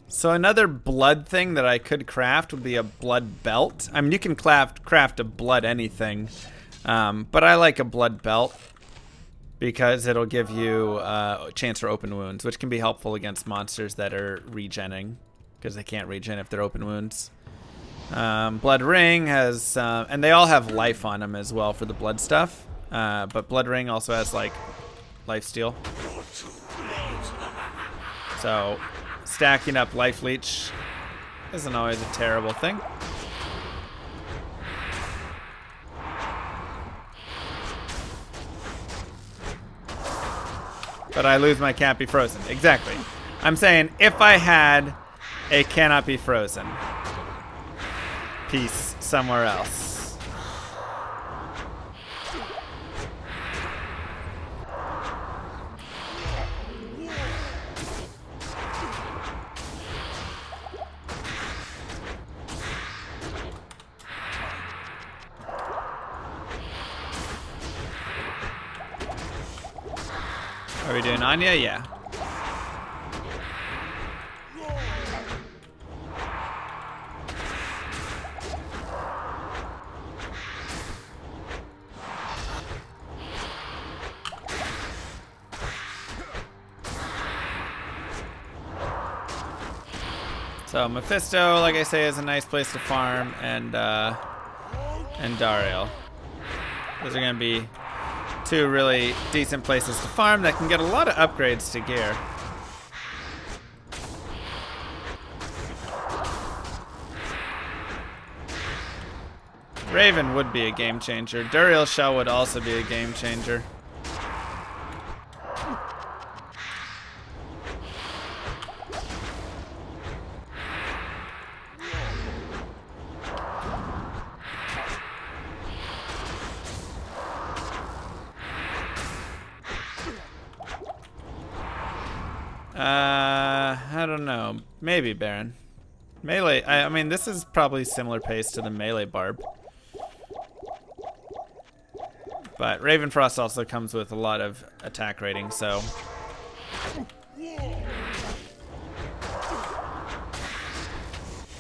So another blood thing that I could craft would be a blood belt. I mean, you can craft a blood anything, but I like a blood belt because it'll give you a chance for open wounds, which can be helpful against monsters that are regenning, because they can't regen if they're open wounds. Blood ring has, and they all have life on them as well for the blood stuff, but blood ring also has like life steal. So stacking up life leech isn't always a terrible thing. But I lose my can't be frozen. Exactly. I'm saying if I had a cannot be frozen piece somewhere else. Are we doing Anya? Yeah. So Mephisto, like I say, is a nice place to farm, and Dariel. Those are gonna be 2 really decent places to farm that can get a lot of upgrades to gear. Raven would be a game changer. Duriel Shell would also be a game changer. I don't know. Maybe Baron. Melee. I mean, this is probably similar pace to the melee barb. But Ravenfrost also comes with a lot of attack rating, so.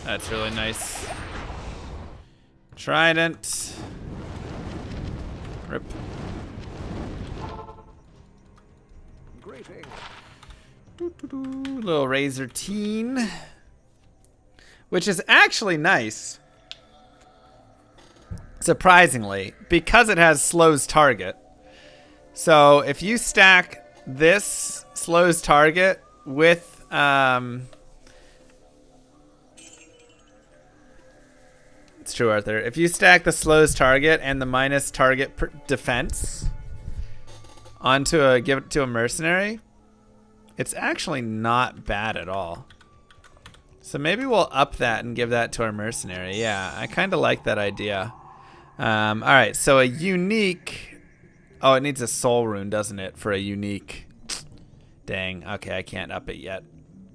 That's really nice. Trident. Rip. Little Razor Teen, which is actually nice, surprisingly, because it has slows target. So if you stack this slows target with it's true, Arthur. If you stack the slows target and the minus target defense onto a give it to a mercenary, it's actually not bad at all. So maybe we'll up that and give that to our mercenary. Yeah, I kind of like that idea. All right, so a unique. Oh, it needs a soul rune, doesn't it, for a unique? Dang. Okay, I can't up it yet.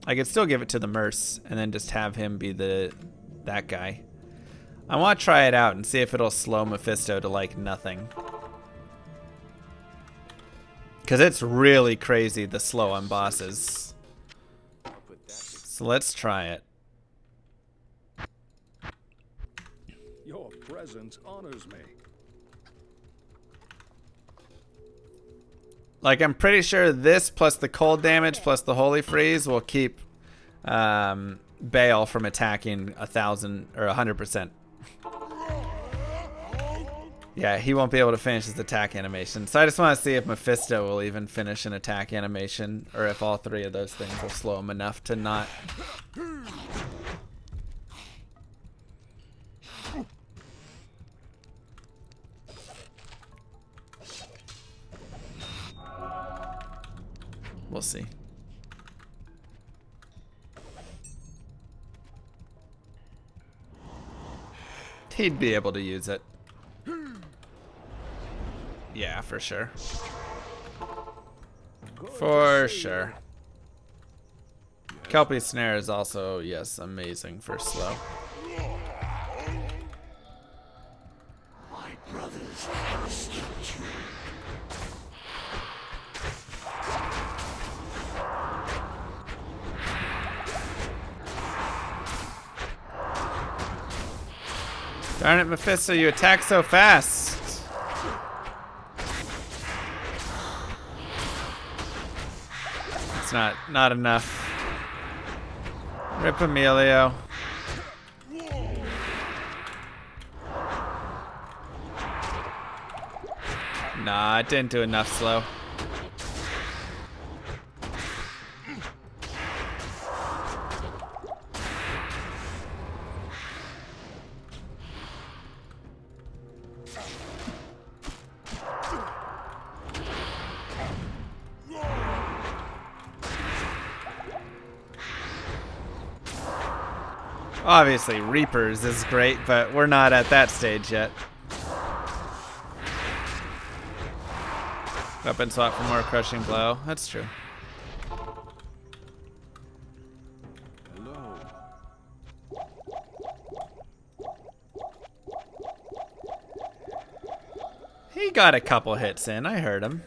I could still give it to the merc and then just have him be that guy. I want to try it out and see if it'll slow Mephisto to like nothing. Because it's really crazy, the slow on bosses. So let's try it. Your presence honors me. Like, I'm pretty sure this plus the cold damage plus the holy freeze will keep Baal from attacking 1,000 or 100%. Yeah, he won't be able to finish his attack animation. So I just want to see if Mephisto will even finish an attack animation, or if all three of those things will slow him enough to not. We'll see. He'd be able to use it. Yeah, for sure. For sure. Kelpie Snare is also, yes, amazing for slow. My brothers trusted you. Darn it, Mephisto, you attack so fast. It's not enough. Rip Emilio. Nah, it didn't do enough slow. Obviously, Reapers is great, but we're not at that stage yet. Weapon swap for more crushing blow. That's true. Hello. He got a couple hits in. I heard him.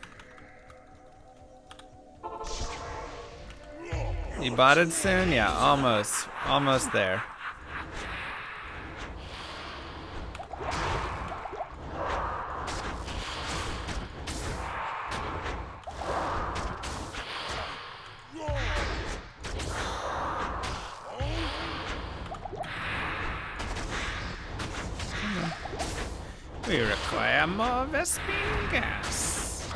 You botted soon? Yeah, almost. Almost there. We require more Vespine gas.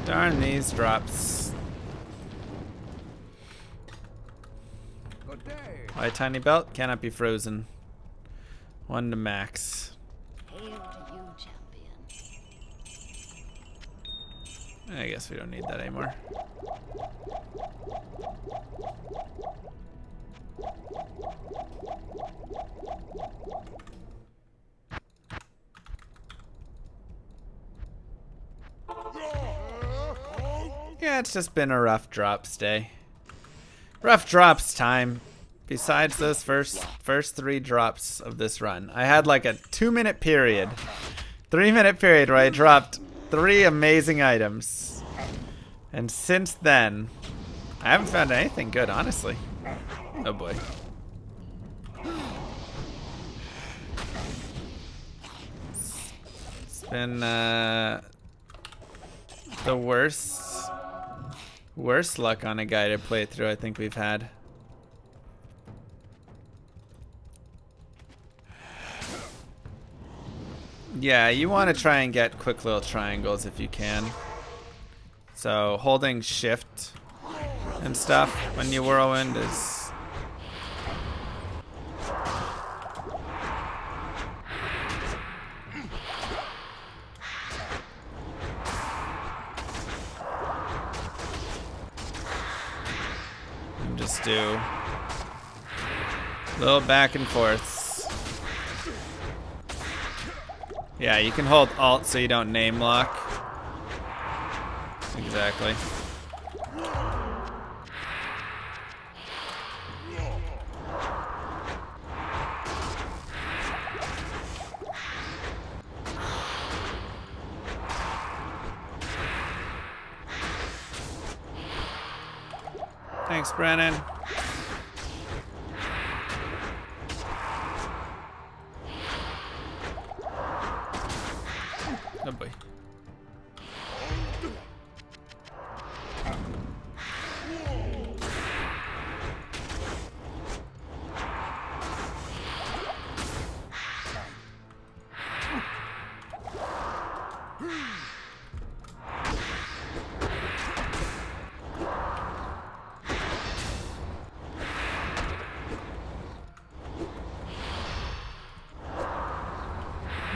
Darn these drops. Good day. Why tiny belt? Cannot be frozen. 1 to max. Hail to you, champion. I guess we don't need that anymore. Yeah, it's just been a rough drops day. Rough drops time. Besides those first 3 drops of this run, I had like a 2-minute period, 3-minute period where I dropped 3 amazing items, and since then, I haven't found anything good, honestly. Oh boy. It's been the worst luck on a guided playthrough I think we've had. Yeah, you want to try and get quick little triangles if you can. So holding shift and stuff when you whirlwind is... And just do little back and forths. Yeah, you can hold Alt so you don't name lock. Exactly. Thanks, Brennan. Oh boy.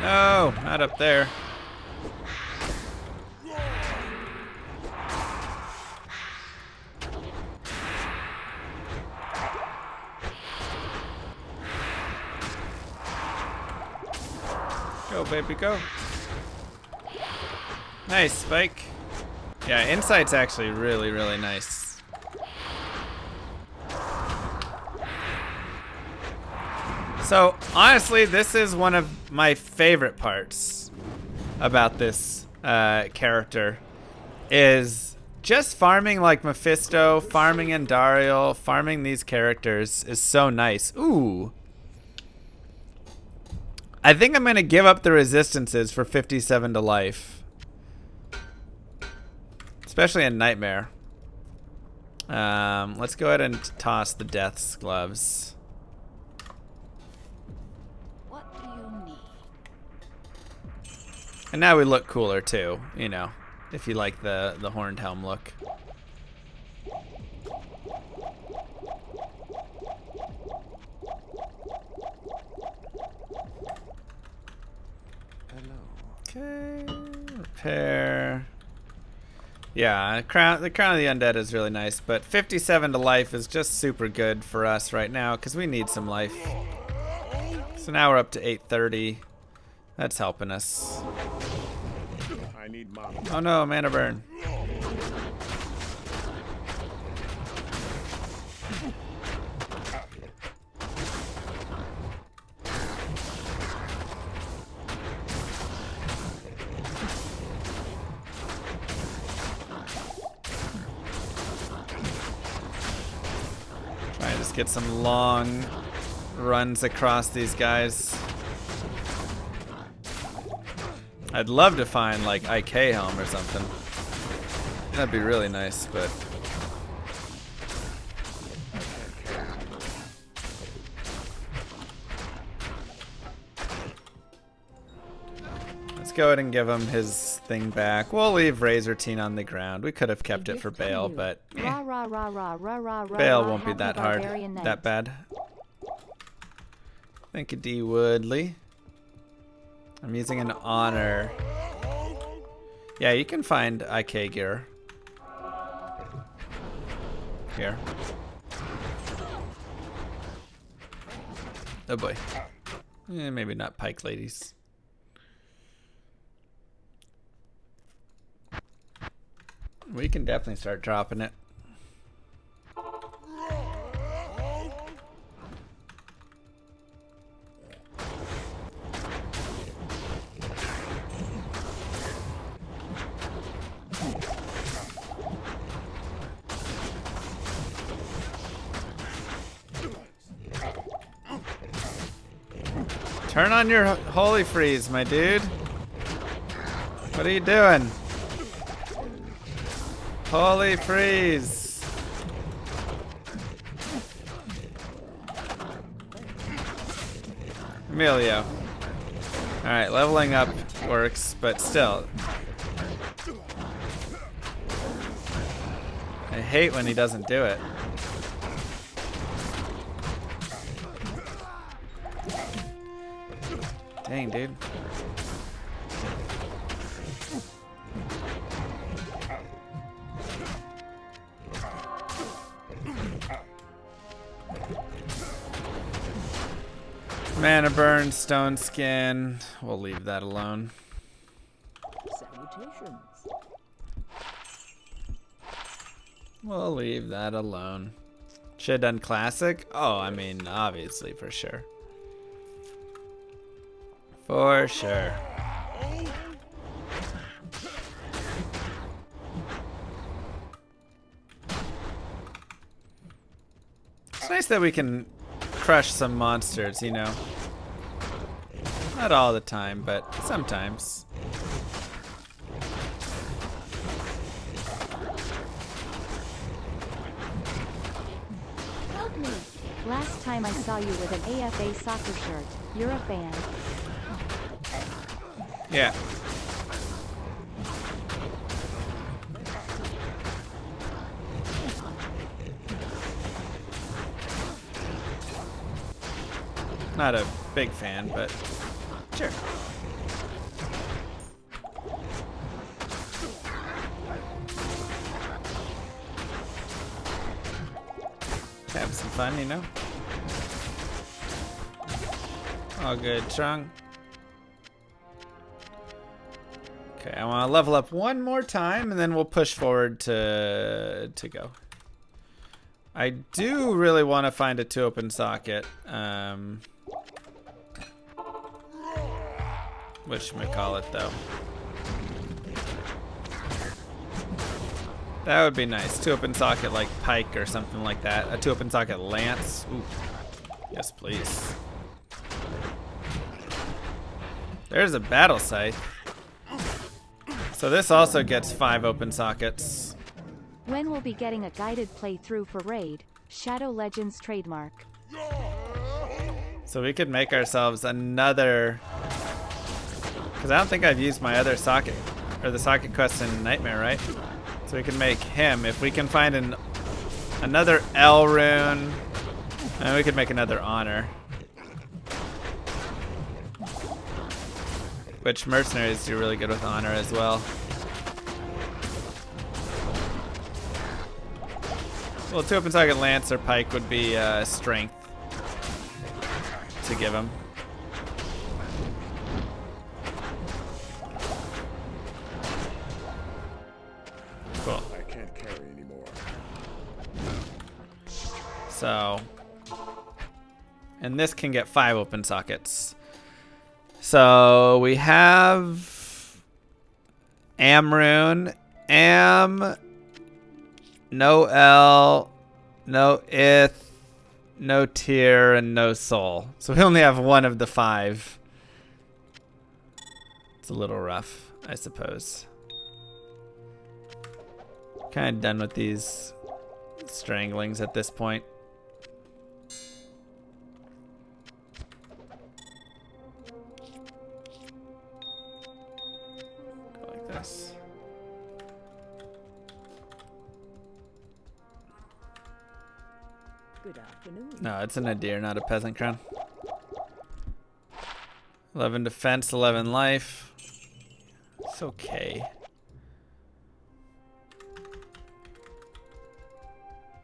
No, not up there. Go, baby, go. Nice, Spike. Yeah, Insight's actually really, really nice. So, honestly, this is one of my favorite parts about this character, is just farming like Mephisto, farming Andariel, farming these characters is so nice. Ooh. I think I'm going to give up the resistances for 57 to life. Especially in Nightmare. Let's go ahead and toss the Death's gloves. What do you need? And now we look cooler too, you know, if you like the horned helm look. Okay, repair. Yeah, the crown of the undead is really nice, but 57 to life is just super good for us right now because we need some life. So now we're up to 830. That's helping us. I need mana. Oh no, mana burn. Try and just get some long runs across these guys. I'd love to find like IK helm or something. That'd be really nice, but let's go ahead and give him his thing back. We'll leave Razor Teen on the ground. We could have kept it for Bale, but Bale won't be that hard, that bad. Thank you, D. Woodley. I'm using an honor. Yeah, you can find IK gear. Here. Oh boy. Maybe not pike ladies. We can definitely start dropping it. Turn on your holy freeze, my dude. What are you doing? Holy freeze. Emilio. Alright, leveling up works, but still. I hate when he doesn't do it. Dang, dude. Mana burn, stone skin. We'll leave that alone. Salutations. We'll leave that alone. Should have done classic? Oh, I mean, obviously, for sure. For sure. nice that we can crush some monsters, you know. Not all the time, but sometimes. Help me. Last time I saw you with an AFA soccer shirt. You're a fan. Yeah. Not a big fan, but sure. Have some fun, you know? All good, Chung. Okay, I want to level up one more time, and then we'll push forward to go. I do really want to find a 2 open socket. Whatchamacallit, though. That would be nice. 2 open socket like pike or something like that. A 2 open socket lance. Ooh. Yes, please. There's a battle scythe. So this also gets 5 open sockets. When we'll be getting a guided playthrough for Raid, Shadow Legends trademark. So we could make ourselves another... Because I don't think I've used my other socket, or the socket quest in Nightmare, right? So we can make him. If we can find another L rune, and we could make another honor. Which mercenaries do really good with honor as well. Well, 2 open socket lance or pike would be strength to give him. Cool. I can't carry anymore. So, and this can get 5 open sockets. So we have Amrune, Am, no L, no Ith, no Tyr, and no Soul. So we only have 1 of the 5. It's a little rough, I suppose. Kind of done with these stranglings at this point. Go like this. Good afternoon. No, it's a nadir, not a peasant crown. 11 defense, 11 life. It's okay.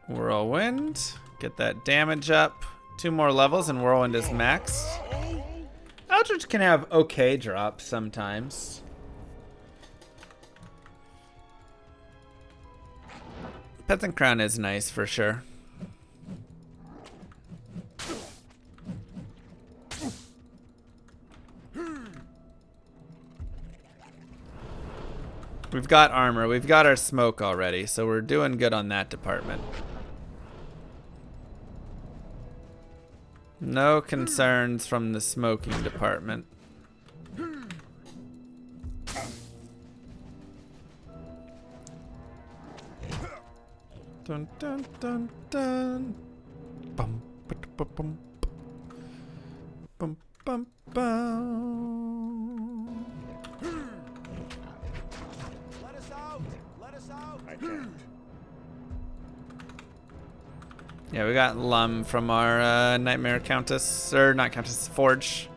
Whirlwind. Get that damage up. 2 more levels and Whirlwind is maxed. Eldritch can have okay drops sometimes. Peasant Crown is nice for sure. We've got armor. We've got our smoke already, so we're doing good on that department. No concerns from the smoking department. Dun dun dun dun. Bum bum bum bum bum bum. Let us out! Let us out! I can't. Yeah, we got Lum from our Nightmare Countess, or not Countess, Forge.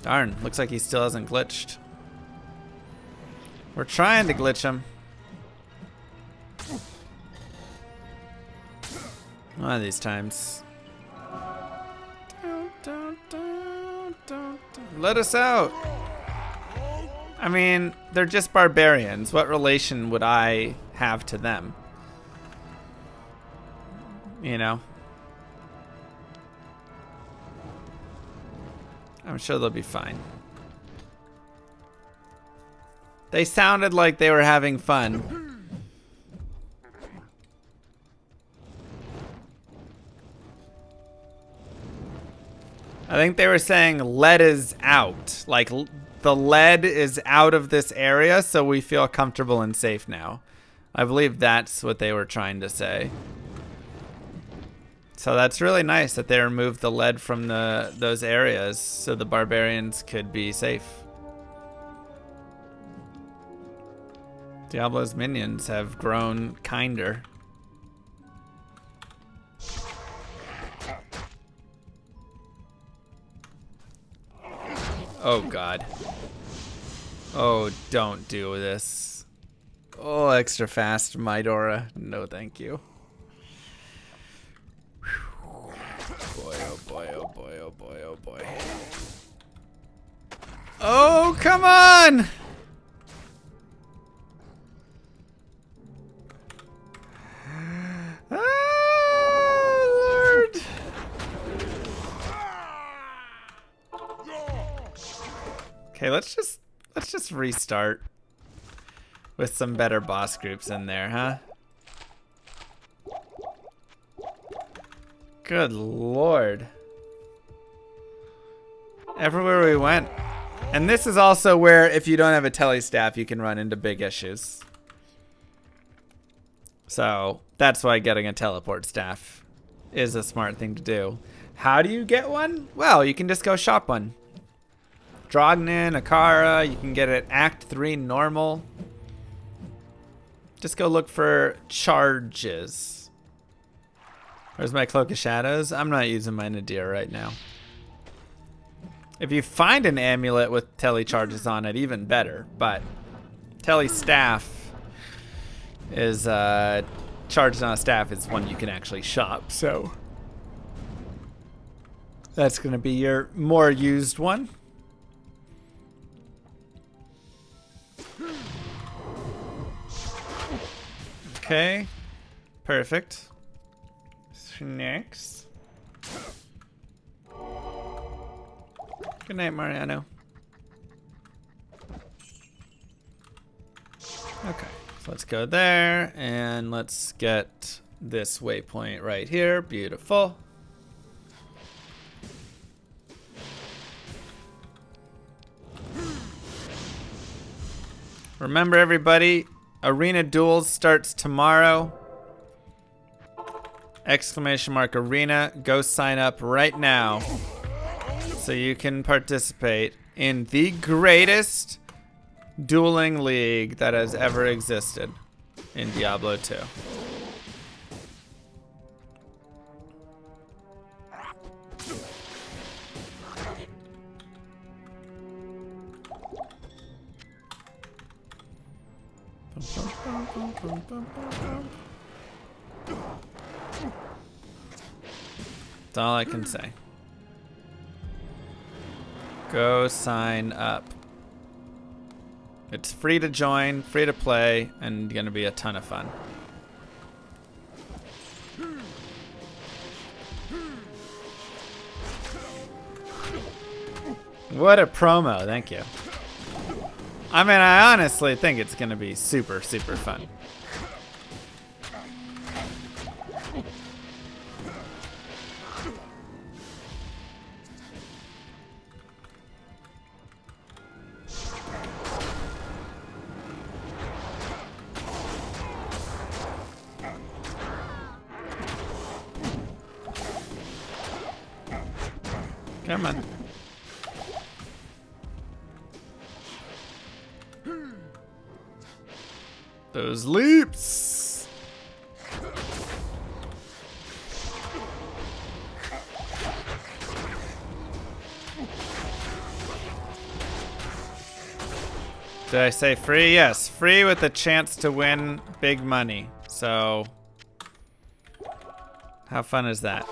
Darn, looks like he still hasn't glitched. We're trying to glitch him. One of these times. Let us out! I mean, they're just barbarians. What relation would I have to them? You know? I'm sure they'll be fine. They sounded like they were having fun. I think they were saying lead is out. Like, the lead is out of this area, so we feel comfortable and safe now. I believe that's what they were trying to say. So that's really nice that they removed the lead from those areas so the barbarians could be safe. Diablo's minions have grown kinder. Oh God. Oh, don't do this. Oh, extra fast, Midora. No, thank you. Boy, oh boy, oh boy, oh boy, oh boy. Oh, come on! Ah, Lord. Okay, let's just restart with some better boss groups in there, huh? Good Lord. Everywhere we went. And this is also where, if you don't have a tele staff, you can run into big issues. So that's why getting a teleport staff is a smart thing to do. How do you get one? Well, you can just go shop one. Drognin, Akara, you can get it Act 3 normal. Just go look for charges. Where's my Cloak of Shadows? I'm not using my Nadir right now. If you find an amulet with tele charges on it, even better. But tele staff is charges on a staff is one you can actually shop. So that's going to be your more used one. Okay, perfect. Next. Good night, Mariano. Okay, so let's go there, and let's get this waypoint right here. Beautiful. Remember, everybody, Arena Duels starts tomorrow. !Arena. Go sign up right now so you can participate in the greatest dueling league that has ever existed in Diablo 2. That's all I can say. Go sign up. It's free to join, free to play, and gonna be a ton of fun. What a promo, thank you. I mean, I honestly think it's gonna be super, super fun. Come on. Those leaps. Did I say free? Yes, free with a chance to win big money. So, how fun is that?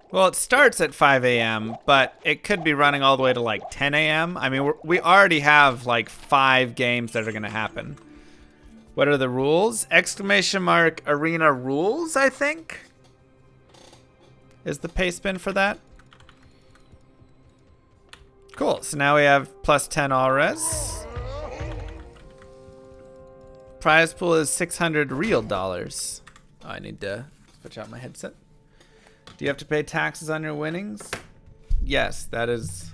Well, it starts at 5 a.m., but it could be running all the way to like 10 a.m. I mean, we already have like 5 games that are going to happen. What are the rules? !Arena rules, I think, is the pay spin for that. Cool. So now we have plus 10 all res. prize pool is 600 real dollars. Oh, I need to switch out my headset. Do you have to pay taxes on your winnings? Yes, that is...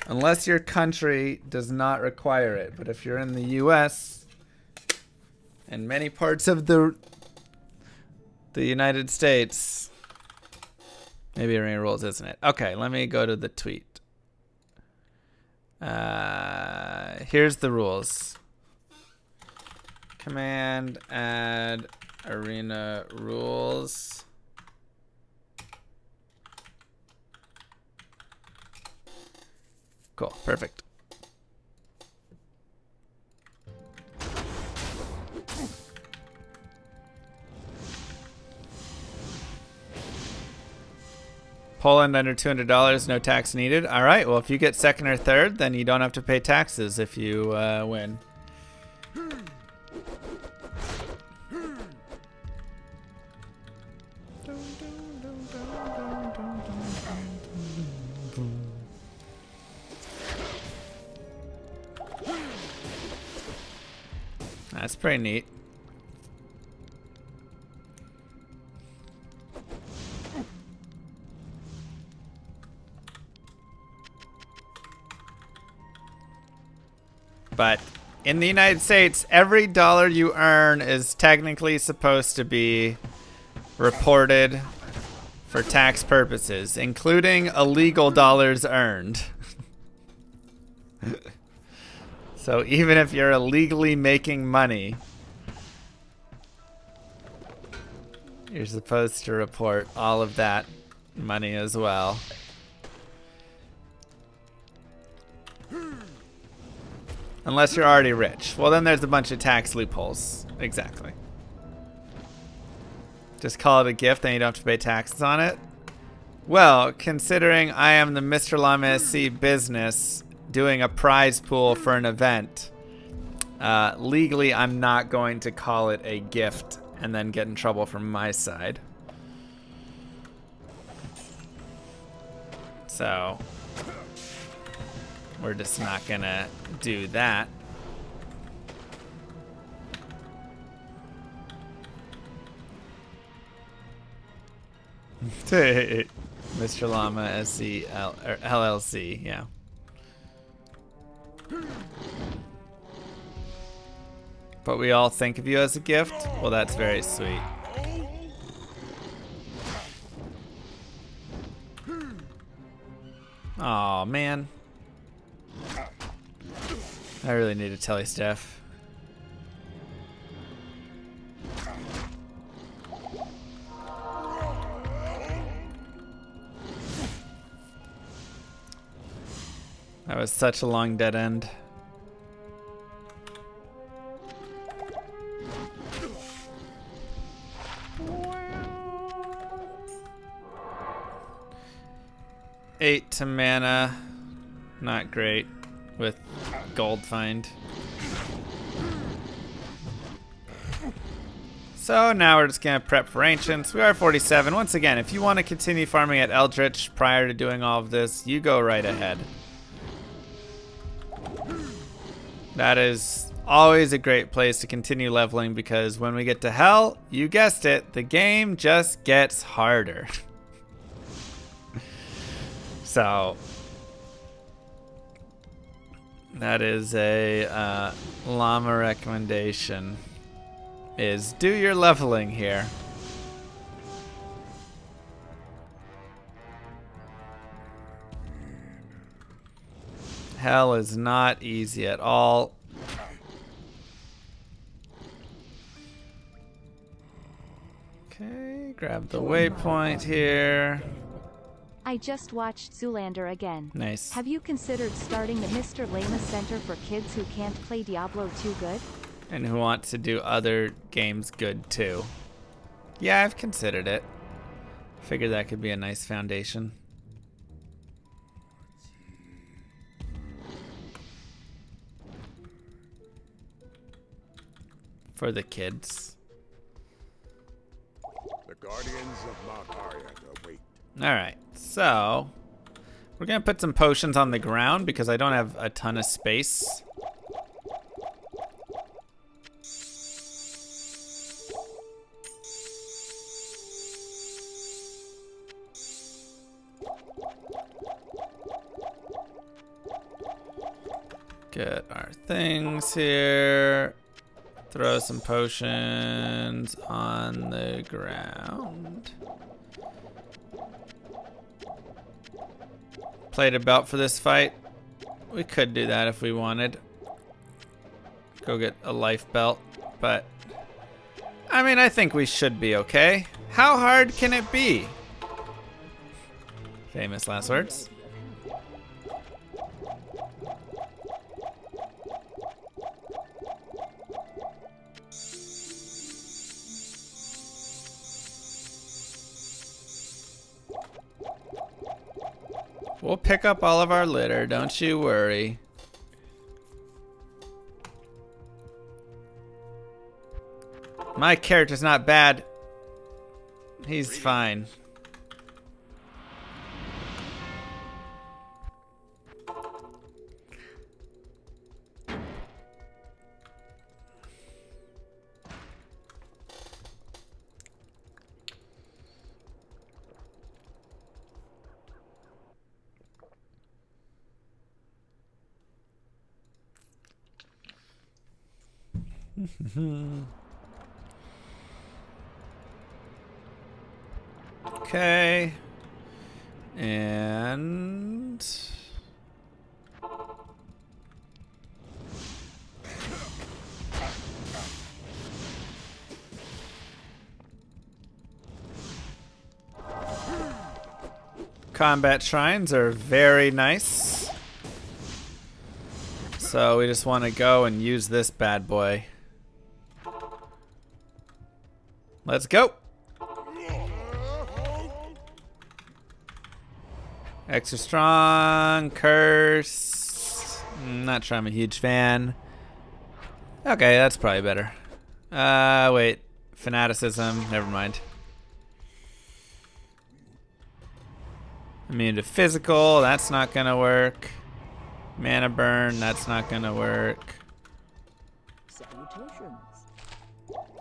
Unless your country does not require it. But if you're in the U.S. and many parts of the United States... Maybe it rules, isn't it? Okay, let me go to the tweet. Here's the rules. Command add arena rules. Cool, perfect. Poland under $200, no tax needed. All right, well, if you get second or third, then you don't have to pay taxes if you win. That's pretty neat. But in the United States, every dollar you earn is technically supposed to be reported for tax purposes, including illegal dollars earned. So even if you're illegally making money, you're supposed to report all of that money as well. Unless you're already rich. Well, then there's a bunch of tax loopholes. Exactly. Just call it a gift, then you don't have to pay taxes on it. Well, considering I am the Mr. Lamessi business doing a prize pool for an event, legally I'm not going to call it a gift and then get in trouble from my side. So we're just not gonna do that. Mr. Llama SC LLC, yeah. But we all think of you as a gift? Well, that's very sweet. Aw, man. I really need to tell you, Steph. That was such a long dead end. Eight to mana. Not great with gold find. So now we're just gonna prep for ancients. We are 47. Once again, if you want to continue farming at Eldritch prior to doing all of this, you go right ahead. That is always a great place to continue leveling, because when we get to Hell, you guessed it, the game just gets harder. So that is a llama recommendation, is do your leveling here. Hell is not easy at all. Okay, grab the waypoint here. I just watched Zoolander again. Nice. Have you considered starting the Mr. Lama Center for kids who can't play Diablo 2 good? And who want to do other games good too. Yeah, I've considered it. Figured that could be a nice foundation. For the kids. The guardians of Barbarian await. Alright, so we're gonna put some potions on the ground because I don't have a ton of space. Get our things here. Throw some potions on the ground. Plated belt for this fight. We could do that if we wanted. Go get a life belt, but I mean, I think we should be okay. How hard can it be? Famous last words. We'll pick up all of our litter, don't you worry. My character's not bad. He's fine. Okay. And combat shrines are very nice. So we just want to go and use this bad boy. Let's go. Extra strong, curse. Not sure I'm a huge fan. Okay, that's probably better. Wait. Fanaticism, never mind. Immune to physical, that's not gonna work. Mana burn, that's not gonna work. Salutations.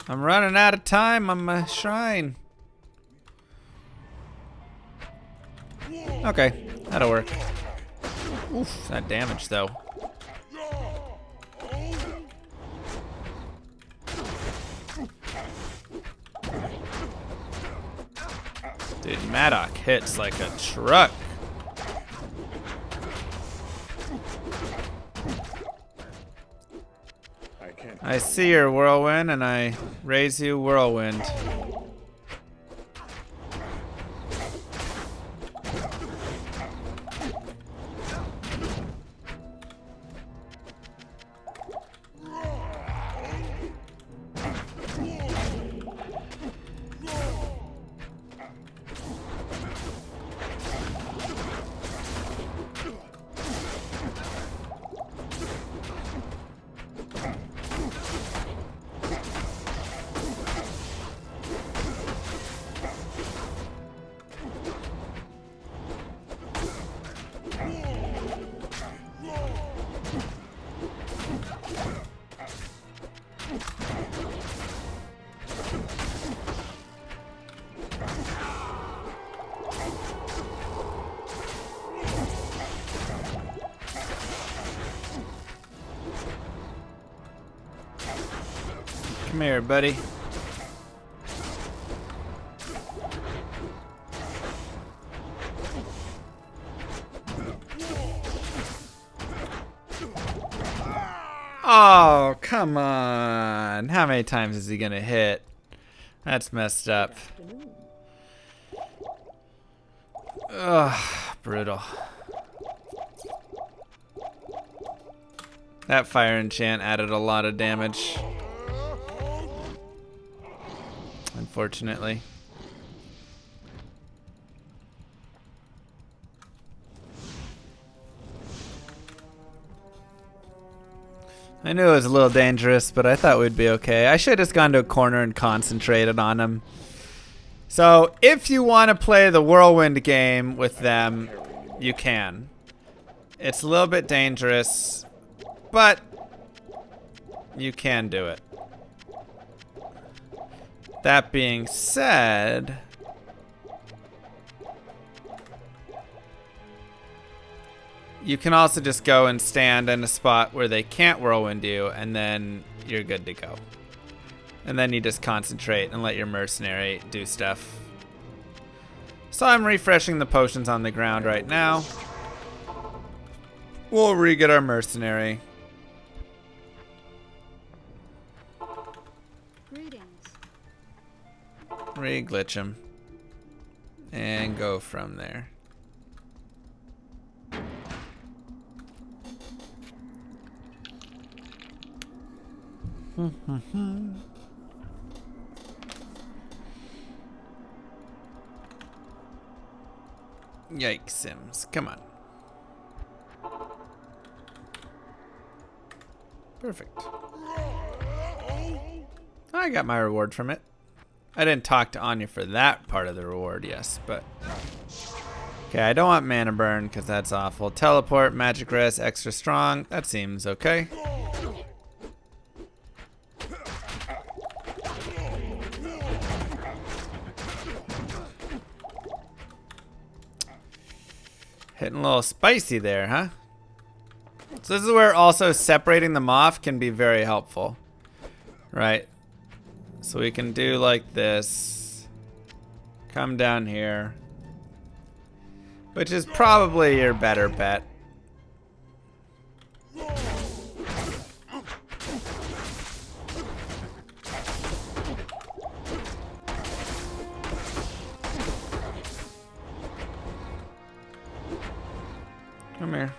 I'm running out of time on my shrine. Okay, that'll work. Oof, that damage though. Dude, Maddock hits like a truck. I see your whirlwind and I raise you whirlwind. Come here, buddy. Oh, come on. How many times is he gonna hit? That's messed up. Ugh, brutal. That fire enchant added a lot of damage. Unfortunately. I knew it was a little dangerous, but I thought we'd be okay. I should have just gone to a corner and concentrated on him. So, if you want to play the Whirlwind game with them, you can. It's a little bit dangerous, but you can do it. That being said, You can also just go and stand in a spot where they can't whirlwind you, and then you're good to go. And then you just concentrate and let your mercenary do stuff. So I'm refreshing the potions on the ground right now. We'll re-get our mercenary. Greetings. Re-glitch him. And go from there. Yikes, Sims. Come on. Perfect. I got my reward from it. I didn't talk to Anya for that part of the reward, yes, but... Okay, I don't want mana burn because that's awful. Teleport, magic rest, extra strong. That seems okay. Hitting a little spicy there, huh? So this is where also separating them off can be very helpful. Right? So we can do like this. Come down here. Which is probably your better bet. Come here.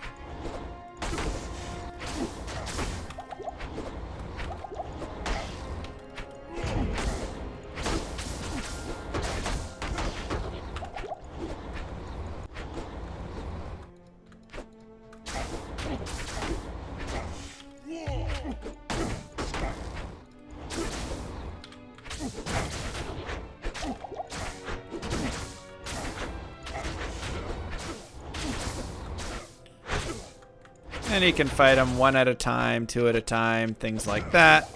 And you can fight them one at a time, two at a time, things like that.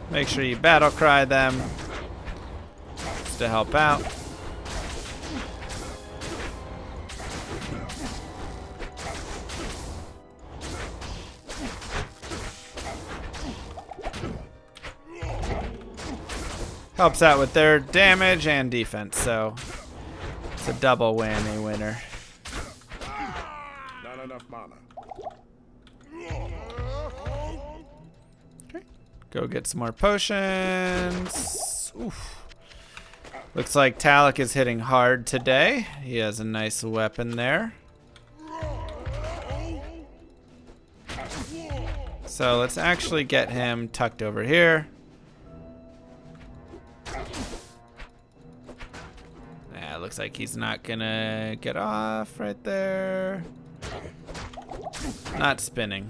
Make sure you battle cry them just to help out. Helps out with their damage and defense, so it's a double whammy winner. Not enough mana. Okay. Go get some more potions. Oof. Looks like Talik is hitting hard today. He has a nice weapon there. So let's actually get him tucked over here. Looks like he's not gonna get off right there. Not spinning.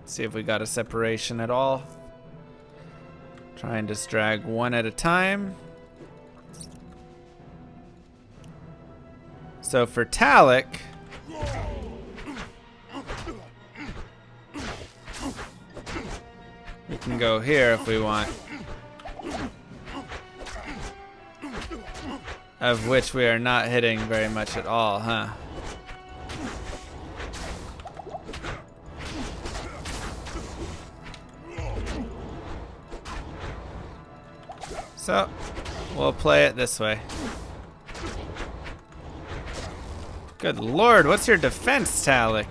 See if we got a separation at all. Try and just drag one at a time. So for Talik, we can go here if we want. Of which we are not hitting very much at all, huh? So, we'll play it this way. Good lord, what's your defense, Talik?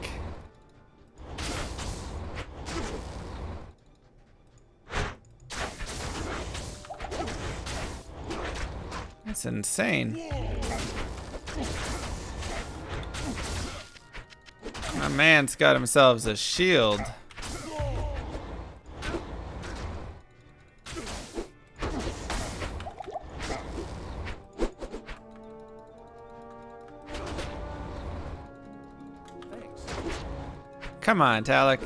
That's insane. My man's got himself a shield. Come on, Talik.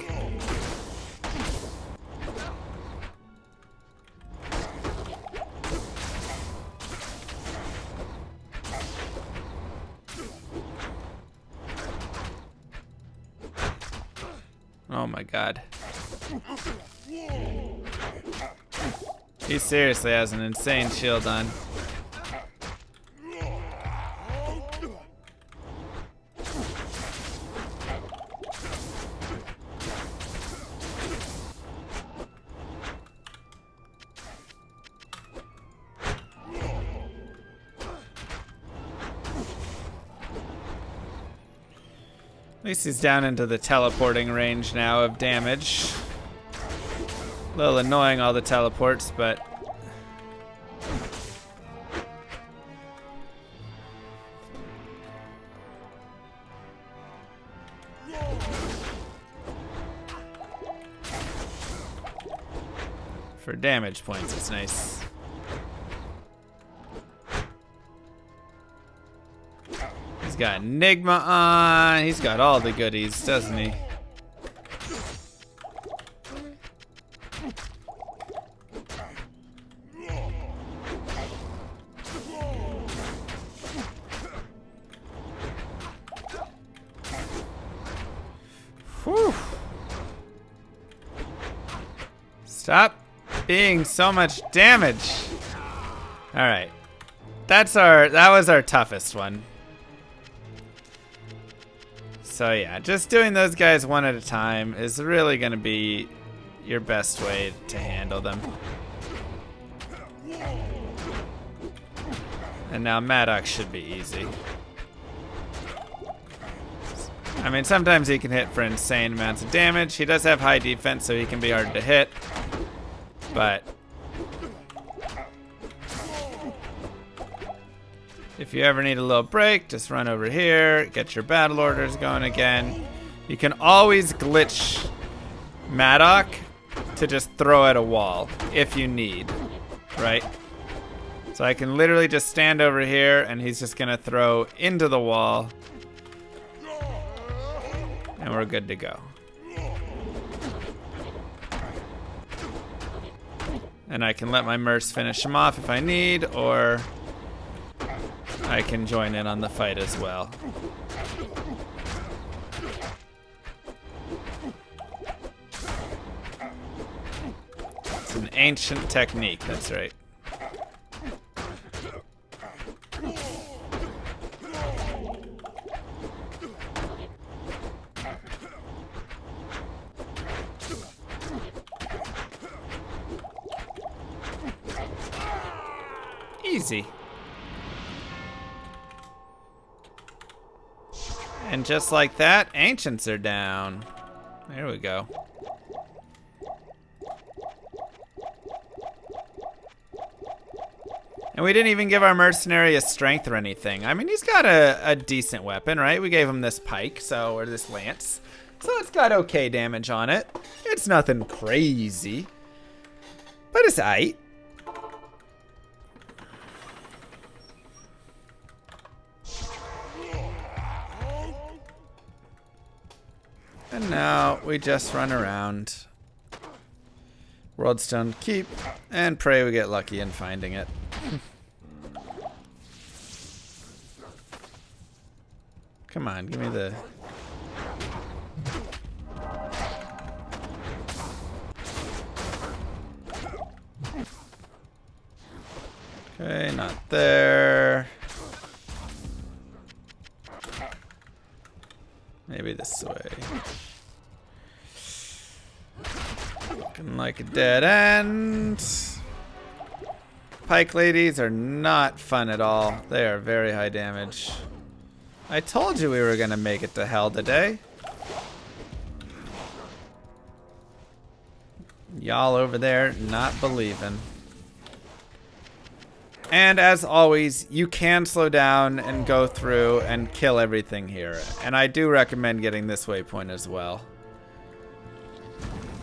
Oh my god. He seriously has an insane shield on. At least he's down into the teleporting range now of damage. A little annoying, all the teleports, but... for damage points, it's nice. He's got Enigma on. He's got all the goodies, doesn't he? Whew. Stop being so much damage. All right. That was our toughest one. So yeah, just doing those guys one at a time is really going to be your best way to handle them. And now Maddox should be easy. I mean, sometimes he can hit for insane amounts of damage. He does have high defense, so he can be hard to hit. But if you ever need a little break, just run over here, get your battle orders going again. You can always glitch Maddox to just throw at a wall if you need, right? So I can literally just stand over here and he's just gonna throw into the wall. And we're good to go. And I can let my Mercs finish him off if I need, or I can join in on the fight as well. It's an ancient technique, that's right. Easy. And just like that, ancients are down. There we go. And we didn't even give our mercenary a strength or anything. I mean, he's got a decent weapon, right? We gave him this pike, or this lance. So it's got okay damage on it. It's nothing crazy. But it's aight. And now we just run around Worldstone Keep and pray we get lucky in finding it. Come on, give me the... Okay, not there. Maybe this way. Looking like a dead end. Pike ladies are not fun at all. They are very high damage. I told you we were gonna make it to hell today. Y'all over there not believing. And as always, you can slow down and go through and kill everything here. And I do recommend getting this waypoint as well.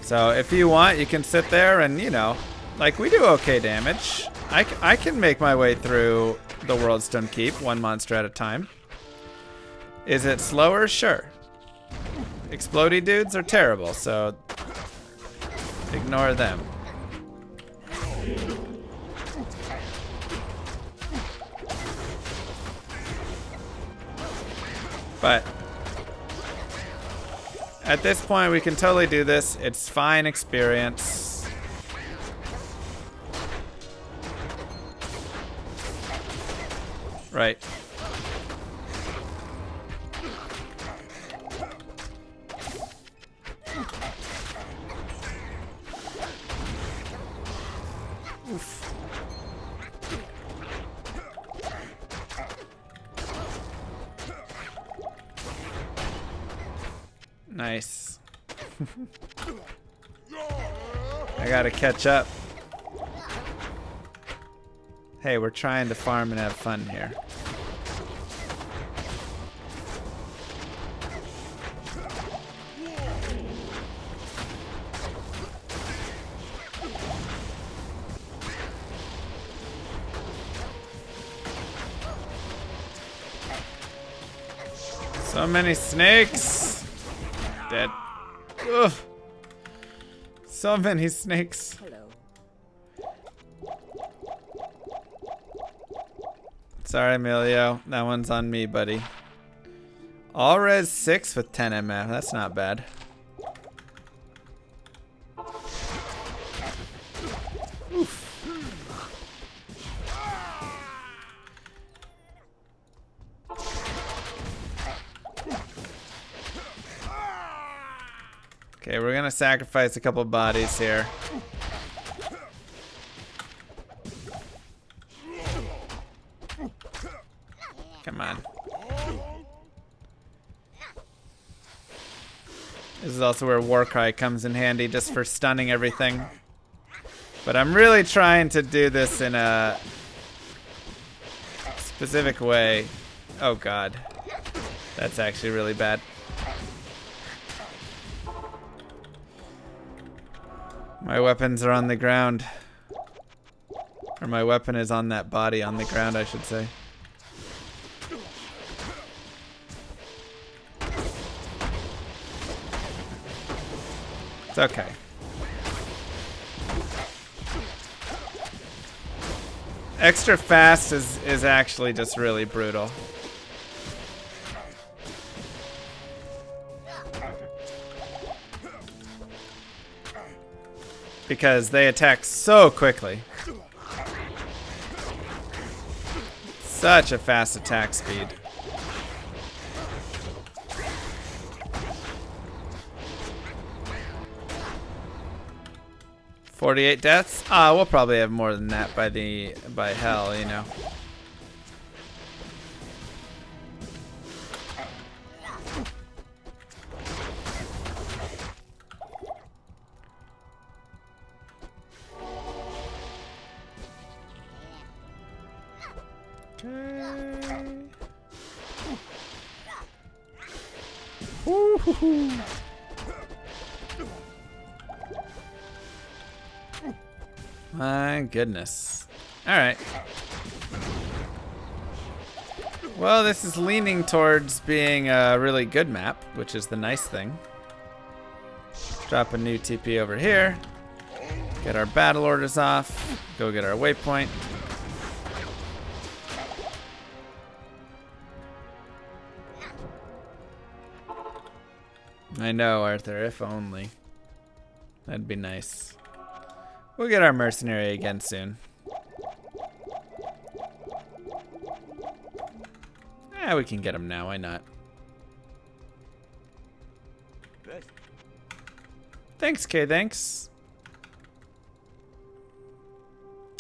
So if you want, you can sit there and, you know, like we do okay damage. I can make my way through the Worldstone Keep, one monster at a time. Is it slower? Sure. Explodey dudes are terrible, so ignore them. But At this point, we can totally do this. It's fine experience. Right. Oof. Nice. I gotta catch up. Hey, we're trying to farm and have fun here. So many snakes. Dead. Ugh. So many snakes. Hello. Sorry, Emilio. That one's on me, buddy. All res 6 with 10 MF. That's not bad. Oof. Okay, we're gonna sacrifice a couple bodies here. Come on. This is also where Warcry comes in handy, just for stunning everything. But I'm really trying to do this in a specific way. Oh god. That's actually really bad. My weapons are on the ground. Or my weapon is on that body on the ground, I should say. It's okay. Extra fast is actually just really brutal. Because they attack so quickly. Such a fast attack speed. "48 deaths? Ah, we'll probably have more than that by hell, you know. Woo-hoo-hoo. My goodness. Alright. Well, this is leaning towards being a really good map, which is the nice thing. Drop a new TP over here. Get our battle orders off. Go get our waypoint. I know, Arthur, if only. That'd be nice. We'll get our mercenary again soon. Yeah, we can get him now, why not? Thanks, Kay, thanks.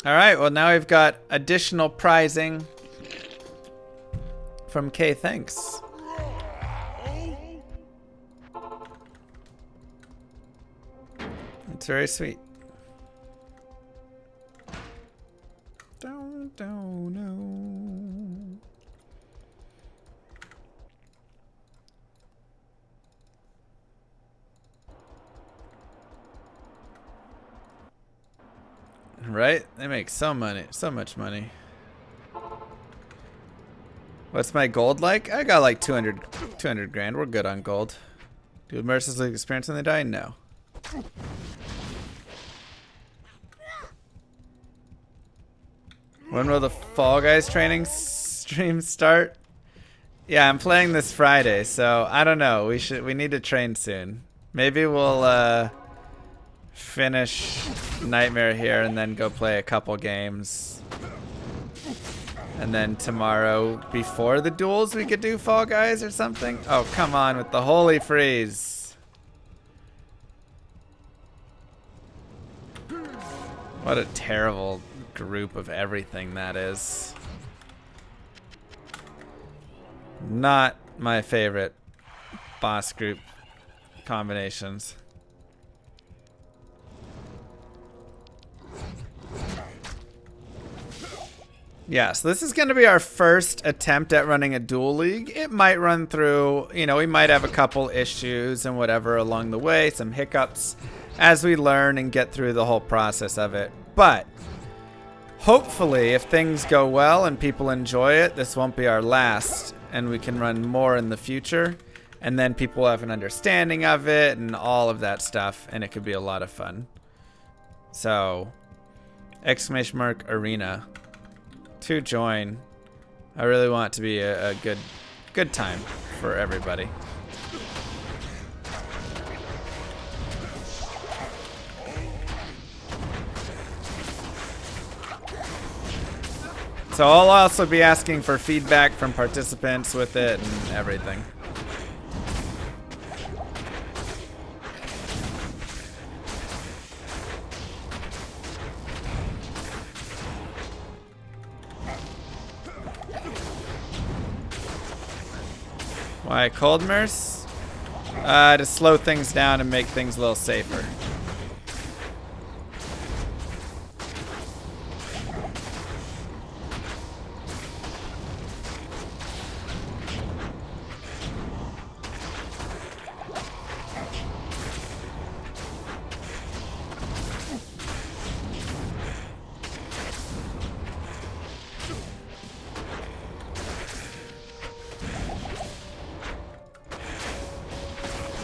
Alright, well now we've got additional prizing from Kay, thanks. That's very sweet. Don't know. Right? They make so much money. What's my gold like? I got like 200 grand. We're good on gold. Do mercers like experience when they die? No. When will the Fall Guys training stream start? Yeah, I'm playing this Friday, so I don't know. We need to train soon. Maybe we'll finish Nightmare here and then go play a couple games. And then tomorrow, before the duels, we could do Fall Guys or something. Oh, come on with the Holy Freeze. What a terrible group of everything that is. Not my favorite boss group combinations. Yeah, so this is going to be our first attempt at running a duel league. It might run through, you know, we might have a couple issues and whatever along the way, some hiccups as we learn and get through the whole process of it. But hopefully, if things go well and people enjoy it, this won't be our last, and we can run more in the future. And then people have an understanding of it and all of that stuff, and it could be a lot of fun. So, !arena to join. I really want it to be a good time for everybody. So I'll also be asking for feedback from participants with it and everything. Why Cold Merce? To slow things down and make things a little safer.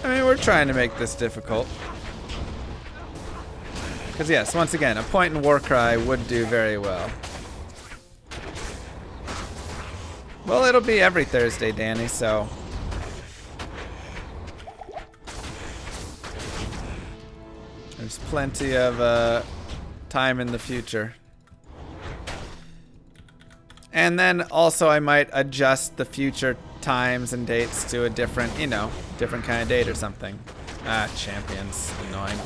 I mean, we're trying to make this difficult. Because yes, once again, a point in Warcry would do very well. Well, it'll be every Thursday, Danny, so... there's plenty of time in the future. And then also I might adjust the future times and dates to a different, you know, different kind of date or something. Ah, champions. Annoying.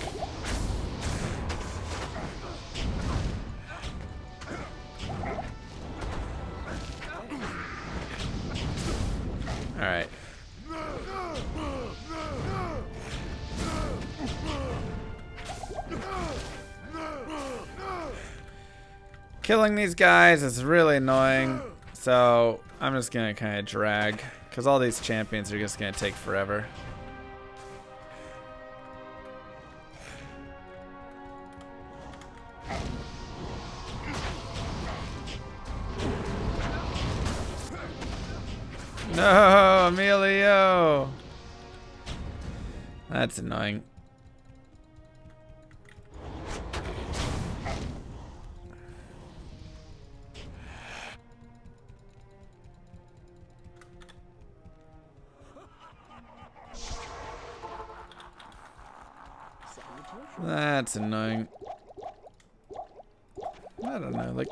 Alright. Killing these guys is really annoying, so I'm just gonna kind of drag, because all these champions are just gonna take forever. No, Emilio! That's annoying. That's annoying. I don't know, like...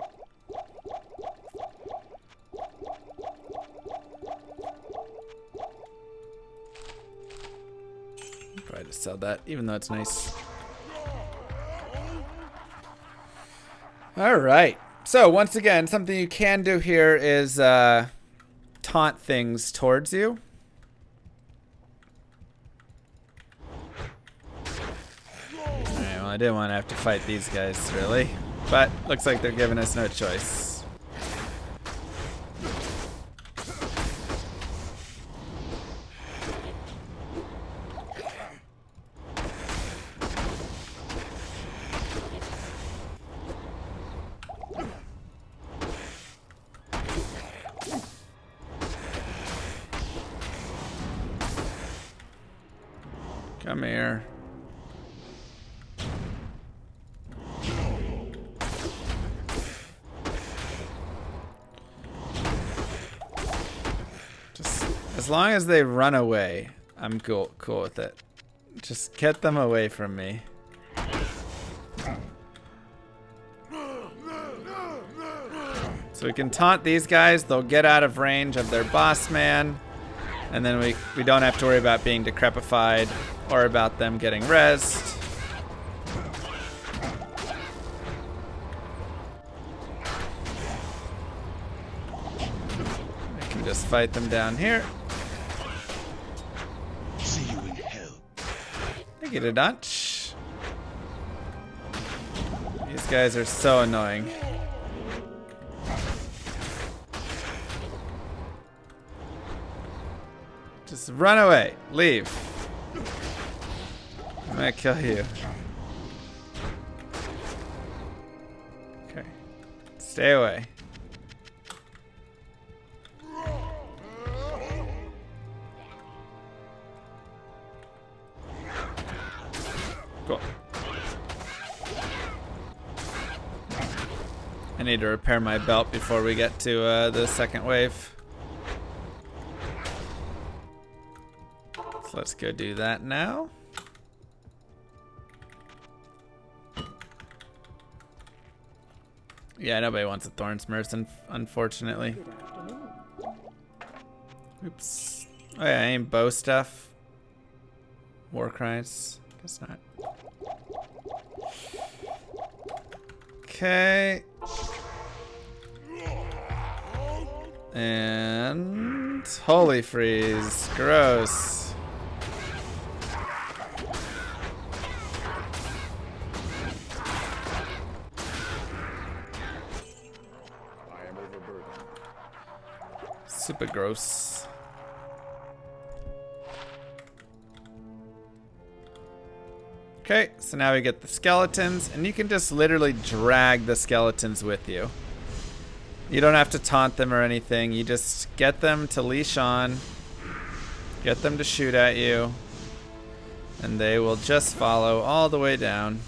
try to sell that, even though it's nice. Alright. So, once again, something you can do here is taunt things towards you. Alright, well, I didn't want to have to fight these guys, really. But, looks like they're giving us no choice. Come here. Just as long as they run away, I'm cool with it. Just get them away from me. So we can taunt these guys, they'll get out of range of their boss man, and then we don't have to worry about being decrepified or about them getting rezzed. I can just fight them down here. See you in hell. Thank you, Dodge. These guys are so annoying. Just run away. Leave. I'm gonna kill you. Okay. Stay away. Cool. I need to repair my belt before we get to the second wave. So let's go do that now. Yeah, nobody wants a Thorn Smurf, unfortunately. Oops. Oh yeah, any bow stuff? War cries? Guess not. Okay. And holy freeze. Gross. Super gross. Okay, so now we get the skeletons, and you can just literally drag the skeletons with you. You don't have to taunt them or anything. You just get them to leash on, get them to shoot at you, and they will just follow all the way down.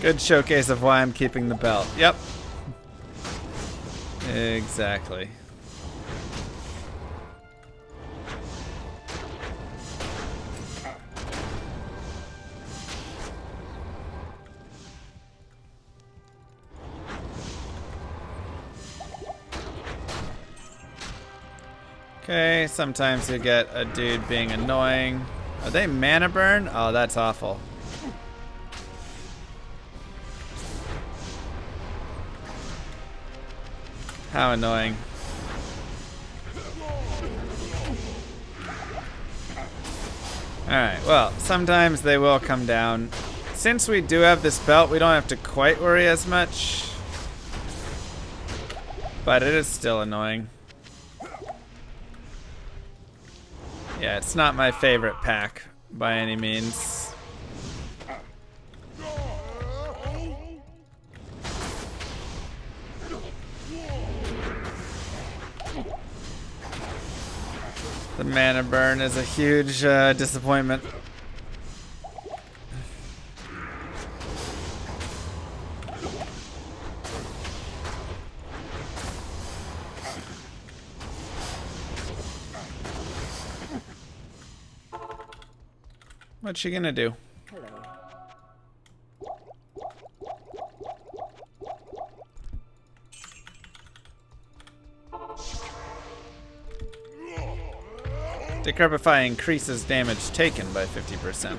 Good showcase of why I'm keeping the belt. Yep. Exactly. Okay, sometimes you get a dude being annoying. Are they mana burn? Oh, that's awful. How annoying. Alright, well, sometimes they will come down. Since we do have this belt, we don't have to quite worry as much. But it is still annoying. Yeah, it's not my favorite pack by any means. The mana burn is a huge disappointment. What's she gonna do? Decrepify increases damage taken by 50%.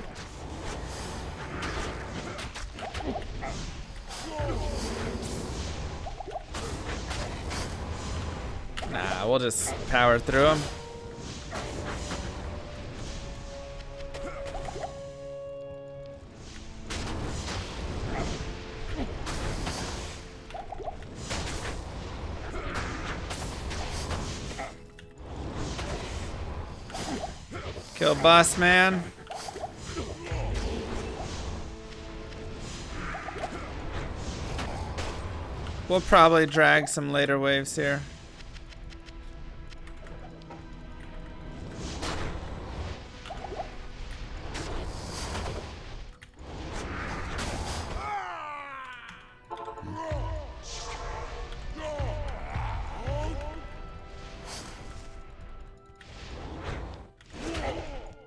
Nah, we'll just power through them. Kill boss man. We'll probably drag some later waves here.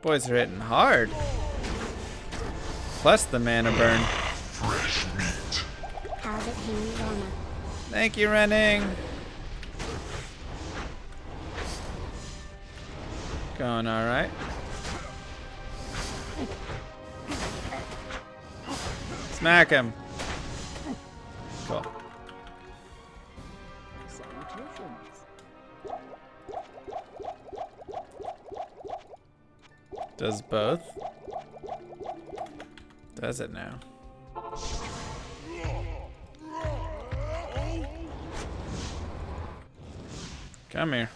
Boys are hitting hard. Plus the mana burn. Fresh meat. Have it, Henry Rama. Thank you, Renning. Going all right. Smack him. Cool. Salutations. Does both? Does it now? Come here.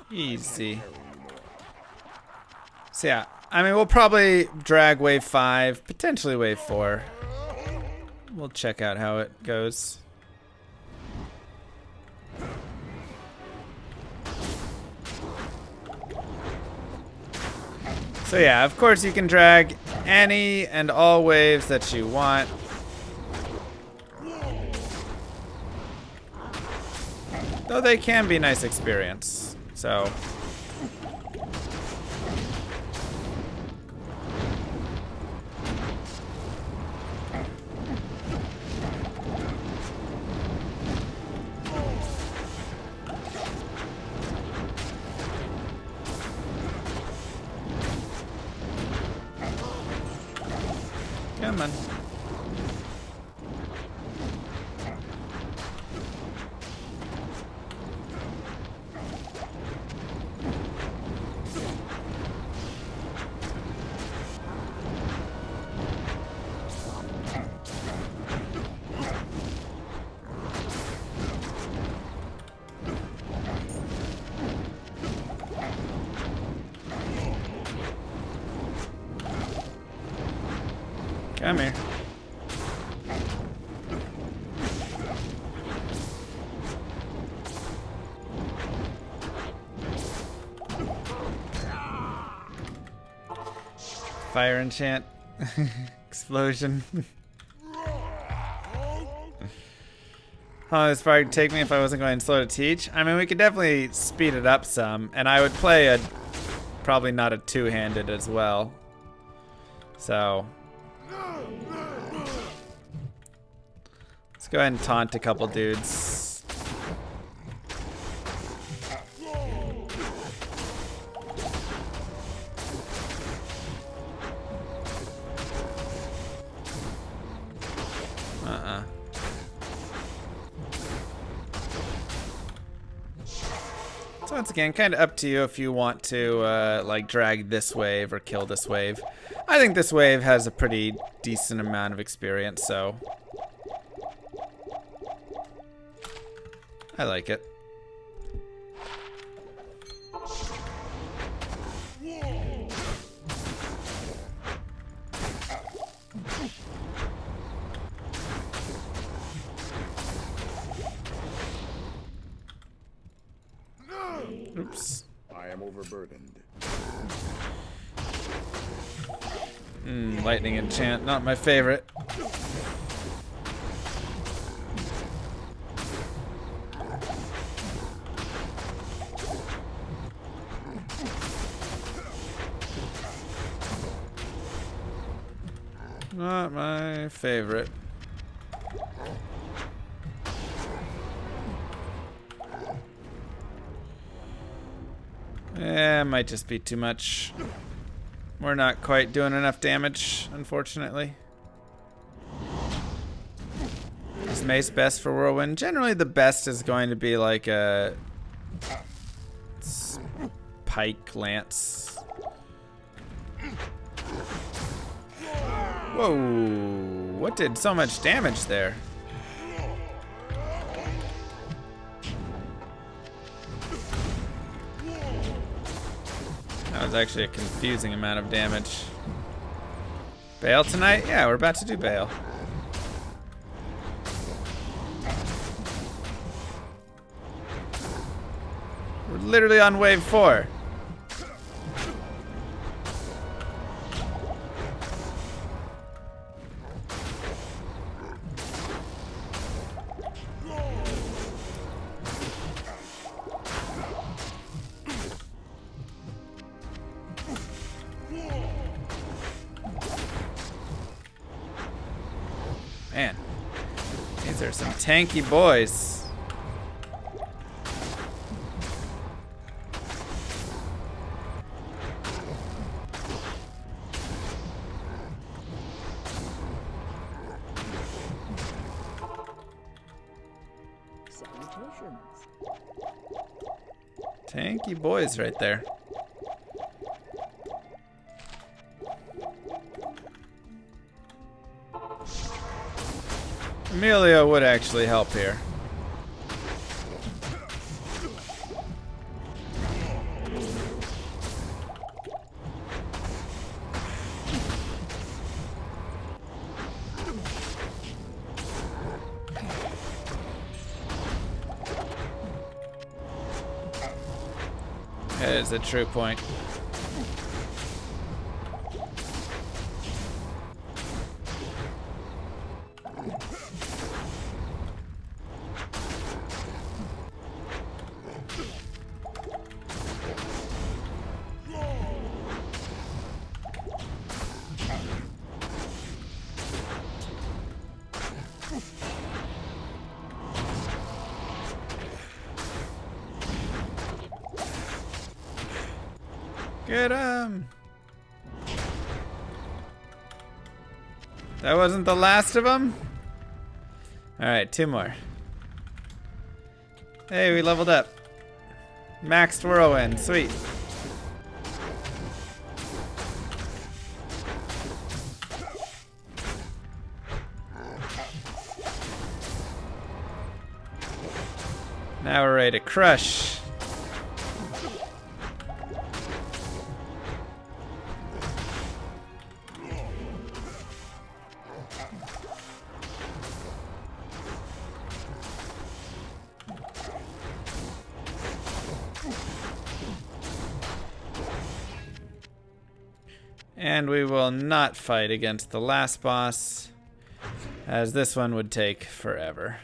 Easy. So yeah, I mean, we'll probably drag wave 5, potentially wave 4. We'll check out how it goes. So yeah, of course you can drag any and all waves that you want. Though they can be nice experience. So come on. Come here. Fire enchant. Explosion. How long this fire would take me if I wasn't going slow to teach? I mean, we could definitely speed it up some, and I would play a probably not a two-handed as well. So let's go ahead and taunt a couple dudes. So once again, kind of up to you if you want to like drag this wave or kill this wave. I think this wave has a pretty decent amount of experience, so I like it. Oops. I am overburdened. Lightning enchant, not my favorite. Not my favorite. Yeah, it might just be too much. We're not quite doing enough damage, unfortunately. Is mace best for whirlwind? Generally, the best is going to be like a pike lance. Whoa! What did so much damage there? That was actually a confusing amount of damage. Bail tonight? Yeah, we're about to do bail. literally on wave 4. Man, these are some tanky boys. Tanky boys right there. Emilio would actually help here. That is a true point. Get him! That wasn't the last of them? Alright, 2 more. Hey, we leveled up. Maxed Whirlwind, sweet. Now we're ready to crush. And we will not fight against the last boss, as this one would take forever.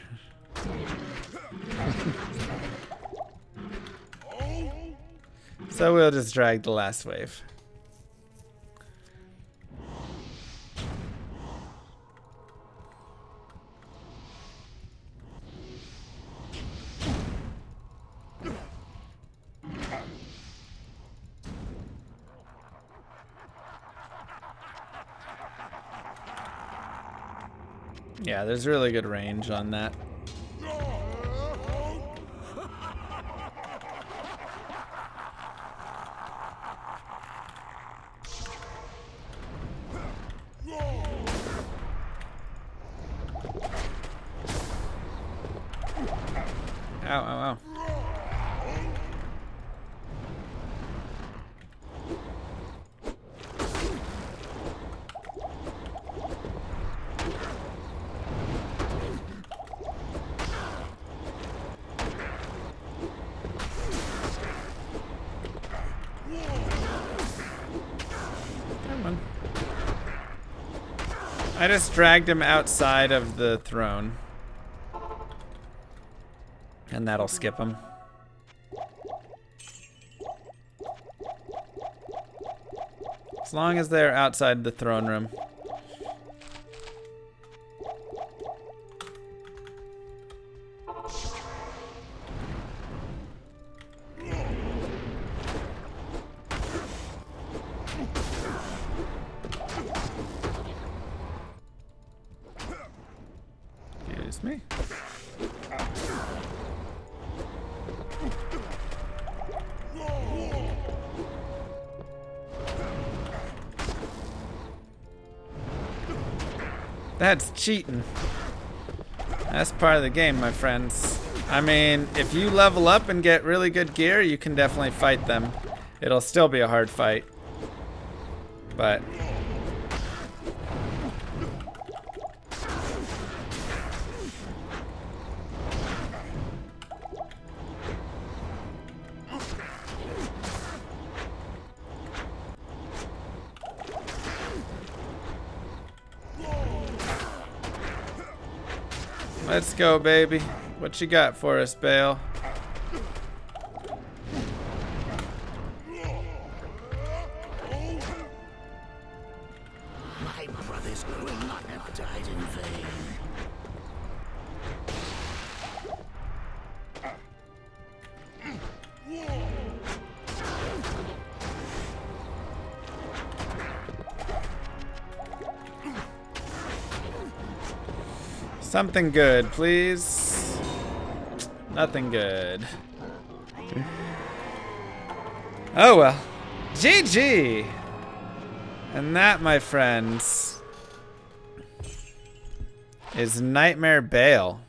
So we'll just drag the last wave. Yeah, there's really good range on that. Ow, ow, ow. I just dragged him outside of the throne. And that'll skip him. As long as they're outside the throne room. Excuse me. That's cheating. That's part of the game, my friends. I mean, if you level up and get really good gear, you can definitely fight them. It'll still be a hard fight. But Let's go, baby. What you got for us, Bale? My brothers will not have died in vain. Something good, please. Nothing good. Oh well. GG! And that, my friends, is Nightmare Bale.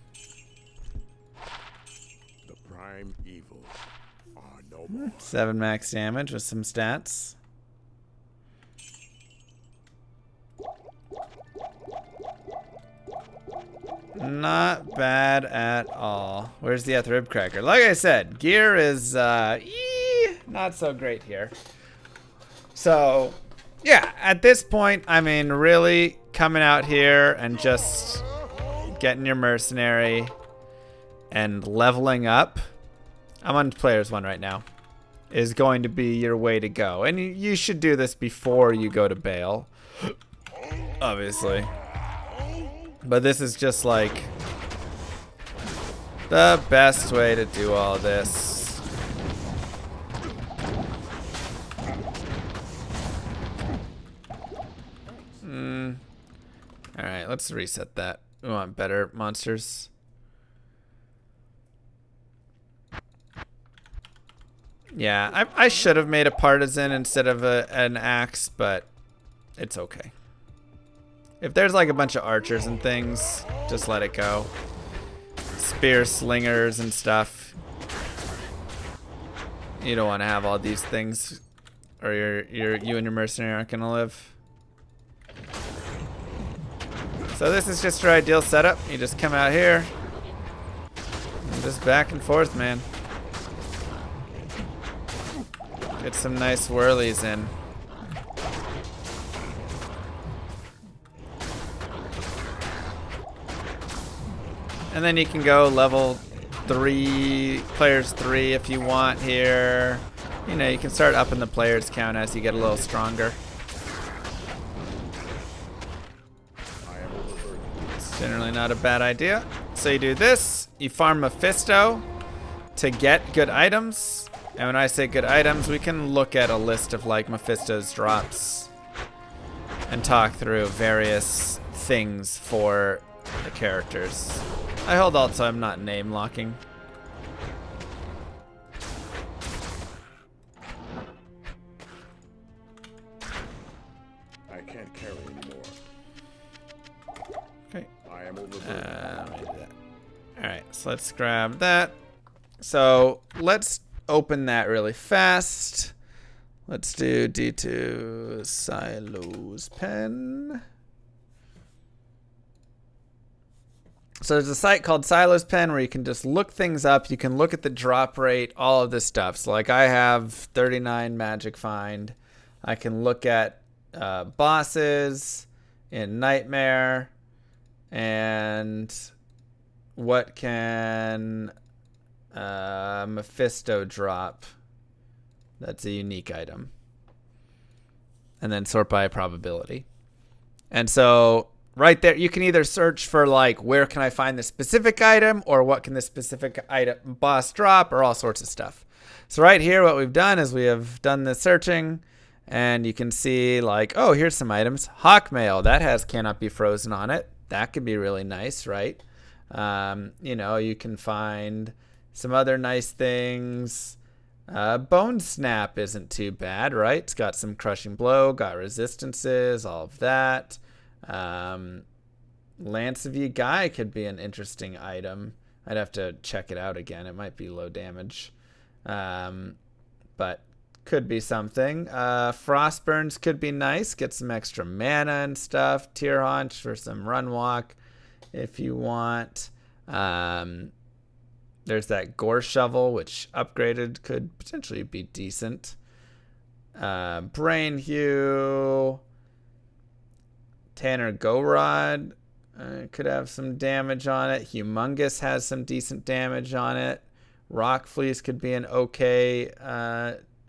The prime evils are no more. 7 max damage with some stats. Not bad at all. Where's the rib cracker? Like I said, gear is not so great here. So, yeah, at this point, I mean, really coming out here and just getting your mercenary and leveling up. I'm on players 1 right now. Is going to be your way to go. And you should do this before you go to Bale. Obviously. But this is just like the best way to do all this. Alright, let's reset that. We want better monsters. Yeah, I should have made a partisan instead of an axe, but it's okay. If there's like a bunch of archers and things, just let it go. Spear slingers and stuff. You don't want to have all these things, or you and your mercenary aren't gonna live. So this is just your ideal setup. You just come out here, and just back and forth, man. Get some nice whirlies in. And then you can go level 3, players 3 if you want here. You know, you can start upping the players count as you get a little stronger. It's generally not a bad idea. So you do this, you farm Mephisto to get good items. And when I say good items, we can look at a list of like Mephisto's drops and talk through various things for the characters. I hold alt so I'm not name locking. I can't carry anymore. Okay. I am overburdened. Alright, so let's grab that. So let's open that really fast. Let's do D2 Silo's pen. So there's a site called Silo's Pen where you can just look things up. You can look at the drop rate, all of this stuff. So like I have 39 magic find. I can look at bosses in Nightmare and what can Mephisto drop. That's a unique item. And then sort by probability. And so right there, you can either search for like, where can I find this specific item, or what can this specific item boss drop, or all sorts of stuff. So right here, what we've done is we have done the searching, and you can see like, oh, here's some items. Hawkmail, that has cannot be frozen on it. That could be really nice, right? You know, you can find some other nice things. Bone Snap isn't too bad, right? It's got some crushing blow, got resistances, all of that. Lance of Yagai could be an interesting item. I'd have to check it out again. It might be low damage. But could be something. Frostburns could be nice. Get some extra mana and stuff. Tear Haunch for some run walk if you want. There's that Gore Shovel, which upgraded could potentially be decent. Brain Hue. Tanner Go Rod. could have some damage on it. Humongous has some decent damage on it. Rock Fleece could be an okay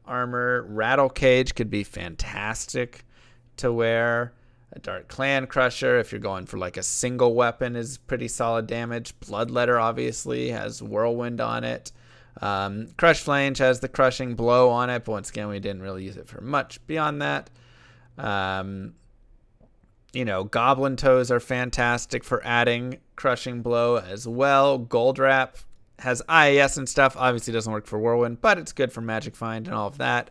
armor. Rattle Cage could be fantastic to wear. A Dark Clan Crusher, if you're going for like a single weapon, is pretty solid damage. Bloodletter obviously has Whirlwind on it. Crush Flange has the Crushing Blow on it, but once again, we didn't really use it for much beyond that. You know, Goblin Toes are fantastic for adding Crushing Blow as well. Gold Wrap has IAS and stuff. Obviously doesn't work for Whirlwind, but it's good for Magic Find and all of that.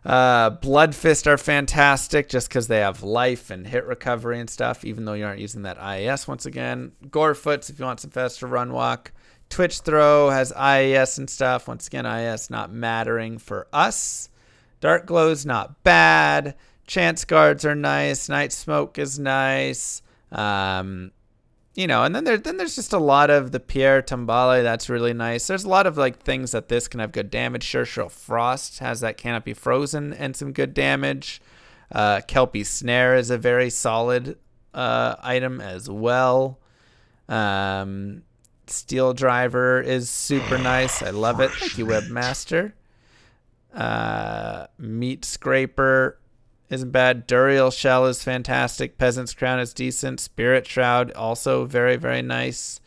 Blood Fist are fantastic just because they have life and hit recovery and stuff, even though you aren't using that IAS once again. Gorefoots if you want some faster run walk. Twitch Throw has IAS and stuff. Once again, IAS not mattering for us. Dark Glow's not bad. Chance Guards are nice. Night Smoke is nice. You know, and then there's just a lot of the Pierre Tombale. That's really nice. There's a lot of like things that this can have good damage. Sure Frost has that Canopy Frozen and some good damage. Kelpie Snare is a very solid item as well. Steel Driver is super nice. I love it. Thank you, Webmaster. Meat Scraper isn't bad. Duriel Shell is fantastic. Peasant's Crown is decent. Spirit Shroud also very, very nice.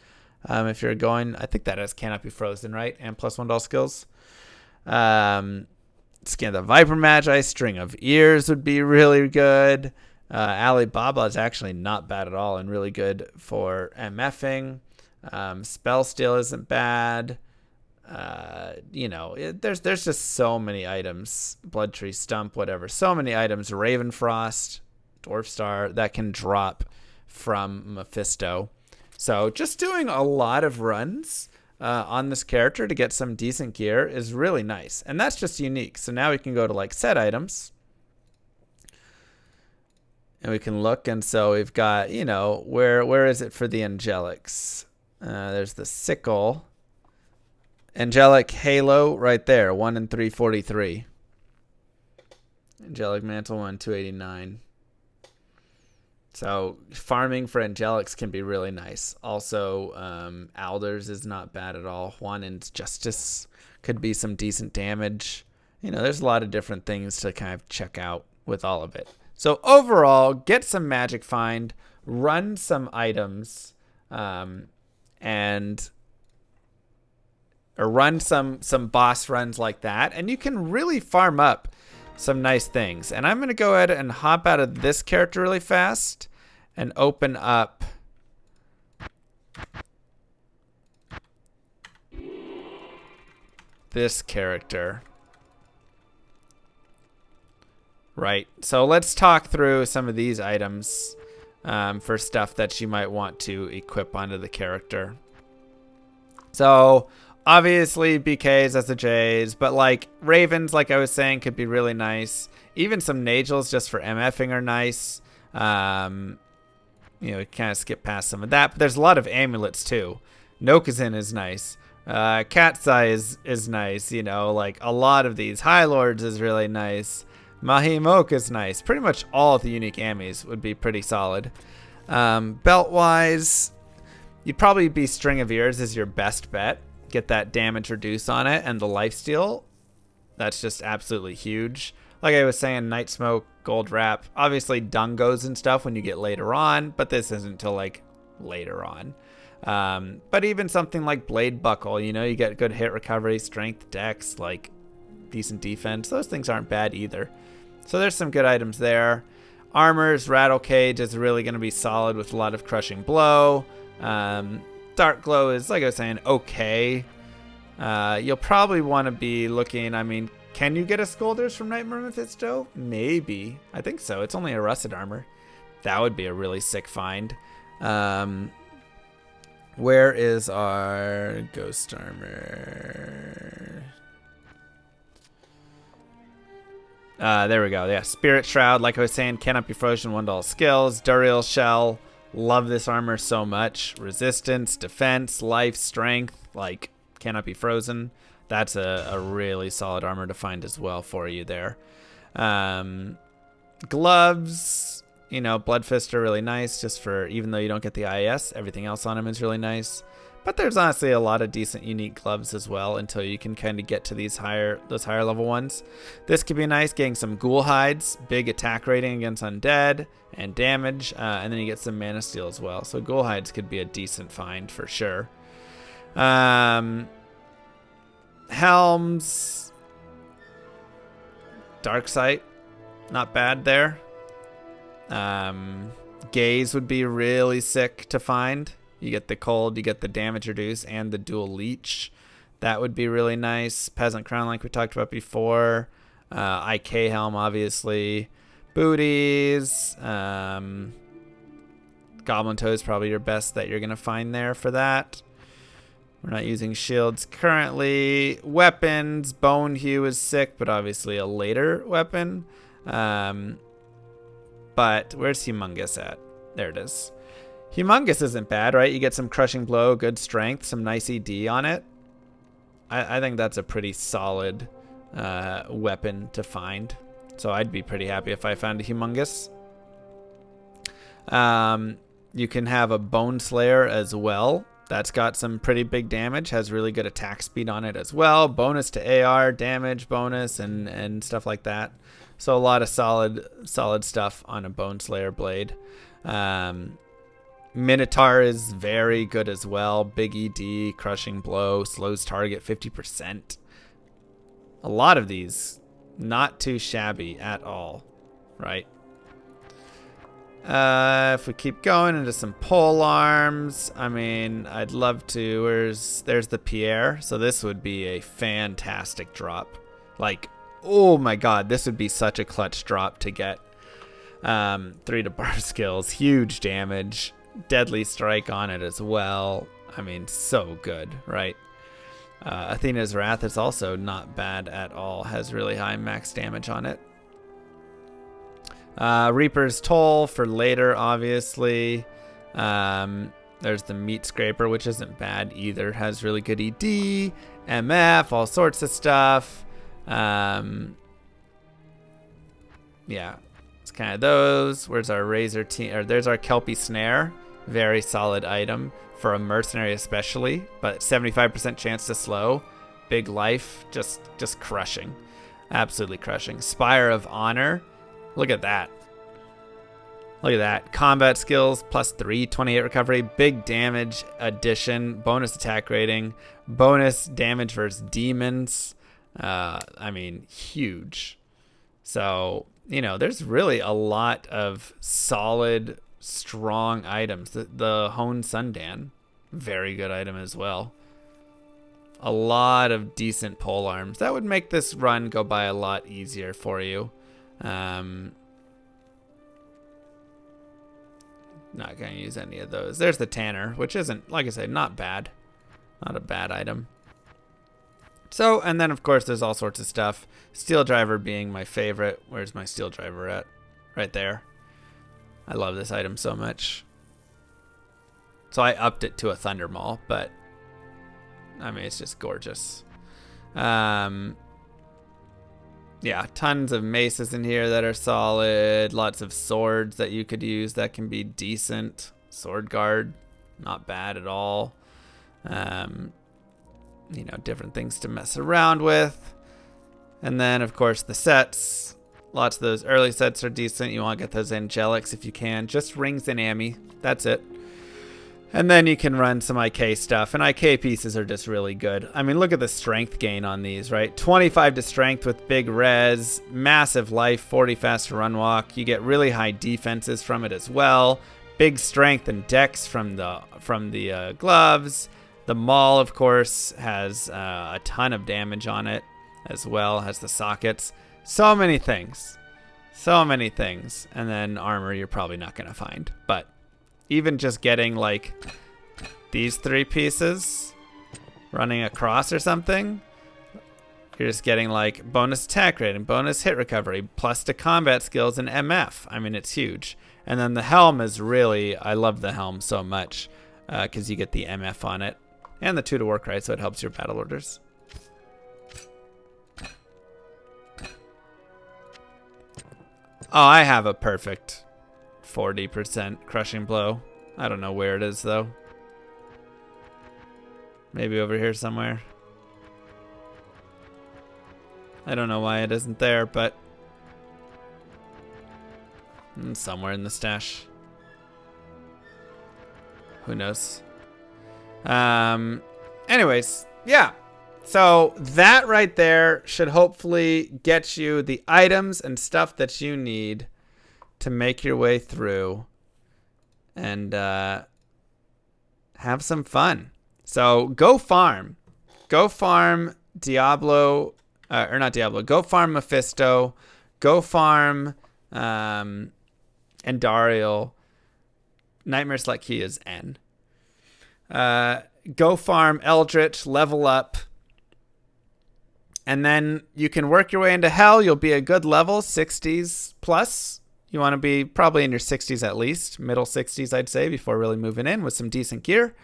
If you're going, I think that has Canopy Frozen, right? And +1 to all skills. Scan the Viper Magi. String of Ears would be really good. Alibaba is actually not bad at all and really good for MFing. Spell Steal isn't bad. You know, there's just so many items. Blood Tree Stump, whatever. So many items. Raven Frost, Dwarf Star that can drop from Mephisto. So just doing a lot of runs on this character to get some decent gear is really nice. And that's just unique. So now we can go to like set items. And we can look. And so we've got, you know, where is it for the Angelics? There's the Sickle. Angelic Halo right there, 1 in 343. Angelic Mantle 1, 289. So farming for Angelics can be really nice. Also, Alders is not bad at all. Juanin's Justice could be some decent damage. You know, there's a lot of different things to kind of check out with all of it. So overall, get some Magic Find, run some items, or run some boss runs like that, and you can really farm up some nice things. And I'm going to go ahead and hop out of this character really fast and open up this character. Right, so let's talk through some of these items for stuff that you might want to equip onto the character. So obviously BKs, SJs, but like Ravens, like I was saying, could be really nice. Even some Nagels just for MFing are nice. You know, kind of skip past some of that, but there's a lot of amulets too. Nokazin is nice. Cat's Eye is nice, you know, like a lot of these. High Lords is really nice. Mahimok is nice. Pretty much all of the unique Amis would be pretty solid. Belt-wise, you'd probably be String of Ears is your best bet. Get that damage reduce on it, and the lifesteal, that's just absolutely huge. Like I was saying, Night Smoke, Gold Wrap, obviously Dungos and stuff when you get later on, but this isn't until like later on. But even something like Blade Buckle, you know, you get good hit recovery, strength, dex, like decent defense. Those things aren't bad either. So there's some good items there. Armors, Rattle Cage is really going to be solid with a lot of Crushing Blow. Dark Glow is, like I was saying, okay. You'll probably want to be looking, I mean, can you get a Scolders from Nightmare Mephisto? Maybe. I think so. It's only a rusted armor. That would be a really sick find. Where is our ghost armor? There we go. Yeah, Spirit Shroud, like I was saying, cannot be frozen, 1 to all skills. Duriel Shell, love this armor so much. Resistance, defense, life, strength, like cannot be frozen. That's a really solid armor to find as well for you there. Gloves, You know, Blood Fists are really nice just for, even though you don't get the IS, everything else on them is really nice. But there's honestly a lot of decent unique gloves as well until you can kind of get to those higher level ones. This could be nice, getting some ghoul hides, big attack rating against undead and damage, and then you get some mana steal as well. So ghoul hides could be a decent find for sure. Helms, Dark Sight, not bad there. Gaze would be really sick to find. You get the cold, you get the damage reduce, and the dual leech. That would be really nice. Peasant Crown, like we talked about before. IK Helm, obviously. Booties. Goblin Toe is probably your best that you're going to find there for that. We're not using shields currently. Weapons. Bone Hew is sick, but obviously a later weapon. But where's Humongous at? There it is. Humongous isn't bad, right? You get some Crushing Blow, good strength, some nice ED on it. I think that's a pretty solid weapon to find. So I'd be pretty happy if I found a Humongous. You can have a Bone Slayer as well. That's got some pretty big damage, has really good attack speed on it as well. Bonus to AR, damage bonus, and stuff like that. So a lot of solid stuff on a Bone Slayer blade. Minotaur is very good as well. Big ED, Crushing Blow, slows target 50%. A lot of these, not too shabby at all, right? If we keep going into some pole arms, I mean, I'd love to. There's the Pierre. So this would be a fantastic drop. Like, oh my god, this would be such a clutch drop to get. 3 to bar skills, huge damage. Deadly Strike on it as well. I mean, so good, right? Athena's Wrath is also not bad at all. Has really high max damage on it. Reaper's Toll for later, obviously. There's the Meat Scraper, which isn't bad either. Has really good ED, MF, all sorts of stuff. Yeah, it's kind of those. Where's our Razor Team? Or there's our Kelpie Snare. Very solid item for a mercenary especially, but 75% chance to slow. Big life, just crushing. Absolutely crushing. Spire of Honor. Look at that. Look at that. Combat skills +3, 28 recovery, big damage addition, bonus attack rating, bonus damage versus demons. I mean, huge. So, you know, there's really a lot of solid, strong items. The Hone Sundan, very good item as well. A lot of decent pole arms. That would make this run go by a lot easier for you. Not going to use any of those. There's the Tanner, which isn't, like I said, not bad. Not a bad item. So, and then of course there's all sorts of stuff. Steel Driver being my favorite. Where's my Steel Driver at? Right there. I love this item so much. So I upped it to a Thunder Maul, but I mean, it's just gorgeous. Yeah, tons of maces in here that are solid. Lots of swords that you could use that can be decent. Sword Guard, not bad at all. You know, different things to mess around with. And then, of course, the sets. Lots of those early sets are decent. You want to get those Angelics if you can. Just rings and Ami. That's it. And then you can run some IK stuff. And IK pieces are just really good. I mean, look at the strength gain on these, right? 25 to strength with big res. Massive life, 40 fast run walk. You get really high defenses from it as well. Big strength and dex from the gloves. The Maul, of course, has a ton of damage on it as well. Has the sockets. So many things. So many things. And then armor you're probably not going to find. But even just getting like these 3 pieces running across or something, you're just getting like bonus attack rate and bonus hit recovery plus to combat skills and MF. I mean, it's huge. And then the helm is really, I love the helm so much because you get the MF on it and the 2 to work right, so it helps your battle orders. Oh, I have a perfect 40% crushing blow. I don't know where it is though. Maybe over here somewhere. I don't know why it isn't there, but somewhere in the stash. Who knows? Anyways, yeah. So that right there should hopefully get you the items and stuff that you need to make your way through and have some fun. So go farm. Go farm Diablo, or not Diablo. Go farm Mephisto. Go farm Andariel. Nightmare Select Key is N. Go farm Eldritch, level up. And then you can work your way into Hell. You'll be a good level, 60s plus. You want to be probably in your 60s at least. Middle 60s, I'd say, before really moving in with some decent gear.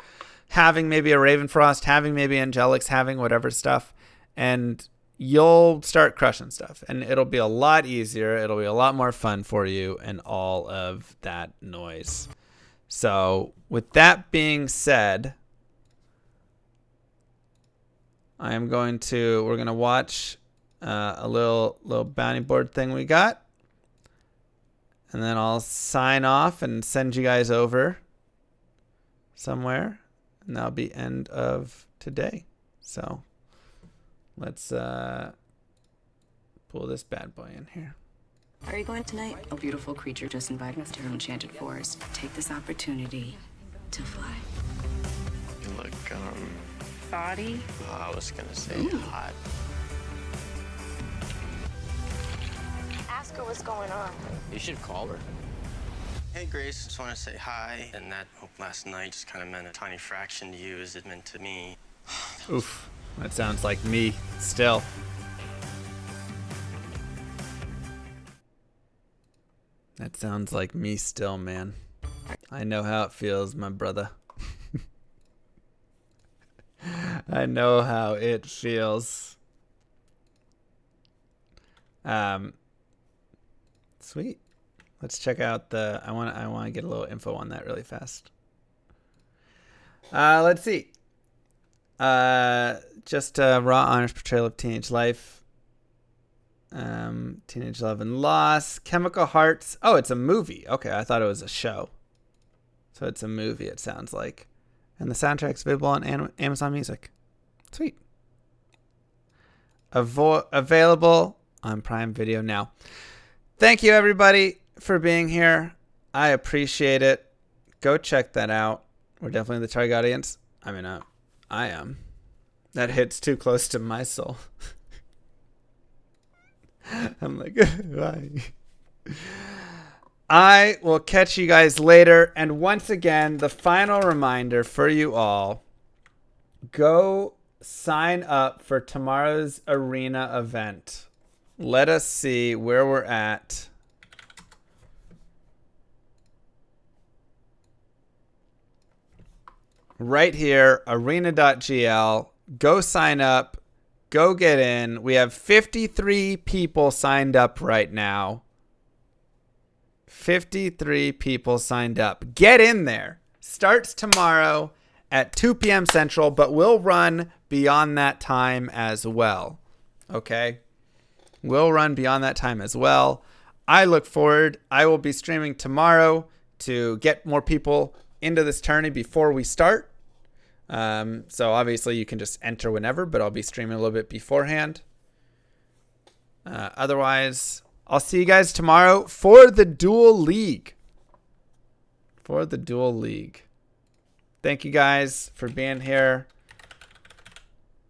Having maybe a Ravenfrost, having maybe Angelics, having whatever stuff. And you'll start crushing stuff. And it'll be a lot easier. It'll be a lot more fun for you and all of that noise. So with that being said, we're going to watch a little bounty board thing we got. And then I'll sign off and send you guys over somewhere. And that'll be end of today. So let's pull this bad boy in here. Are you going tonight? A beautiful creature just invited us to her enchanted forest. Take this opportunity to fly. You look, Body? I was gonna say hot. Ask her what's going on. You should call her. Hey, Grace, just want to say hi. And that last night just kind of meant a tiny fraction to you as it meant to me. Oof, that sounds like me still. That sounds like me still, man. I know how it feels, my brother. I know how it feels. Sweet. Let's check out the. I want to get a little info on that really fast. Let's see. Just raw honest portrayal of teenage life. Teenage love and loss. Chemical Hearts. Oh, it's a movie. Okay, I thought it was a show. So it's a movie. It sounds like. And the soundtrack's available on Amazon Music. Sweet. Available on Prime Video now. Thank you, everybody, for being here. I appreciate it. Go check that out. We're definitely the target audience. I mean, I am. That hits too close to my soul. I'm like, why? I will catch you guys later. And once again, the final reminder for you all, go sign up for tomorrow's arena event. Let us see where we're at. Right here, arena.gl. Go sign up. Go get in. We have 53 people signed up right now. 53 people signed up. Get in there. Starts tomorrow at 2 p.m. Central, but we'll run beyond that time as well. Okay? We'll run beyond that time as well. I look forward. I will be streaming tomorrow to get more people into this tourney before we start. So obviously you can just enter whenever, but I'll be streaming a little bit beforehand. Otherwise, I'll see you guys tomorrow for the Duel League. For the Duel League. Thank you guys for being here.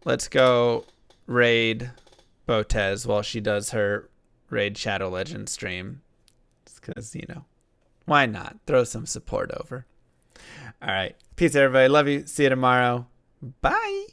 Let's go raid Botez while she does her raid Shadow Legend stream. Because, you know, why not? Throw some support over. All right. Peace, everybody. Love you. See you tomorrow. Bye.